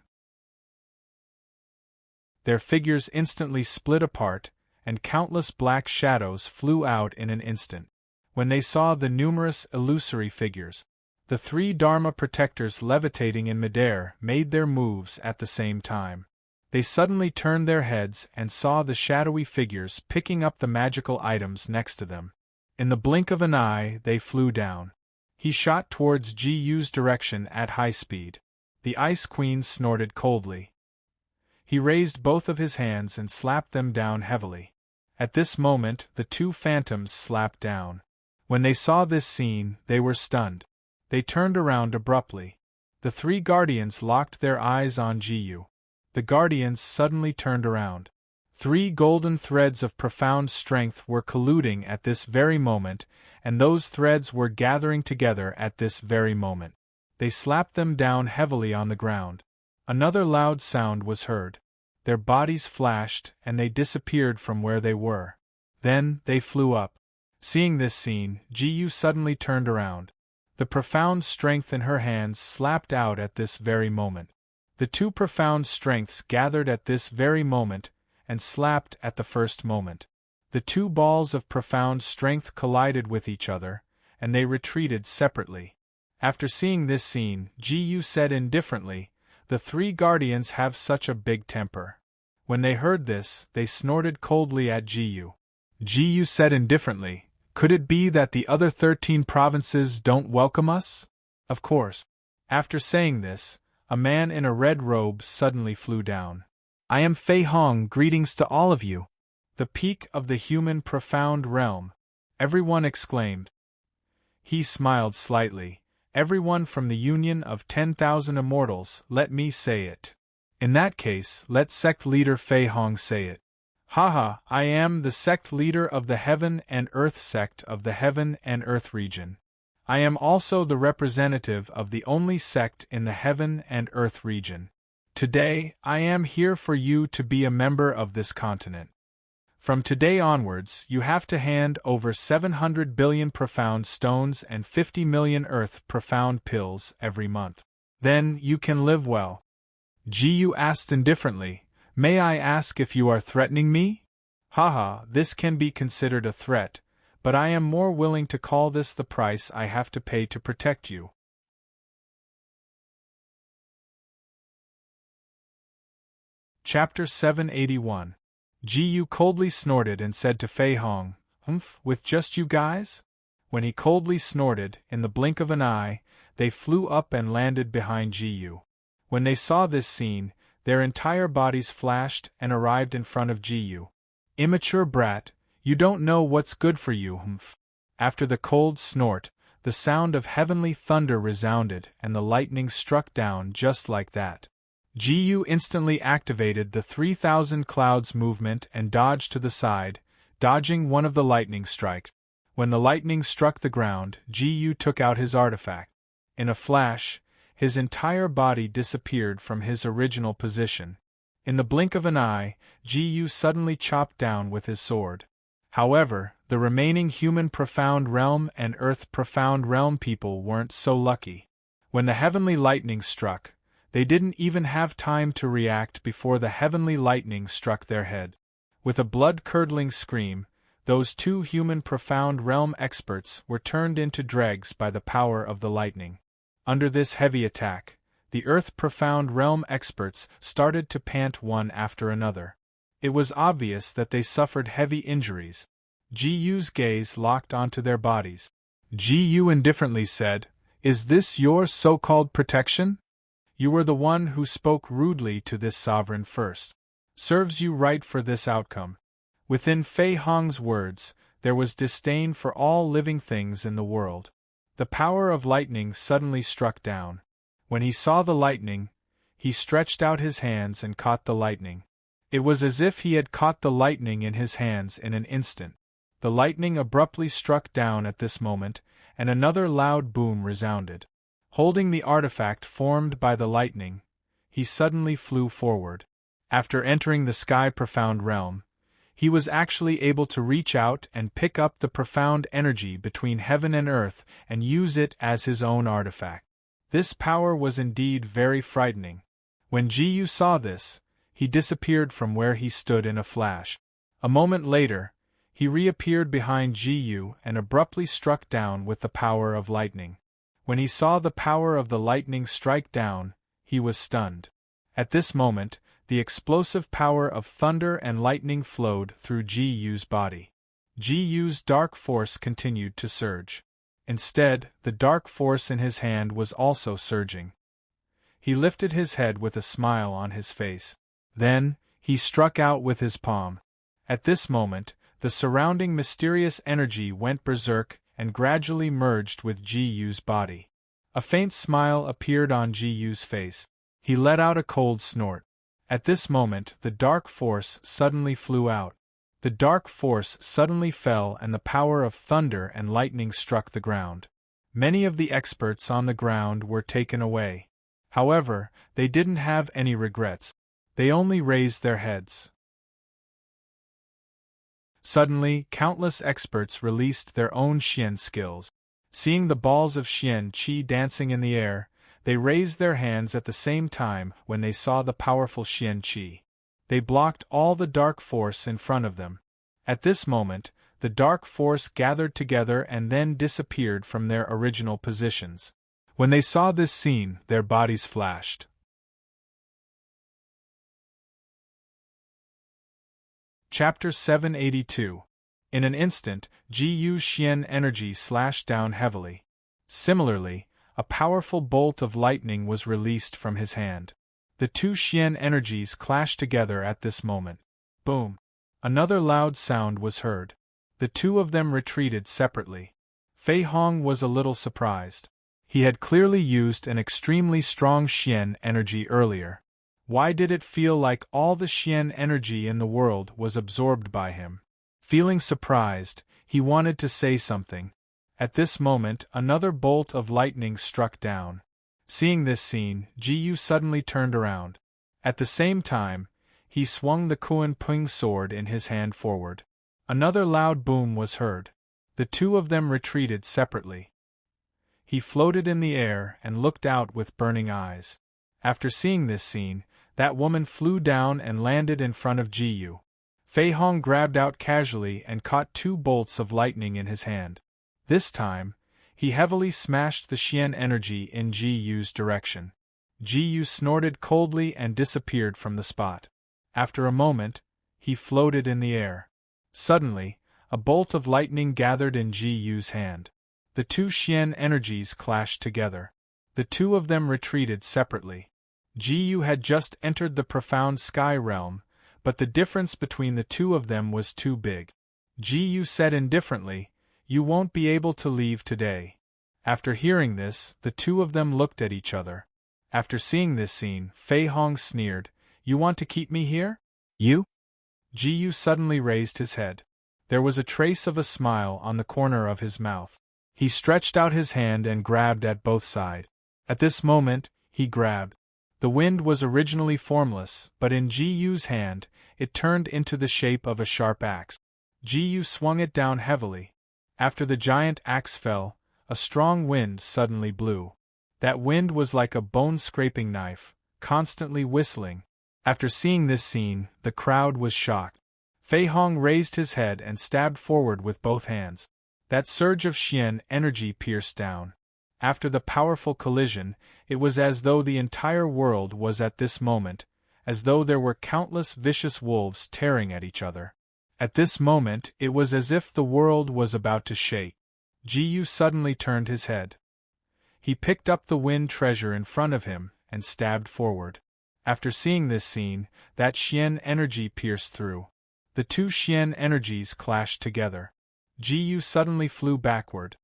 Their figures instantly split apart, and countless black shadows flew out in an instant. When they saw the numerous illusory figures, the three Dharma protectors levitating in midair made their moves at the same time. They suddenly turned their heads and saw the shadowy figures picking up the magical items next to them. In the blink of an eye, they flew down. He shot towards Ji-Yu's direction at high speed. The Ice Queen snorted coldly. He raised both of his hands and slapped them down heavily. At this moment, the two phantoms slapped down. When they saw this scene, they were stunned. They turned around abruptly. The three guardians locked their eyes on Ji-Yu. The guardians suddenly turned around. Three golden threads of profound strength were colluding at this very moment, and those threads were gathering together at this very moment. They slapped them down heavily on the ground. Another loud sound was heard. Their bodies flashed, and they disappeared from where they were. Then, they flew up. Seeing this scene, Ji-Yu suddenly turned around. The profound strength in her hands slapped out at this very moment. The two profound strengths gathered at this very moment, and slapped at the first moment. The two balls of profound strength collided with each other, and they retreated separately. After seeing this scene, Ji-Yu said indifferently, "The three guardians have such a big temper." When they heard this, they snorted coldly at Ji-Yu. Ji-Yu said indifferently, "Could it be that the other 13 provinces don't welcome us?" Of course. After saying this, a man in a red robe suddenly flew down. "I am Fei Hong, greetings to all of you." The peak of the human profound realm, everyone exclaimed. He smiled slightly. "Everyone from the union of 10,000 immortals, let me say it. In that case, let sect leader Fei Hong say it. Haha, I am the sect leader of the Heaven and Earth sect of the Heaven and Earth region. I am also the representative of the only sect in the Heaven and Earth region. Today, I am here for you to be a member of this continent. From today onwards, you have to hand over 700 billion profound stones and 50 million earth profound pills every month. Then, you can live well." Ji-Yu asked indifferently, "May I ask if you are threatening me?" "Haha, this can be considered a threat, but I am more willing to call this the price I have to pay to protect you." Chapter 781. Ji-Yu coldly snorted and said to Fei Hong, with just you guys?" When he coldly snorted, in the blink of an eye, they flew up and landed behind Ji-Yu. When they saw this scene, their entire bodies flashed and arrived in front of Ji-Yu. "Immature brat, you don't know what's good for you, After the cold snort, the sound of heavenly thunder resounded and the lightning struck down just like that. Ji-Yu instantly activated the 3,000 clouds movement and dodged to the side, dodging one of the lightning strikes. When the lightning struck the ground, Ji-Yu took out his artifact. In a flash, his entire body disappeared from his original position. In the blink of an eye, Ji-Yu suddenly chopped down with his sword. However, the remaining human profound realm and earth profound realm people weren't so lucky. When the heavenly lightning struck, they didn't even have time to react before the heavenly lightning struck their head. With a blood-curdling scream, those two human profound realm experts were turned into dregs by the power of the lightning. Under this heavy attack, the Earth profound realm experts started to pant one after another. It was obvious that they suffered heavy injuries. Ji-Yu's gaze locked onto their bodies. Ji-Yu indifferently said, "Is this your so-called protection? You were the one who spoke rudely to this sovereign first. Serves you right for this outcome." Within Fei Hong's words, there was disdain for all living things in the world. The power of lightning suddenly struck down. When he saw the lightning, he stretched out his hands and caught the lightning. It was as if he had caught the lightning in his hands in an instant. The lightning abruptly struck down at this moment, and another loud boom resounded. Holding the artifact formed by the lightning, he suddenly flew forward. After entering the sky profound realm, he was actually able to reach out and pick up the profound energy between heaven and earth and use it as his own artifact. This power was indeed very frightening. When Ji-Yu saw this, he disappeared from where he stood in a flash. A moment later, he reappeared behind Ji-Yu and abruptly struck down with the power of lightning. When he saw the power of the lightning strike down, he was stunned. At this moment, the explosive power of thunder and lightning flowed through Ji-Yu's body. Ji-Yu's dark force continued to surge. Instead, the dark force in his hand was also surging. He lifted his head with a smile on his face. Then, he struck out with his palm. At this moment, the surrounding mysterious energy went berserk and gradually merged with Ji-Yu's body. A faint smile appeared on Ji-Yu's face. He let out a cold snort. At this moment, the dark force suddenly flew out. The dark force suddenly fell and the power of thunder and lightning struck the ground. Many of the experts on the ground were taken away. However, they didn't have any regrets. They only raised their heads. Suddenly, countless experts released their own Xian skills. Seeing the balls of Xian Qi dancing in the air, they raised their hands at the same time when they saw the powerful Xian Qi. They blocked all the dark force in front of them. At this moment, the dark force gathered together and then disappeared from their original positions. When they saw this scene, their bodies flashed. Chapter 782. In an instant, Ji-Yu's Xian energy slashed down heavily. Similarly, a powerful bolt of lightning was released from his hand. The two Xian energies clashed together at this moment. Boom! Another loud sound was heard. The two of them retreated separately. Fei Hong was a little surprised. He had clearly used an extremely strong Xian energy earlier. Why did it feel like all the Xian energy in the world was absorbed by him? Feeling surprised, he wanted to say something. At this moment, another bolt of lightning struck down. Seeing this scene, Ji-Yu suddenly turned around. At the same time, he swung the Kuan Ping sword in his hand forward. Another loud boom was heard. The two of them retreated separately. He floated in the air and looked out with burning eyes. After seeing this scene, that woman flew down and landed in front of Ji-Yu. Fei Hong grabbed out casually and caught two bolts of lightning in his hand. This time, he heavily smashed the Xian energy in Ji-Yu's direction. Ji-Yu snorted coldly and disappeared from the spot. After a moment, he floated in the air. Suddenly, a bolt of lightning gathered in Ji-Yu's hand. The two Xian energies clashed together. The two of them retreated separately. Ji-Yu had just entered the profound sky realm, but the difference between the two of them was too big. Ji-Yu said indifferently, "You won't be able to leave today." After hearing this, the two of them looked at each other. After seeing this scene, Fei Hong sneered, "You want to keep me here? You?" Ji-Yu suddenly raised his head. There was a trace of a smile on the corner of his mouth. He stretched out his hand and grabbed at both sides. At this moment, he grabbed. The wind was originally formless, but in Ji-Yu's hand, it turned into the shape of a sharp axe. Ji-Yu swung it down heavily. After the giant axe fell, a strong wind suddenly blew. That wind was like a bone-scraping knife, constantly whistling. After seeing this scene, the crowd was shocked. Fei Hong raised his head and stabbed forward with both hands. That surge of Xian energy pierced down. After the powerful collision, it was as though the entire world was at this moment, as though there were countless vicious wolves tearing at each other. At this moment, it was as if the world was about to shake. Ji-Yu suddenly turned his head. He picked up the wind treasure in front of him and stabbed forward. After seeing this scene, that Xian energy pierced through. The two Xian energies clashed together. Ji-Yu suddenly flew backward.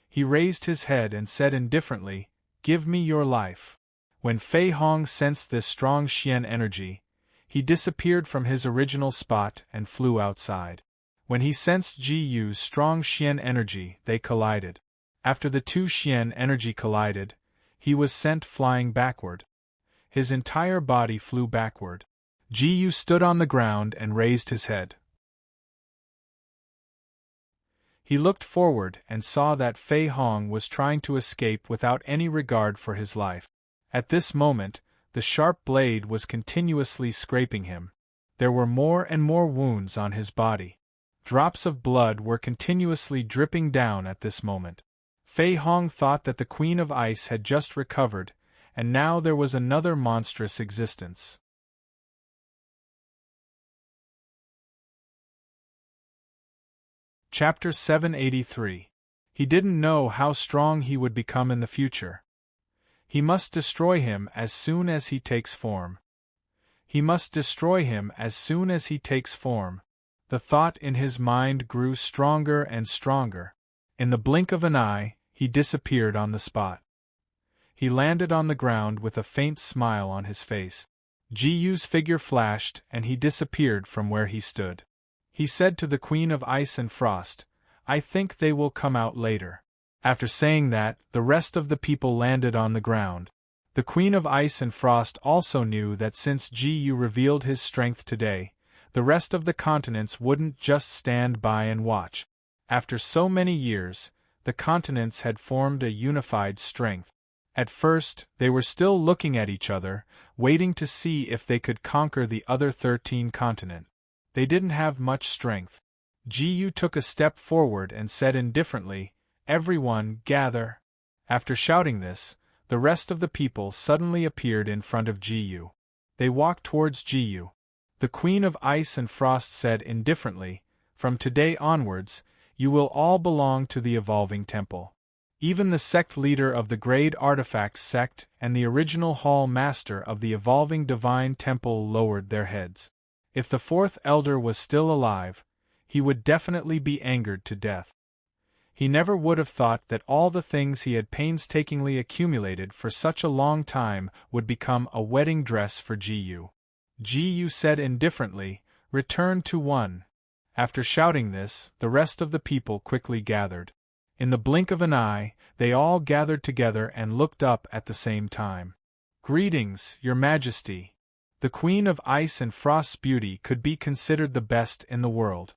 He raised his head and said indifferently, "Give me your life." When Fei Hong sensed this strong Xian energy, he disappeared from his original spot and flew outside. When he sensed Ji-Yu's strong Xian energy, they collided. After the two Xian energy collided, he was sent flying backward. His entire body flew backward. Ji Yu stood on the ground and raised his head. He looked forward and saw that Fei Hong was trying to escape without any regard for his life. At this moment, the sharp blade was continuously scraping him. There were more and more wounds on his body. Drops of blood were continuously dripping down at this moment. Fei Hong thought that the Queen of Ice had just recovered, and now there was another monstrous existence. Chapter 783. He didn't know how strong he would become in the future. He must destroy him as soon as he takes form. He must destroy him as soon as he takes form. The thought in his mind grew stronger and stronger. In the blink of an eye, he disappeared on the spot. He landed on the ground with a faint smile on his face. Ji Yu's figure flashed and he disappeared from where he stood. He said to the Queen of Ice and Frost, "I think they will come out later." After saying that, the rest of the people landed on the ground. The Queen of Ice and Frost also knew that since Ji Yu revealed his strength today, the rest of the continents wouldn't just stand by and watch. After so many years, the continents had formed a unified strength. At first, they were still looking at each other, waiting to see if they could conquer the other 13 continents. They didn't have much strength. Ji Yu took a step forward and said indifferently, "Everyone, gather." After shouting this, the rest of the people suddenly appeared in front of Ji Yu. They walked towards Ji Yu. The Queen of Ice and Frost said indifferently, "From today onwards, you will all belong to the Evolving Temple." Even the sect leader of the Grade Artifacts sect and the original Hall Master of the Evolving Divine Temple lowered their heads. If the fourth elder was still alive, he would definitely be angered to death. He never would have thought that all the things he had painstakingly accumulated for such a long time would become a wedding dress for Ji Yu. Ji Yu said indifferently, "Return to 1." After shouting this, the rest of the people quickly gathered. In the blink of an eye, they all gathered together and looked up at the same time. "Greetings, Your Majesty." The Queen of Ice and Frost's beauty could be considered the best in the world.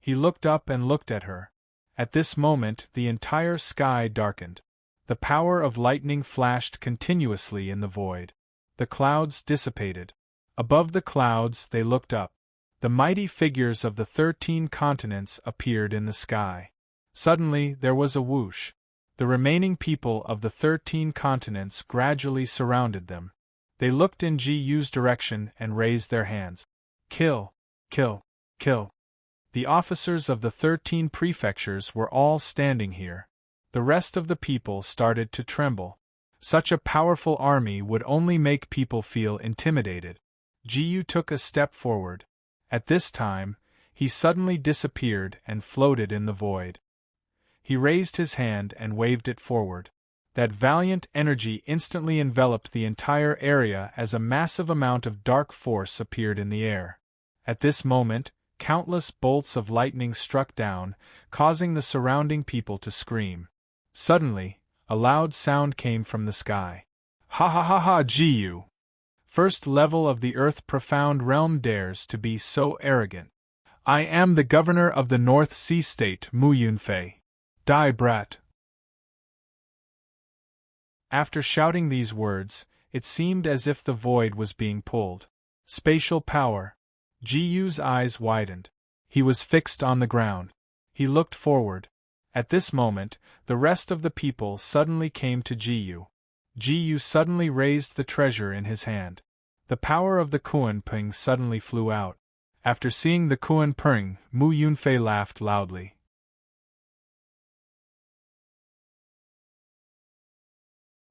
He looked up and looked at her. At this moment, the entire sky darkened. The power of lightning flashed continuously in the void. The clouds dissipated. Above the clouds, they looked up. The mighty figures of the 13 continents appeared in the sky. Suddenly, there was a whoosh. The remaining people of the 13 continents gradually surrounded them. They looked in Ji Yu's direction and raised their hands. "Kill! Kill! Kill!" The officers of the 13 prefectures were all standing here. The rest of the people started to tremble. Such a powerful army would only make people feel intimidated. Ji Yu took a step forward. At this time, he suddenly disappeared and floated in the void. He raised his hand and waved it forward. That valiant energy instantly enveloped the entire area as a massive amount of dark force appeared in the air. At this moment, countless bolts of lightning struck down, causing the surrounding people to scream. Suddenly, a loud sound came from the sky. "Ha ha ha ha, Ji Yu! First level of the Earth Profound Realm dares to be so arrogant. I am the governor of the North Sea State, Mu Yunfei. Die, brat!" After shouting these words, it seemed as if the void was being pulled. Spatial power. Ji Yu's eyes widened. He was fixed on the ground. He looked forward. At this moment, the rest of the people suddenly came to Ji Yu. Ji Yu suddenly raised the treasure in his hand. The power of the Kuan Ping suddenly flew out. After seeing the Kuan Ping, Mu Yunfei laughed loudly.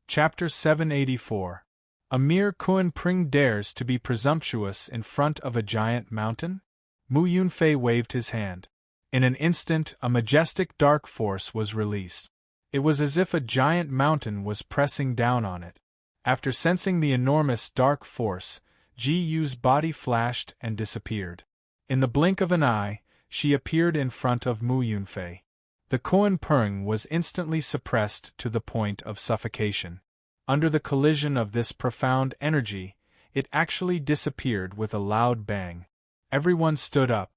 Chapter 784. A mere Kuan Ping dares to be presumptuous in front of a giant mountain? Mu Yunfei waved his hand. In an instant, a majestic dark force was released. It was as if a giant mountain was pressing down on it. After sensing the enormous dark force, Ji Yu's body flashed and disappeared. In the blink of an eye, she appeared in front of Mu Yunfei. The Kuan Ping was instantly suppressed to the point of suffocation. Under the collision of this profound energy, it actually disappeared with a loud bang. Everyone stood up.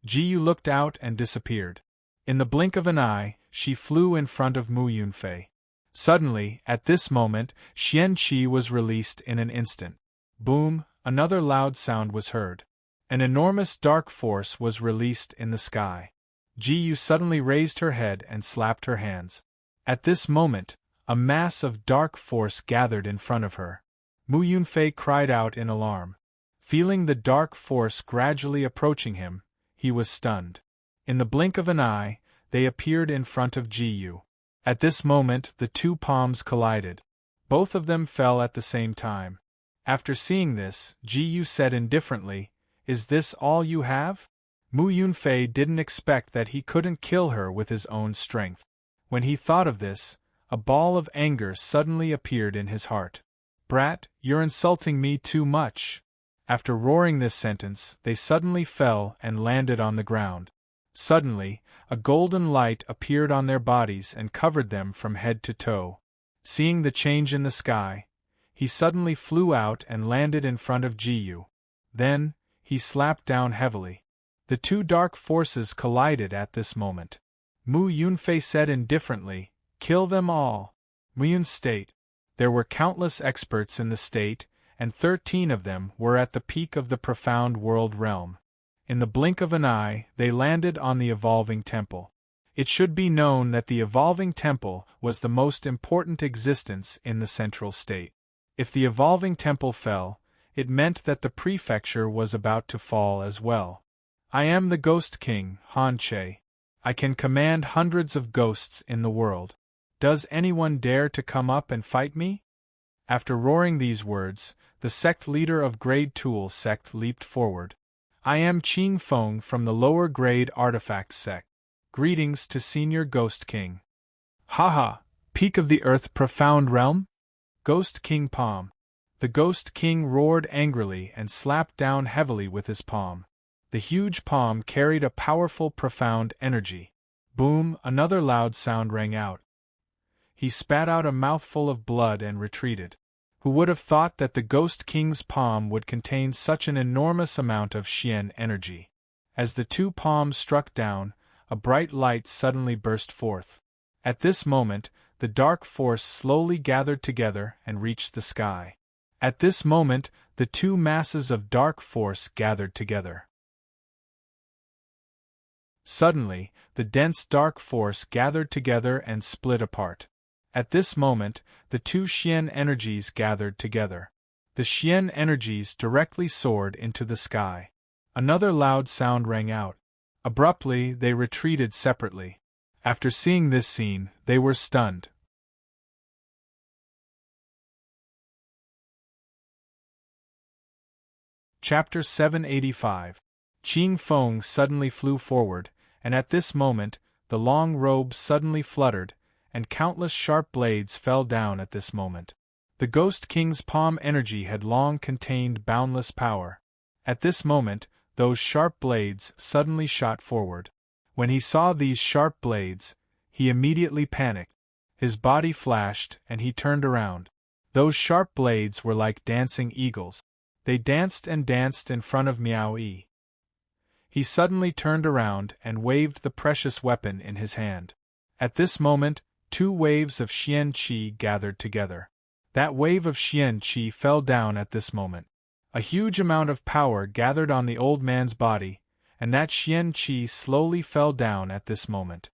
Jiyu looked out and disappeared. In the blink of an eye, she flew in front of Mu Yunfei. Suddenly, at this moment, Xianqi was released in an instant. Boom, another loud sound was heard. An enormous dark force was released in the sky. Jiyu suddenly raised her head and slapped her hands. At this moment, a mass of dark force gathered in front of her. Mu Yunfei cried out in alarm. Feeling the dark force gradually approaching him, he was stunned. In the blink of an eye, they appeared in front of Jiyu. At this moment, the two palms collided. Both of them fell at the same time. After seeing this, Jiyu said indifferently, "Is this all you have?" Mu Yunfei didn't expect that he couldn't kill her with his own strength. When he thought of this, a ball of anger suddenly appeared in his heart. "Brat, you're insulting me too much." After roaring this sentence, they suddenly fell and landed on the ground. Suddenly, a golden light appeared on their bodies and covered them from head to toe. Seeing the change in the sky, he suddenly flew out and landed in front of Jiyu. Then, he slapped down heavily. The two dark forces collided at this moment. Mu Yunfei said indifferently, "Kill them all." Muyun's state. There were countless experts in the state, and 13 of them were at the peak of the profound world realm. In the blink of an eye, they landed on the evolving temple. It should be known that the evolving temple was the most important existence in the central state. If the evolving temple fell, it meant that the prefecture was about to fall as well. "I am the Ghost King, Han Che. I can command hundreds of ghosts in the world. Does anyone dare to come up and fight me?" After roaring these words, the sect leader of Grade Tool sect leaped forward. "I am Qing Feng from the lower grade artifact sect. Greetings to Senior Ghost King." "Haha, peak of the earth profound realm?" Ghost King palm. The Ghost King roared angrily and slapped down heavily with his palm. The huge palm carried a powerful profound energy. Boom, another loud sound rang out. He spat out a mouthful of blood and retreated. Who would have thought that the Ghost King's palm would contain such an enormous amount of Xian energy? As the two palms struck down, a bright light suddenly burst forth. At this moment, the dark force slowly gathered together and reached the sky. At this moment, the two masses of dark force gathered together. Suddenly, the dense dark force gathered together and split apart. At this moment, the two Xian energies gathered together. The Xian energies directly soared into the sky. Another loud sound rang out. Abruptly, they retreated separately. After seeing this scene, they were stunned. Chapter 785. Qing Feng suddenly flew forward, and at this moment, the long robe suddenly fluttered, and countless sharp blades fell down at this moment. The Ghost King's palm energy had long contained boundless power. At this moment, those sharp blades suddenly shot forward. When he saw these sharp blades, he immediately panicked. His body flashed, and he turned around. Those sharp blades were like dancing eagles. They danced and danced in front of Miao Yi. He suddenly turned around and waved the precious weapon in his hand. At this moment, two waves of Xian Qi gathered together. That wave of Xian Qi fell down at this moment. A huge amount of power gathered on the old man's body, and that Xian Qi slowly fell down at this moment.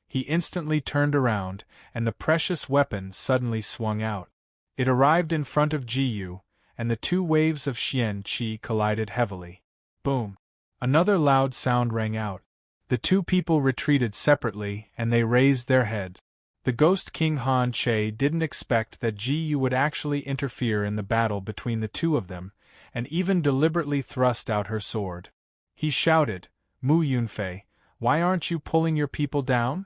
He instantly turned around, and the precious weapon suddenly swung out. It arrived in front of Jiyu, and the two waves of Xian Qi collided heavily. Boom! Another loud sound rang out. The two people retreated separately, and they raised their heads. The Ghost King Han Che didn't expect that Jiyu would actually interfere in the battle between the two of them, and even deliberately thrust out her sword. He shouted, "Mu Yunfei, why aren't you pulling your people down?"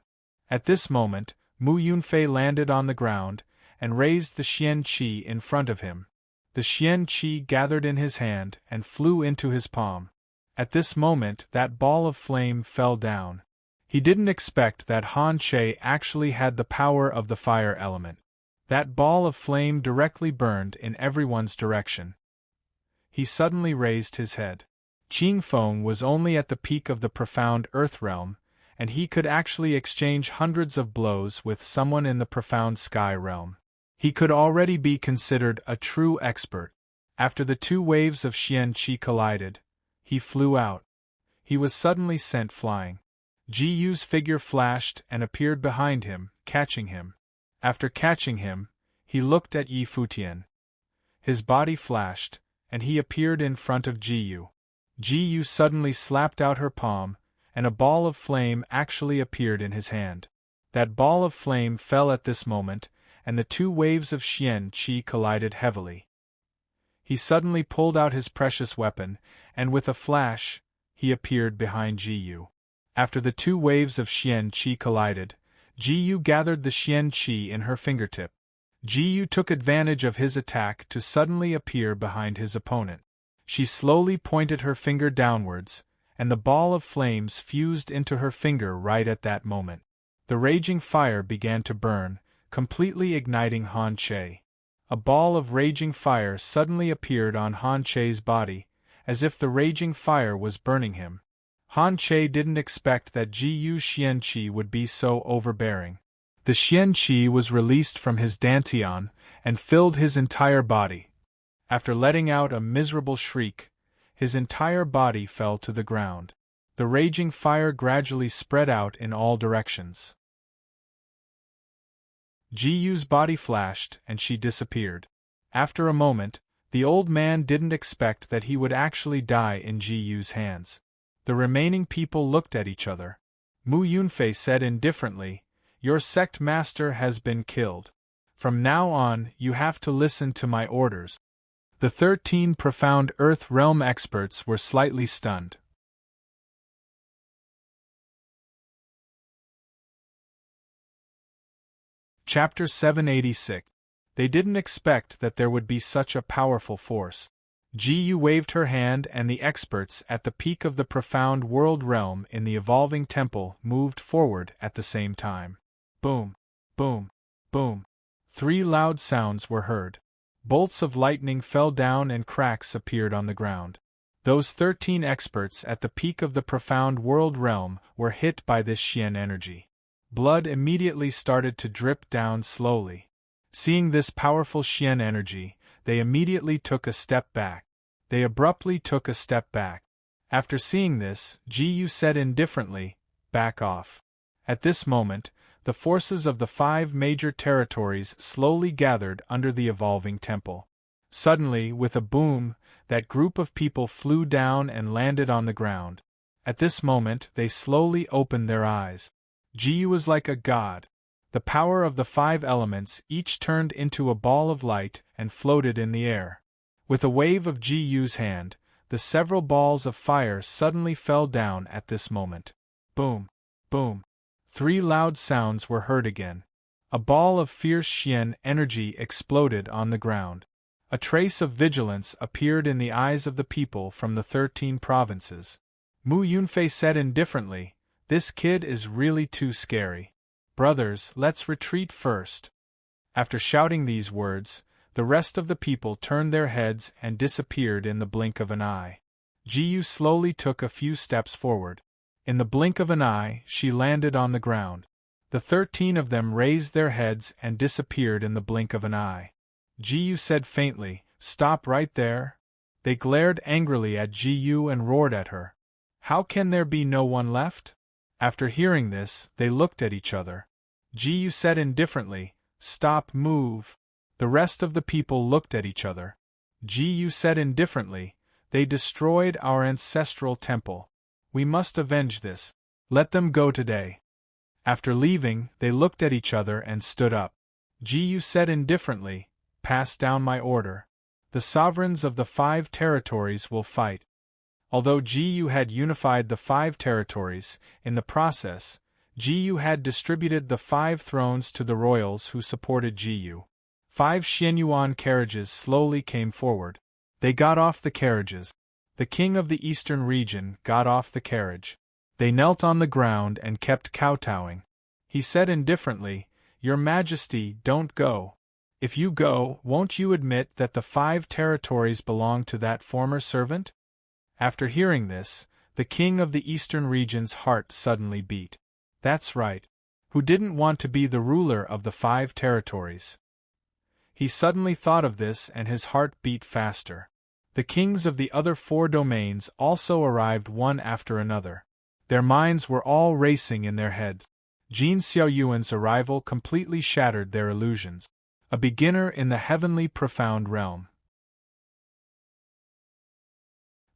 At this moment, Mu Yunfei landed on the ground, and raised the Xian Qi in front of him. The Xian Qi gathered in his hand and flew into his palm. At this moment, that ball of flame fell down. He didn't expect that Han Che actually had the power of the fire element. That ball of flame directly burned in everyone's direction. he suddenly raised his head. Qing Feng was only at the peak of the profound earth realm, and he could actually exchange hundreds of blows with someone in the profound sky realm. He could already be considered a true expert. After the two waves of Xian Qi collided, he flew out. He was suddenly sent flying. Ji Yu's figure flashed and appeared behind him, catching him. After catching him, he looked at Yi Futian. His body flashed, and he appeared in front of Ji Yu. Ji Yu suddenly slapped out her palm, and a ball of flame actually appeared in his hand. That ball of flame fell at this moment, and the two waves of Xian Qi collided heavily. He suddenly pulled out his precious weapon, and with a flash, he appeared behind Ji Yu. After the two waves of Xian Qi collided, Ji Yu gathered the Xian Qi in her fingertip. Ji Yu took advantage of his attack to suddenly appear behind his opponent. She slowly pointed her finger downwards, and the ball of flames fused into her finger right at that moment. The raging fire began to burn, completely igniting Han Che. A ball of raging fire suddenly appeared on Han Che's body, as if the raging fire was burning him. Han Che didn't expect that Ji Yu's Xian Qi would be so overbearing. The Xian Qi was released from his dantian and filled his entire body. After letting out a miserable shriek, his entire body fell to the ground. The raging fire gradually spread out in all directions. Ji Yu's body flashed and she disappeared. After a moment, the old man didn't expect that he would actually die in Ji Yu's hands. The remaining people looked at each other. Mu Yunfei said indifferently, "Your sect master has been killed. From now on, you have to listen to my orders." The 13 profound Earth Realm experts were slightly stunned. Chapter 786. They didn't expect that there would be such a powerful force. Ji Yu waved her hand and the experts at the peak of the profound world realm in the evolving temple moved forward at the same time. Boom, boom, boom. 3 loud sounds were heard. Bolts of lightning fell down and cracks appeared on the ground. Those 13 experts at the peak of the profound world realm were hit by this Xian energy. Blood immediately started to drip down slowly. Seeing this powerful Xian energy, they immediately took a step back. They abruptly took a step back. After seeing this, Ji Yu said indifferently, "Back off." At this moment, the forces of the 5 major territories slowly gathered under the evolving temple. Suddenly, with a boom, that group of people flew down and landed on the ground. At this moment, they slowly opened their eyes. Ji Yu was like a god. The power of the 5 elements each turned into a ball of light and floated in the air. With a wave of Ji Yu's hand, the several balls of fire suddenly fell down at this moment. Boom, boom. 3 loud sounds were heard again. A ball of fierce Xian energy exploded on the ground. A trace of vigilance appeared in the eyes of the people from the 13 provinces. Mu Yunfei said indifferently, "This kid is really too scary. Brothers, let's retreat first." After shouting these words, the rest of the people turned their heads and disappeared in the blink of an eye. Ji Yu slowly took a few steps forward. In the blink of an eye, she landed on the ground. The 13 of them raised their heads and disappeared in the blink of an eye. Ji Yu said faintly, "Stop right there." They glared angrily at Ji Yu and roared at her. "How can there be no one left?" After hearing this, they looked at each other. Ji Yu said indifferently, "Stop, move." The rest of the people looked at each other. Ji Yu said indifferently, "They destroyed our ancestral temple. We must avenge this. Let them go today." After leaving, they looked at each other and stood up. Ji Yu said indifferently, "Pass down my order. The sovereigns of the 5 territories will fight." Although Ji Yu had unified the 5 territories, in the process, Ji Yu had distributed the 5 thrones to the royals who supported Ji Yu. 5 Xianyuan carriages slowly came forward. They got off the carriages. The king of the eastern region got off the carriage. They knelt on the ground and kept kowtowing. He said indifferently, "Your Majesty, don't go." If you go, won't you admit that the 5 territories belong to that former servant? After hearing this, the king of the eastern region's heart suddenly beat. That's right. Who didn't want to be the ruler of the 5 territories? He suddenly thought of this and his heart beat faster. The kings of the other 4 domains also arrived one after another. Their minds were all racing in their heads. Jin Xiaoyuan's arrival completely shattered their illusions. A beginner in the heavenly profound realm.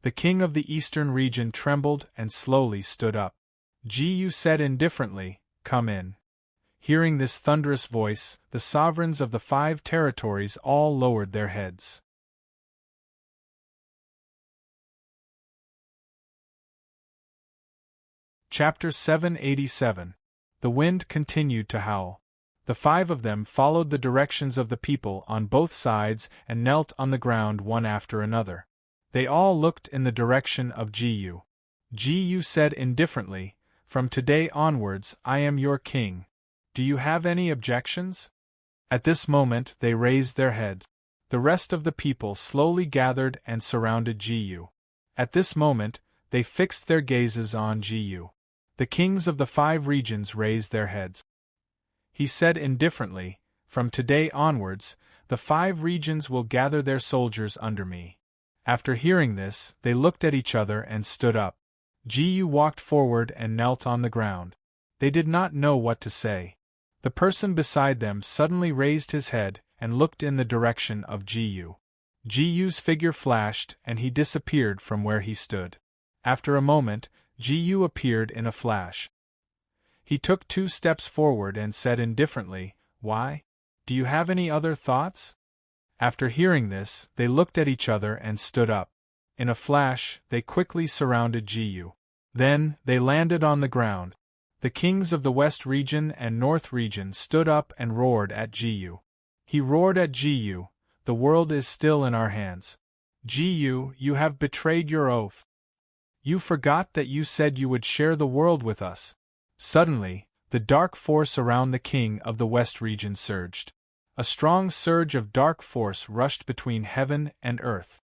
The king of the eastern region trembled and slowly stood up. Ji Yu said indifferently, "Come in." Hearing this thunderous voice, the sovereigns of the 5 territories all lowered their heads. Chapter 787. The wind continued to howl. The 5 of them followed the directions of the people on both sides and knelt on the ground one after another. They all looked in the direction of Ji Yu. Ji Yu said indifferently, "From today onwards I am your king. Do you have any objections?" At this moment they raised their heads. The rest of the people slowly gathered and surrounded Ji Yu. At this moment, they fixed their gazes on Ji Yu. The kings of the 5 regions raised their heads. He said indifferently, "From today onwards, the 5 regions will gather their soldiers under me." After hearing this, they looked at each other and stood up. Ji Yu walked forward and knelt on the ground. They did not know what to say. The person beside them suddenly raised his head and looked in the direction of Ji Yu. Ji Yu's figure flashed and he disappeared from where he stood. After a moment, Ji Yu appeared in a flash. He took 2 steps forward and said indifferently, "Why? Do you have any other thoughts?" After hearing this, they looked at each other and stood up. In a flash, they quickly surrounded Ji Yu. Then, they landed on the ground. The kings of the West region and North region stood up and roared at Ji Yu. He roared at Ji Yu, "The world is still in our hands. Ji Yu, you have betrayed your oath. You forgot that you said you would share the world with us." Suddenly, the dark force around the king of the West region surged. A strong surge of dark force rushed between heaven and earth.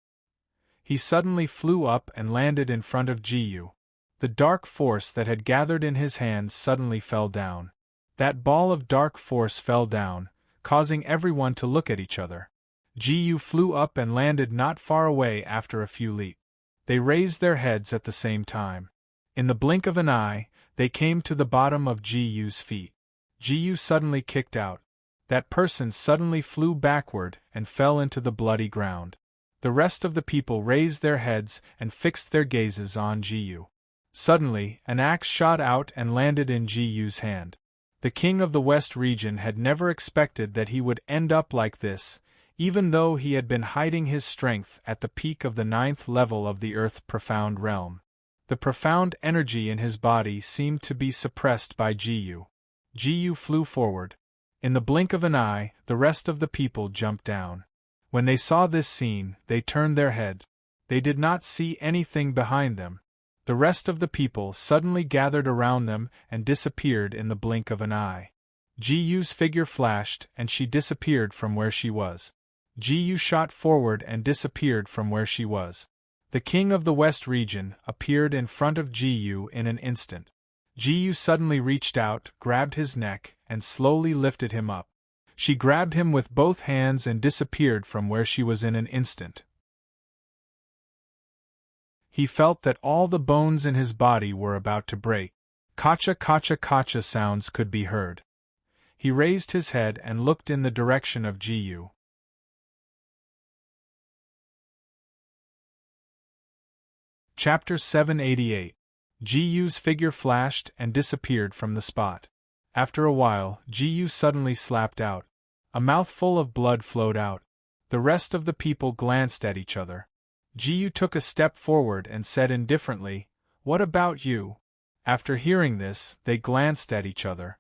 He suddenly flew up and landed in front of Ji Yu. The dark force that had gathered in his hands suddenly fell down. That ball of dark force fell down, causing everyone to look at each other. Ji Yu flew up and landed not far away after a few leaps. They raised their heads at the same time. In the blink of an eye, they came to the bottom of Ji Yu's feet. Ji Yu suddenly kicked out. That person suddenly flew backward and fell into the bloody ground. The rest of the people raised their heads and fixed their gazes on Ji Yu. Suddenly, an axe shot out and landed in Ji Yu's hand. The king of the West region had never expected that he would end up like this, even though he had been hiding his strength at the peak of the 9th level of the Earth profound realm. The profound energy in his body seemed to be suppressed by Ji Yu. Ji Yu flew forward. In the blink of an eye, the rest of the people jumped down. When they saw this scene, they turned their heads. They did not see anything behind them. The rest of the people suddenly gathered around them and disappeared in the blink of an eye. Ji Yu's figure flashed and she disappeared from where she was. Ji Yu shot forward and disappeared from where she was. The king of the West region appeared in front of Ji Yu in an instant. Ji Yu suddenly reached out, grabbed his neck, and slowly lifted him up. She grabbed him with both hands and disappeared from where she was in an instant. He felt that all the bones in his body were about to break. Kacha kacha kacha sounds could be heard. He raised his head and looked in the direction of Ji Yu. Chapter 788. Ji Yu's figure flashed and disappeared from the spot. After a while, Ji Yu suddenly slapped out. A mouthful of blood flowed out. The rest of the people glanced at each other. Ji Yu took a step forward and said indifferently, "What about you?" After hearing this, they glanced at each other.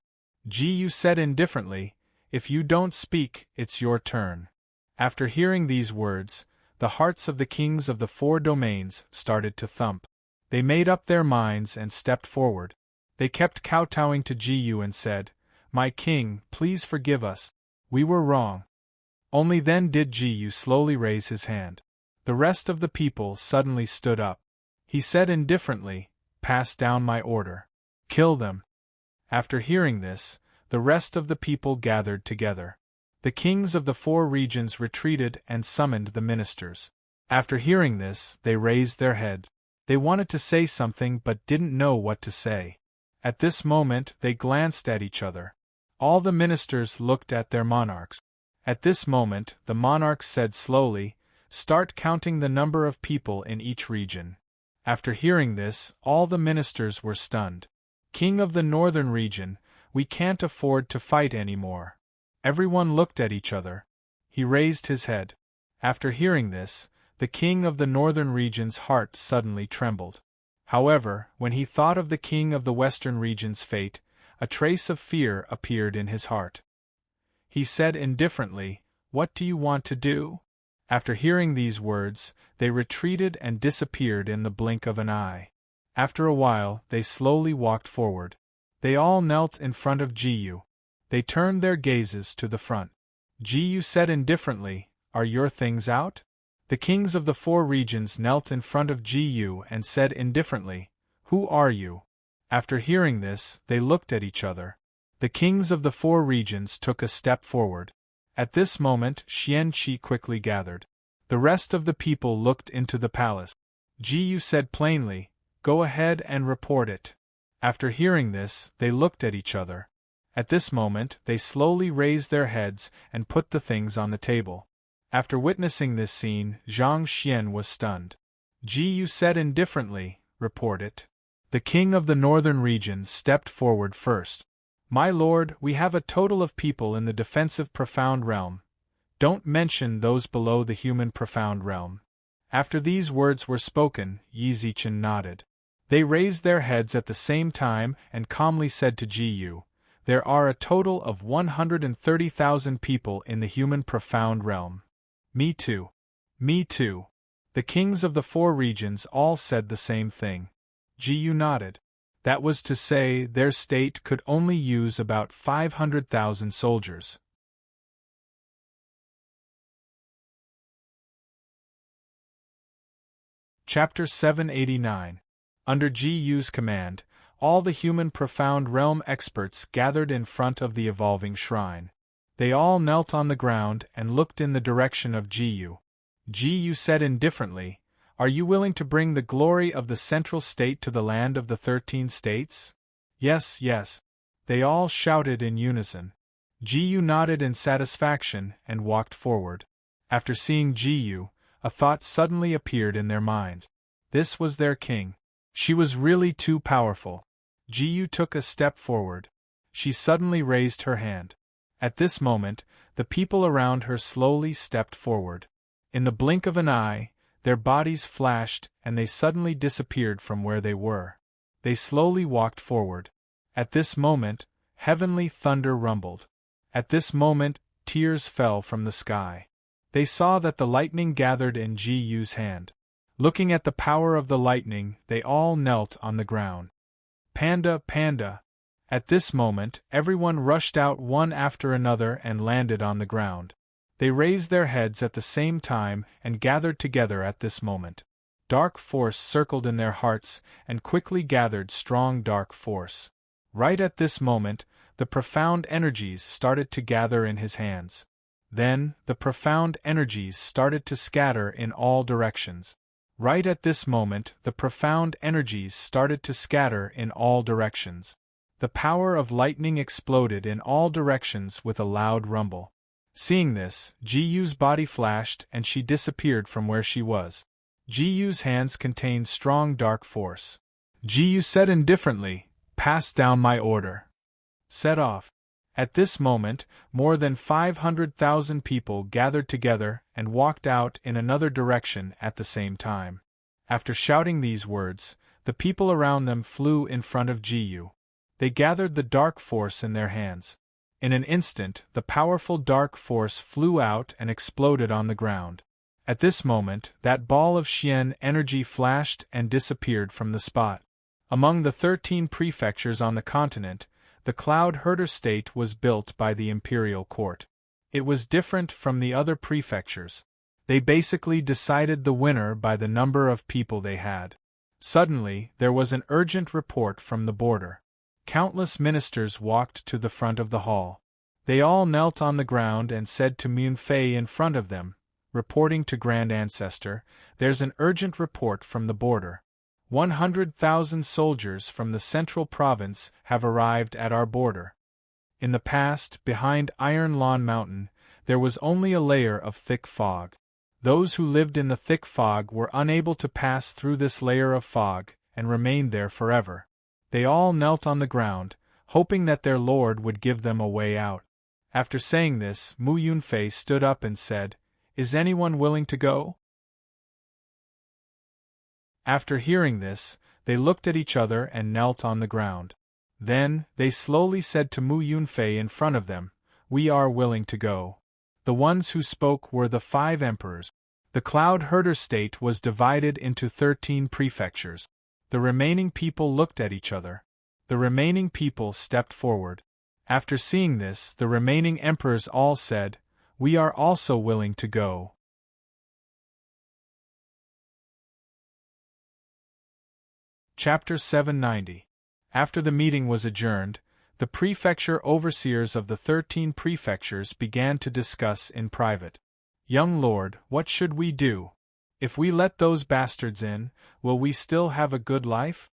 Ji Yu said indifferently, "If you don't speak, it's your turn." After hearing these words, the hearts of the kings of the 4 domains started to thump. They made up their minds and stepped forward. They kept kowtowing to Ji Yu and said, "My king, please forgive us. We were wrong." Only then did Ji Yu slowly raise his hand. The rest of the people suddenly stood up. He said indifferently, "Pass down my order. Kill them." After hearing this, the rest of the people gathered together. The kings of the 4 regions retreated and summoned the ministers. After hearing this, they raised their heads. They wanted to say something but didn't know what to say. At this moment, they glanced at each other. All the ministers looked at their monarchs. At this moment, the monarch said slowly, "Start counting the number of people in each region." After hearing this, all the ministers were stunned. "King of the northern region, we can't afford to fight anymore." Everyone looked at each other. He raised his head. After hearing this, the king of the northern region's heart suddenly trembled. However, when he thought of the king of the western region's fate, a trace of fear appeared in his heart. He said indifferently, "What do you want to do?" After hearing these words, they retreated and disappeared in the blink of an eye. After a while, they slowly walked forward. They all knelt in front of Ji Yu. They turned their gazes to the front. Ji Yu said indifferently, "Are your things out?" The kings of the 4 regions knelt in front of Ji Yu and said indifferently, "Who are you?" After hearing this, they looked at each other. The kings of the 4 regions took a step forward. At this moment, Xian Qi quickly gathered. The rest of the people looked into the palace. Ji Yu said plainly, "Go ahead and report it." After hearing this, they looked at each other. At this moment, they slowly raised their heads and put the things on the table. After witnessing this scene, Zhang Xian was stunned. Ji Yu said indifferently, "Report it." The king of the northern region stepped forward first. "My lord, we have a total of people in the defensive profound realm. Don't mention those below the human profound realm." After these words were spoken, Yi Zichen nodded. They raised their heads at the same time and calmly said to Ji Yu, "There are a total of 130,000 people in the human profound realm." "Me too. Me too." The kings of the 4 regions all said the same thing. Ji Yu nodded. That was to say, their state could only use about 500,000 soldiers. Chapter 789. Under Ji Yu's command, all the human profound realm experts gathered in front of the evolving shrine. They all knelt on the ground and looked in the direction of Ji Yu. Ji Yu said indifferently, "Are you willing to bring the glory of the central state to the land of the 13 states?" "Yes, yes." They all shouted in unison. Ji Yu nodded in satisfaction and walked forward. After seeing Ji Yu, a thought suddenly appeared in their minds. This was their king. She was really too powerful. Ji Yu took a step forward. She suddenly raised her hand. At this moment, the people around her slowly stepped forward. In the blink of an eye, their bodies flashed and they suddenly disappeared from where they were. They slowly walked forward. At this moment, heavenly thunder rumbled. At this moment, tears fell from the sky. They saw that the lightning gathered in Ji Yu's hand. Looking at the power of the lightning, they all knelt on the ground. "Panda, panda!" At this moment, everyone rushed out one after another and landed on the ground. They raised their heads at the same time and gathered together at this moment. Dark force circled in their hearts and quickly gathered strong dark force. Right at this moment, the profound energies started to gather in his hands. Then, the profound energies started to scatter in all directions. Right at this moment, the profound energies started to scatter in all directions. The power of lightning exploded in all directions with a loud rumble. Seeing this, Ji Yu's body flashed and she disappeared from where she was. Ji Yu's hands contained strong dark force. Ji Yu said indifferently, "Pass down my order." Set off. At this moment, more than 500,000 people gathered together and walked out in another direction at the same time. After shouting these words, the people around them flew in front of Ji Yu. They gathered the dark force in their hands. In an instant, the powerful dark force flew out and exploded on the ground. At this moment, that ball of Xian energy flashed and disappeared from the spot. Among the 13 prefectures on the continent, the Cloud Herder state was built by the imperial court. It was different from the other prefectures. They basically decided the winner by the number of people they had. Suddenly, there was an urgent report from the border. Countless ministers walked to the front of the hall. They all knelt on the ground and said to Unveil in front of them, reporting to Grand Ancestor, "There's an urgent report from the border. 100,000 soldiers from the central province have arrived at our border." In the past, behind Iron Lawn Mountain, there was only a layer of thick fog. Those who lived in the thick fog were unable to pass through this layer of fog, and remained there forever. They all knelt on the ground, hoping that their lord would give them a way out. After saying this, Unveil stood up and said, "Is anyone willing to go?" After hearing this, they looked at each other and knelt on the ground. Then, they slowly said to Unveil in front of them, "We are willing to go." The ones who spoke were the 5 emperors. The Cloud Herder state was divided into 13 prefectures. The remaining people looked at each other. The remaining people stepped forward. After seeing this, the remaining emperors all said, "We are also willing to go." Chapter 790. After the meeting was adjourned, the prefecture overseers of the 13 prefectures began to discuss in private. "Young lord, what should we do? If we let those bastards in, will we still have a good life?"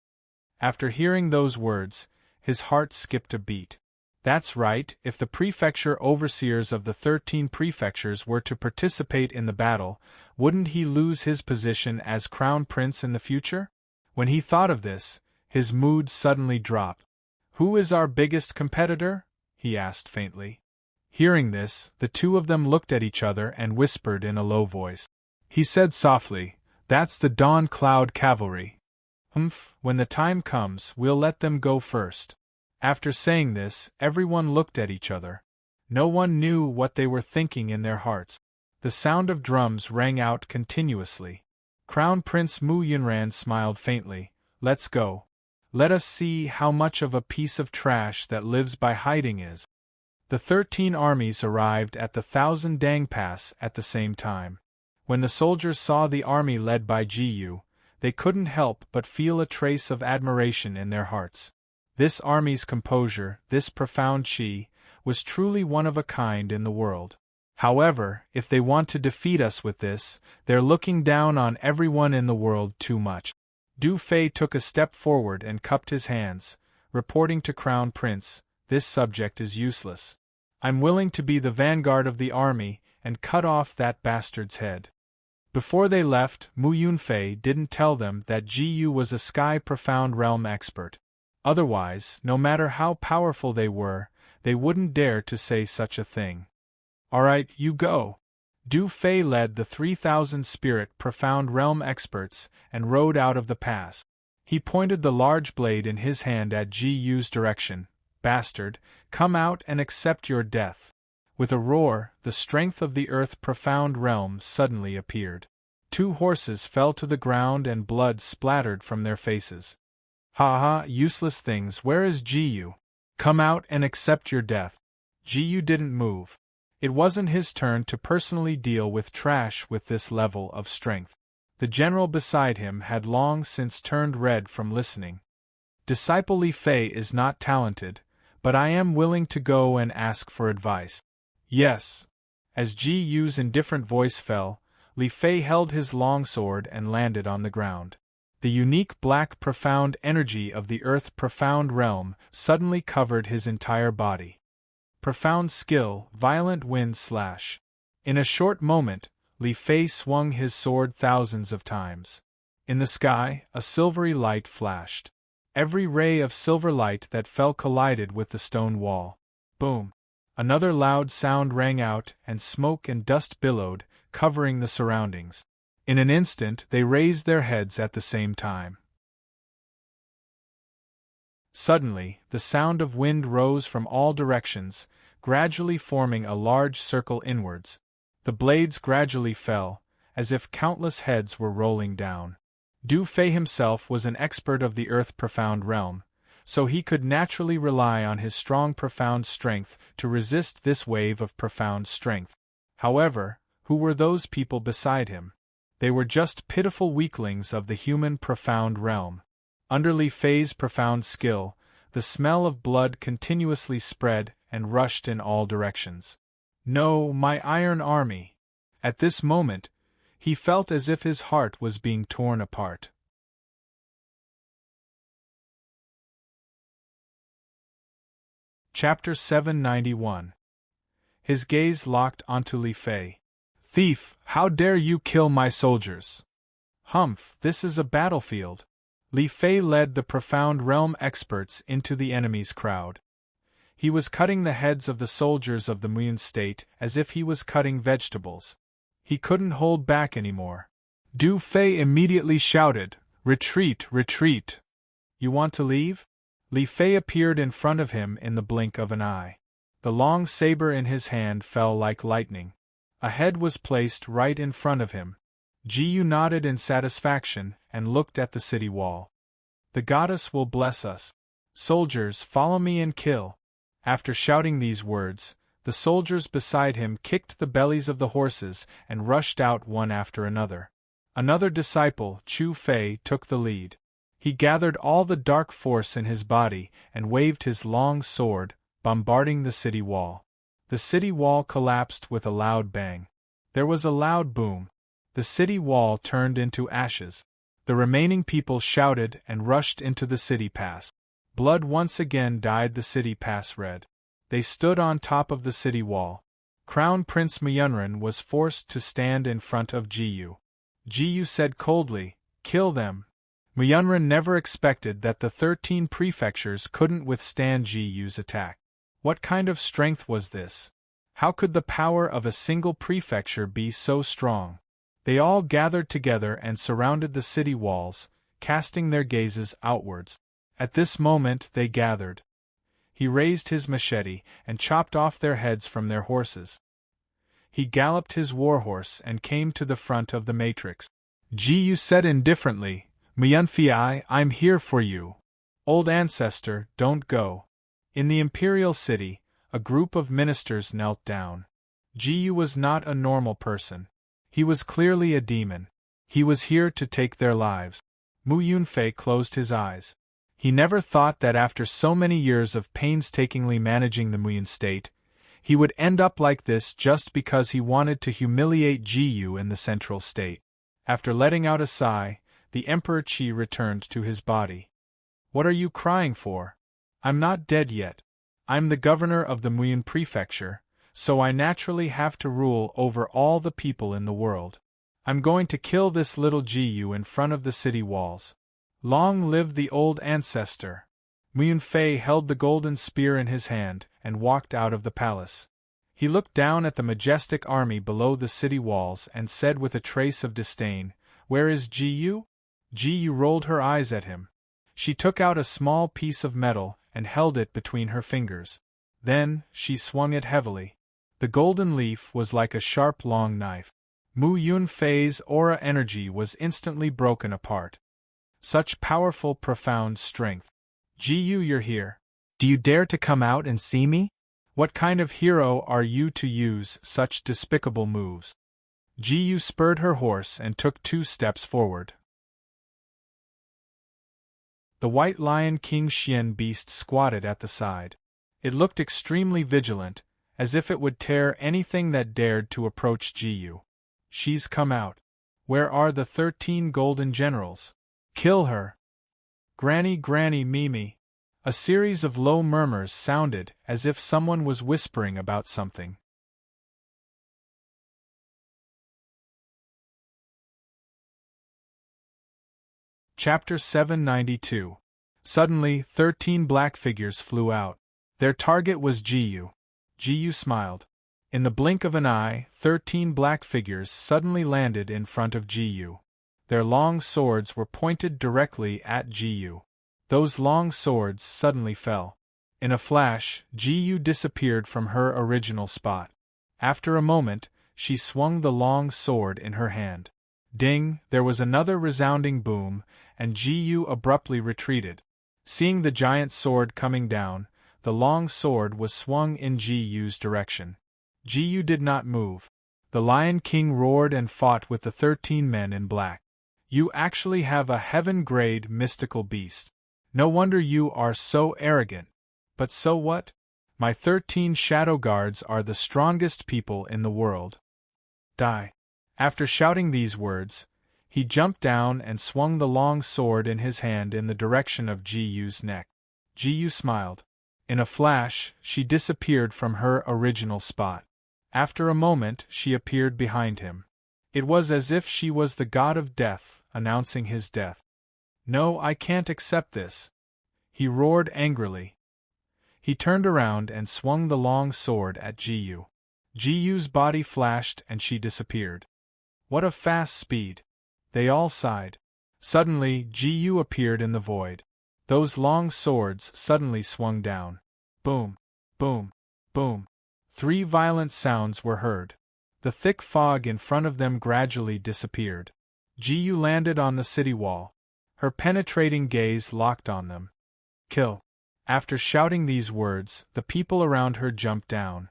After hearing those words, his heart skipped a beat. That's right, if the prefecture overseers of the 13 prefectures were to participate in the battle, wouldn't he lose his position as crown prince in the future? When he thought of this, his mood suddenly dropped. "Who is our biggest competitor?" he asked faintly. Hearing this, the two of them looked at each other and whispered in a low voice. He said softly, "That's the Dawn Cloud Cavalry." When the time comes, we'll let them go first." After saying this, everyone looked at each other. No one knew what they were thinking in their hearts. The sound of drums rang out continuously. Crown Prince Yunran smiled faintly. "Let's go. Let us see how much of a piece of trash that lives by hiding is." The 13 armies arrived at the 1,000 Dang Pass at the same time. When the soldiers saw the army led by Gu, they couldn't help but feel a trace of admiration in their hearts. This army's composure, this profound chi, was truly one of a kind in the world. However, if they want to defeat us with this, they're looking down on everyone in the world too much. Du Fei took a step forward and cupped his hands, reporting to Crown Prince, "This subject is useless. I'm willing to be the vanguard of the army and cut off that bastard's head." Before they left, Yunfei didn't tell them that Gu was a Sky Profound Realm expert. Otherwise, no matter how powerful they were, they wouldn't dare to say such a thing. "Alright, you go." Du Fei led the 3,000 Spirit Profound Realm experts and rode out of the pass. He pointed the large blade in his hand at Gu's direction. "Bastard, come out and accept your death." With a roar, the strength of the Earth Profound Realm suddenly appeared. 2 horses fell to the ground and blood splattered from their faces. "Ha ha, useless things, where is Gu? Come out and accept your death." Gu didn't move. It wasn't his turn to personally deal with trash with this level of strength. The general beside him had long since turned red from listening. "Disciple Li Fei is not talented, but I am willing to go and ask for advice." "Yes." As Gu's indifferent voice fell, Li Fei held his long sword and landed on the ground. The unique black profound energy of the Earth Profound Realm suddenly covered his entire body. Profound skill, violent wind slash. In a short moment, Li Fei swung his sword thousands of times. In the sky, a silvery light flashed. Every ray of silver light that fell collided with the stone wall. Boom! Another loud sound rang out, and smoke and dust billowed, covering the surroundings. In an instant, they raised their heads at the same time. Suddenly, the sound of wind rose from all directions, gradually forming a large circle inwards. The blades gradually fell, as if countless heads were rolling down. Du Fei himself was an expert of the Earth Profound Realm, so he could naturally rely on his strong profound strength to resist this wave of profound strength. However, who were those people beside him? They were just pitiful weaklings of the human profound realm. Under Li Fei's profound skill, the smell of blood continuously spread and rushed in all directions. No, my iron army! At this moment, he felt as if his heart was being torn apart. Chapter 791. His gaze locked onto Li Fei. Thief, how dare you kill my soldiers? Humph, this is a battlefield. Li Fei led the profound realm experts into the enemy's crowd. He was cutting the heads of the soldiers of the Muyan state as if he was cutting vegetables. He couldn't hold back anymore. Du Fei immediately shouted, "Retreat, retreat! You want to leave?" Li Fei appeared in front of him in the blink of an eye. The long saber in his hand fell like lightning. A head was placed right in front of him. Jiyu nodded in satisfaction and looked at the city wall. The goddess will bless us. Soldiers, follow me and kill. After shouting these words, the soldiers beside him kicked the bellies of the horses and rushed out one after another. Another disciple, Chu Fei, took the lead. He gathered all the dark force in his body and waved his long sword, bombarding the city wall. The city wall collapsed with a loud bang. There was a loud boom. The city wall turned into ashes. The remaining people shouted and rushed into the city pass. Blood once again dyed the city pass red. They stood on top of the city wall. Crown Prince Muyunren was forced to stand in front of Jiyu. Jiyu said coldly, "Kill them." Muyunren never expected that the 13 prefectures couldn't withstand Jiyu's attack. What kind of strength was this? How could the power of a single prefecture be so strong? They all gathered together and surrounded the city walls, casting their gazes outwards. At this moment they gathered. He raised his machete and chopped off their heads from their horses. He galloped his warhorse and came to the front of the matrix. Jiyu said indifferently, "Muyunfei, I'm here for you. Old ancestor, don't go." In the imperial city, a group of ministers knelt down. Jiyu was not a normal person. He was clearly a demon. He was here to take their lives. Muyunfei closed his eyes. He never thought that after so many years of painstakingly managing the Muyan state, he would end up like this just because he wanted to humiliate Jiyu in the central state. After letting out a sigh, the Emperor Qi returned to his body. "What are you crying for? I'm not dead yet. I'm the governor of the Muyan prefecture, so I naturally have to rule over all the people in the world. I'm going to kill this little Jiyu in front of the city walls. Long live the old ancestor." Muyunfei held the golden spear in his hand and walked out of the palace. He looked down at the majestic army below the city walls and said with a trace of disdain, "Where is Jiyu?" Jiyu rolled her eyes at him. She took out a small piece of metal and held it between her fingers. Then, she swung it heavily. The golden leaf was like a sharp long knife. Muyunfei's aura energy was instantly broken apart. Such powerful, profound strength. "Jiyu, you're here. Do you dare to come out and see me? What kind of hero are you to use such despicable moves?" Jiyu spurred her horse and took 2 steps forward. The white lion King Xian beast squatted at the side. It looked extremely vigilant, as if it would tear anything that dared to approach Jiyu. "She's come out. Where are the 13 golden generals? Kill her!" "Granny, Granny, Mimi." A series of low murmurs sounded as if someone was whispering about something. Chapter 792. Suddenly, 13 black figures flew out. Their target was Jiyu. Jiyu smiled. In the blink of an eye, 13 black figures suddenly landed in front of Jiyu. Their long swords were pointed directly at Jiyu. Those long swords suddenly fell. In a flash, Jiyu disappeared from her original spot. After a moment, she swung the long sword in her hand. Ding! There was another resounding boom, and Jiyu abruptly retreated. Seeing the giant sword coming down, the long sword was swung in Ji-Yu's direction. Ji-Yu did not move. The Lion King roared and fought with the 13 men in black. You actually have a heaven-grade mystical beast. No wonder you are so arrogant. But so what? My 13 shadow guards are the strongest people in the world. Die. After shouting these words, he jumped down and swung the long sword in his hand in the direction of Ji-Yu's neck. Ji-Yu smiled. In a flash, she disappeared from her original spot. After a moment, she appeared behind him. It was as if she was the god of death, announcing his death. No, I can't accept this. He roared angrily. He turned around and swung the long sword at Ji-Yu. Ji-Yu's body flashed and she disappeared. What a fast speed! They all sighed. Suddenly, Ji-Yu appeared in the void. Those long swords suddenly swung down. Boom! Boom! Boom! 3 violent sounds were heard. The thick fog in front of them gradually disappeared. Ji-Yu landed on the city wall. Her penetrating gaze locked on them. Kill! After shouting these words, the people around her jumped down.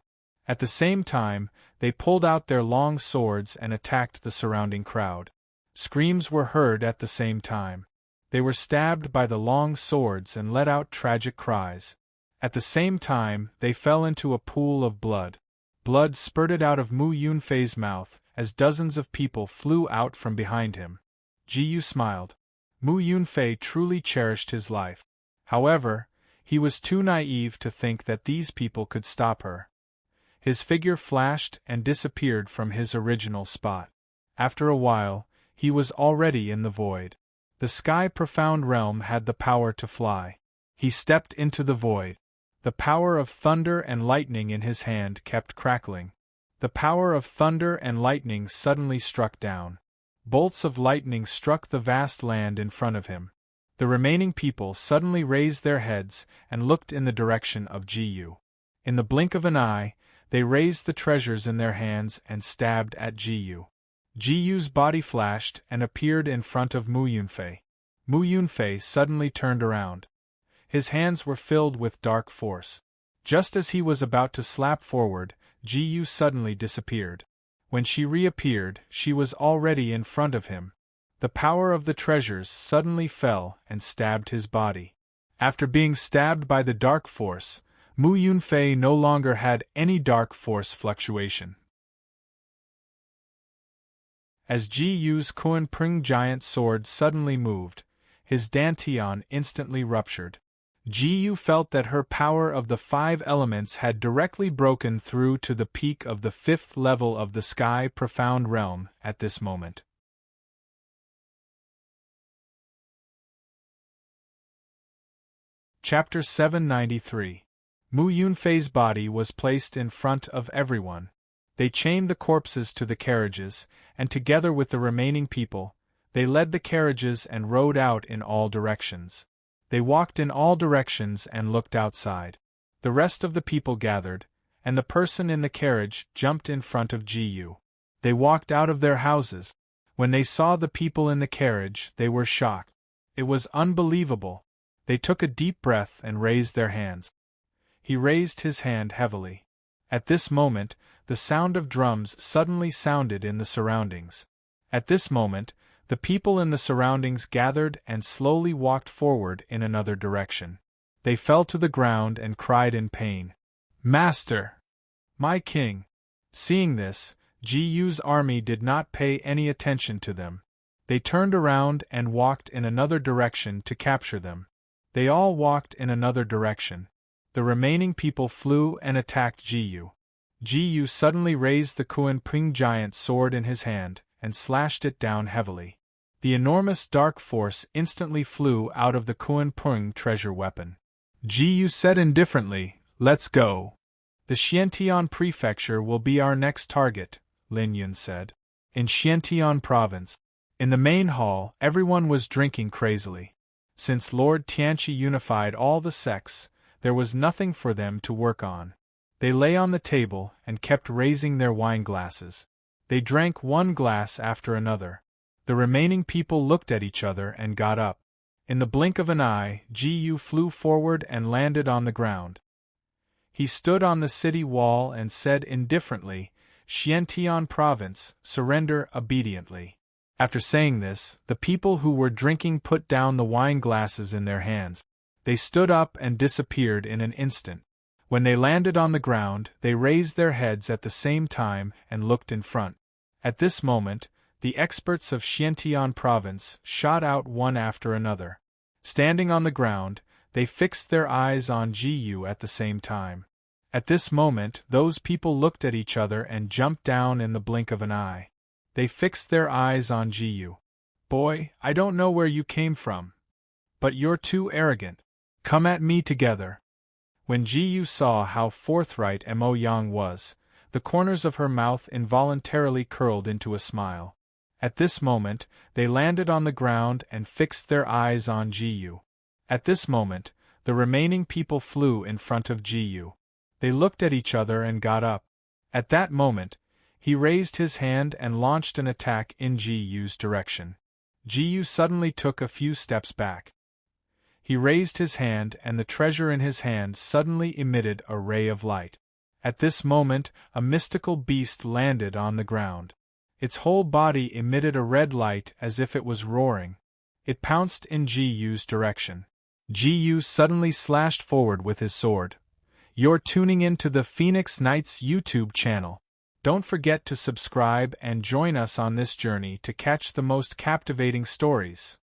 At the same time, they pulled out their long swords and attacked the surrounding crowd. Screams were heard at the same time. They were stabbed by the long swords and let out tragic cries. At the same time, they fell into a pool of blood. Blood spurted out of Mu Yunfei's mouth as dozens of people flew out from behind him. Ji-Yu smiled. Mu Yunfei truly cherished his life. However, he was too naive to think that these people could stop her. His figure flashed and disappeared from his original spot. After a while, he was already in the void. The sky-profound realm had the power to fly. He stepped into the void. The power of thunder and lightning in his hand kept crackling. The power of thunder and lightning suddenly struck down. Bolts of lightning struck the vast land in front of him. The remaining people suddenly raised their heads and looked in the direction of Ji-Yu. In the blink of an eye, they raised the treasures in their hands and stabbed at Ji-Yu. Ji-Yu's body flashed and appeared in front of Mu Yunfei. Mu Yunfei suddenly turned around. His hands were filled with dark force. Just as he was about to slap forward, Ji-Yu suddenly disappeared. When she reappeared, she was already in front of him. The power of the treasures suddenly fell and stabbed his body. After being stabbed by the dark force, Mu Yunfei no longer had any dark force fluctuation. As Ji-Yu's Kuan Pring giant sword suddenly moved, his dantian instantly ruptured. Ji-Yu felt that her power of the 5 elements had directly broken through to the peak of the 5th level of the sky profound realm at this moment. Chapter 793. Mu Yunfei's body was placed in front of everyone. They chained the corpses to the carriages, and together with the remaining people, they led the carriages and rode out in all directions. They walked in all directions and looked outside. The rest of the people gathered, and the person in the carriage jumped in front of Ji-Yu. They walked out of their houses. When they saw the people in the carriage, they were shocked. It was unbelievable. They took a deep breath and raised their hands. He raised his hand heavily. At this moment, the sound of drums suddenly sounded in the surroundings. At this moment, the people in the surroundings gathered and slowly walked forward in another direction. They fell to the ground and cried in pain. "Master! My king!" Seeing this, Ji-Yu's army did not pay any attention to them. They turned around and walked in another direction to capture them. They all walked in another direction. The remaining people flew and attacked Ji-Yu. Ji-Yu suddenly raised the Kuan Ping giant sword in his hand and slashed it down heavily. The enormous dark force instantly flew out of the Kuan Ping treasure weapon. Ji-Yu said indifferently, "Let's go. The Xiantian prefecture will be our next target," Lin Yun said. In Xiantian province, in the main hall, everyone was drinking crazily. Since Lord Tianqi unified all the sects, there was nothing for them to work on. They lay on the table and kept raising their wine glasses. They drank one glass after another. The remaining people looked at each other and got up. In the blink of an eye, Ji-yu flew forward and landed on the ground. He stood on the city wall and said indifferently, "Xiantian province, surrender obediently." After saying this, the people who were drinking put down the wine glasses in their hands. They stood up and disappeared in an instant. When they landed on the ground, they raised their heads at the same time and looked in front. At this moment, the experts of Xiantian province shot out one after another. Standing on the ground, they fixed their eyes on Ji-yu at the same time. At this moment, those people looked at each other and jumped down in the blink of an eye. They fixed their eyes on Ji-yu. "Boy, I don't know where you came from, but you're too arrogant. Come at me together." When Ji-yu saw how forthright Mo Yang was, the corners of her mouth involuntarily curled into a smile. At this moment, they landed on the ground and fixed their eyes on Ji-yu. At this moment, the remaining people flew in front of Ji-yu. They looked at each other and got up. At that moment, he raised his hand and launched an attack in Ji-yu's direction. Ji-yu suddenly took a few steps back. He raised his hand and the treasure in his hand suddenly emitted a ray of light. At this moment, a mystical beast landed on the ground. Its whole body emitted a red light as if it was roaring. It pounced in Ji-yu's direction. Ji-yu suddenly slashed forward with his sword. You're tuning in to the Phoenix Knights YouTube channel. Don't forget to subscribe and join us on this journey to catch the most captivating stories.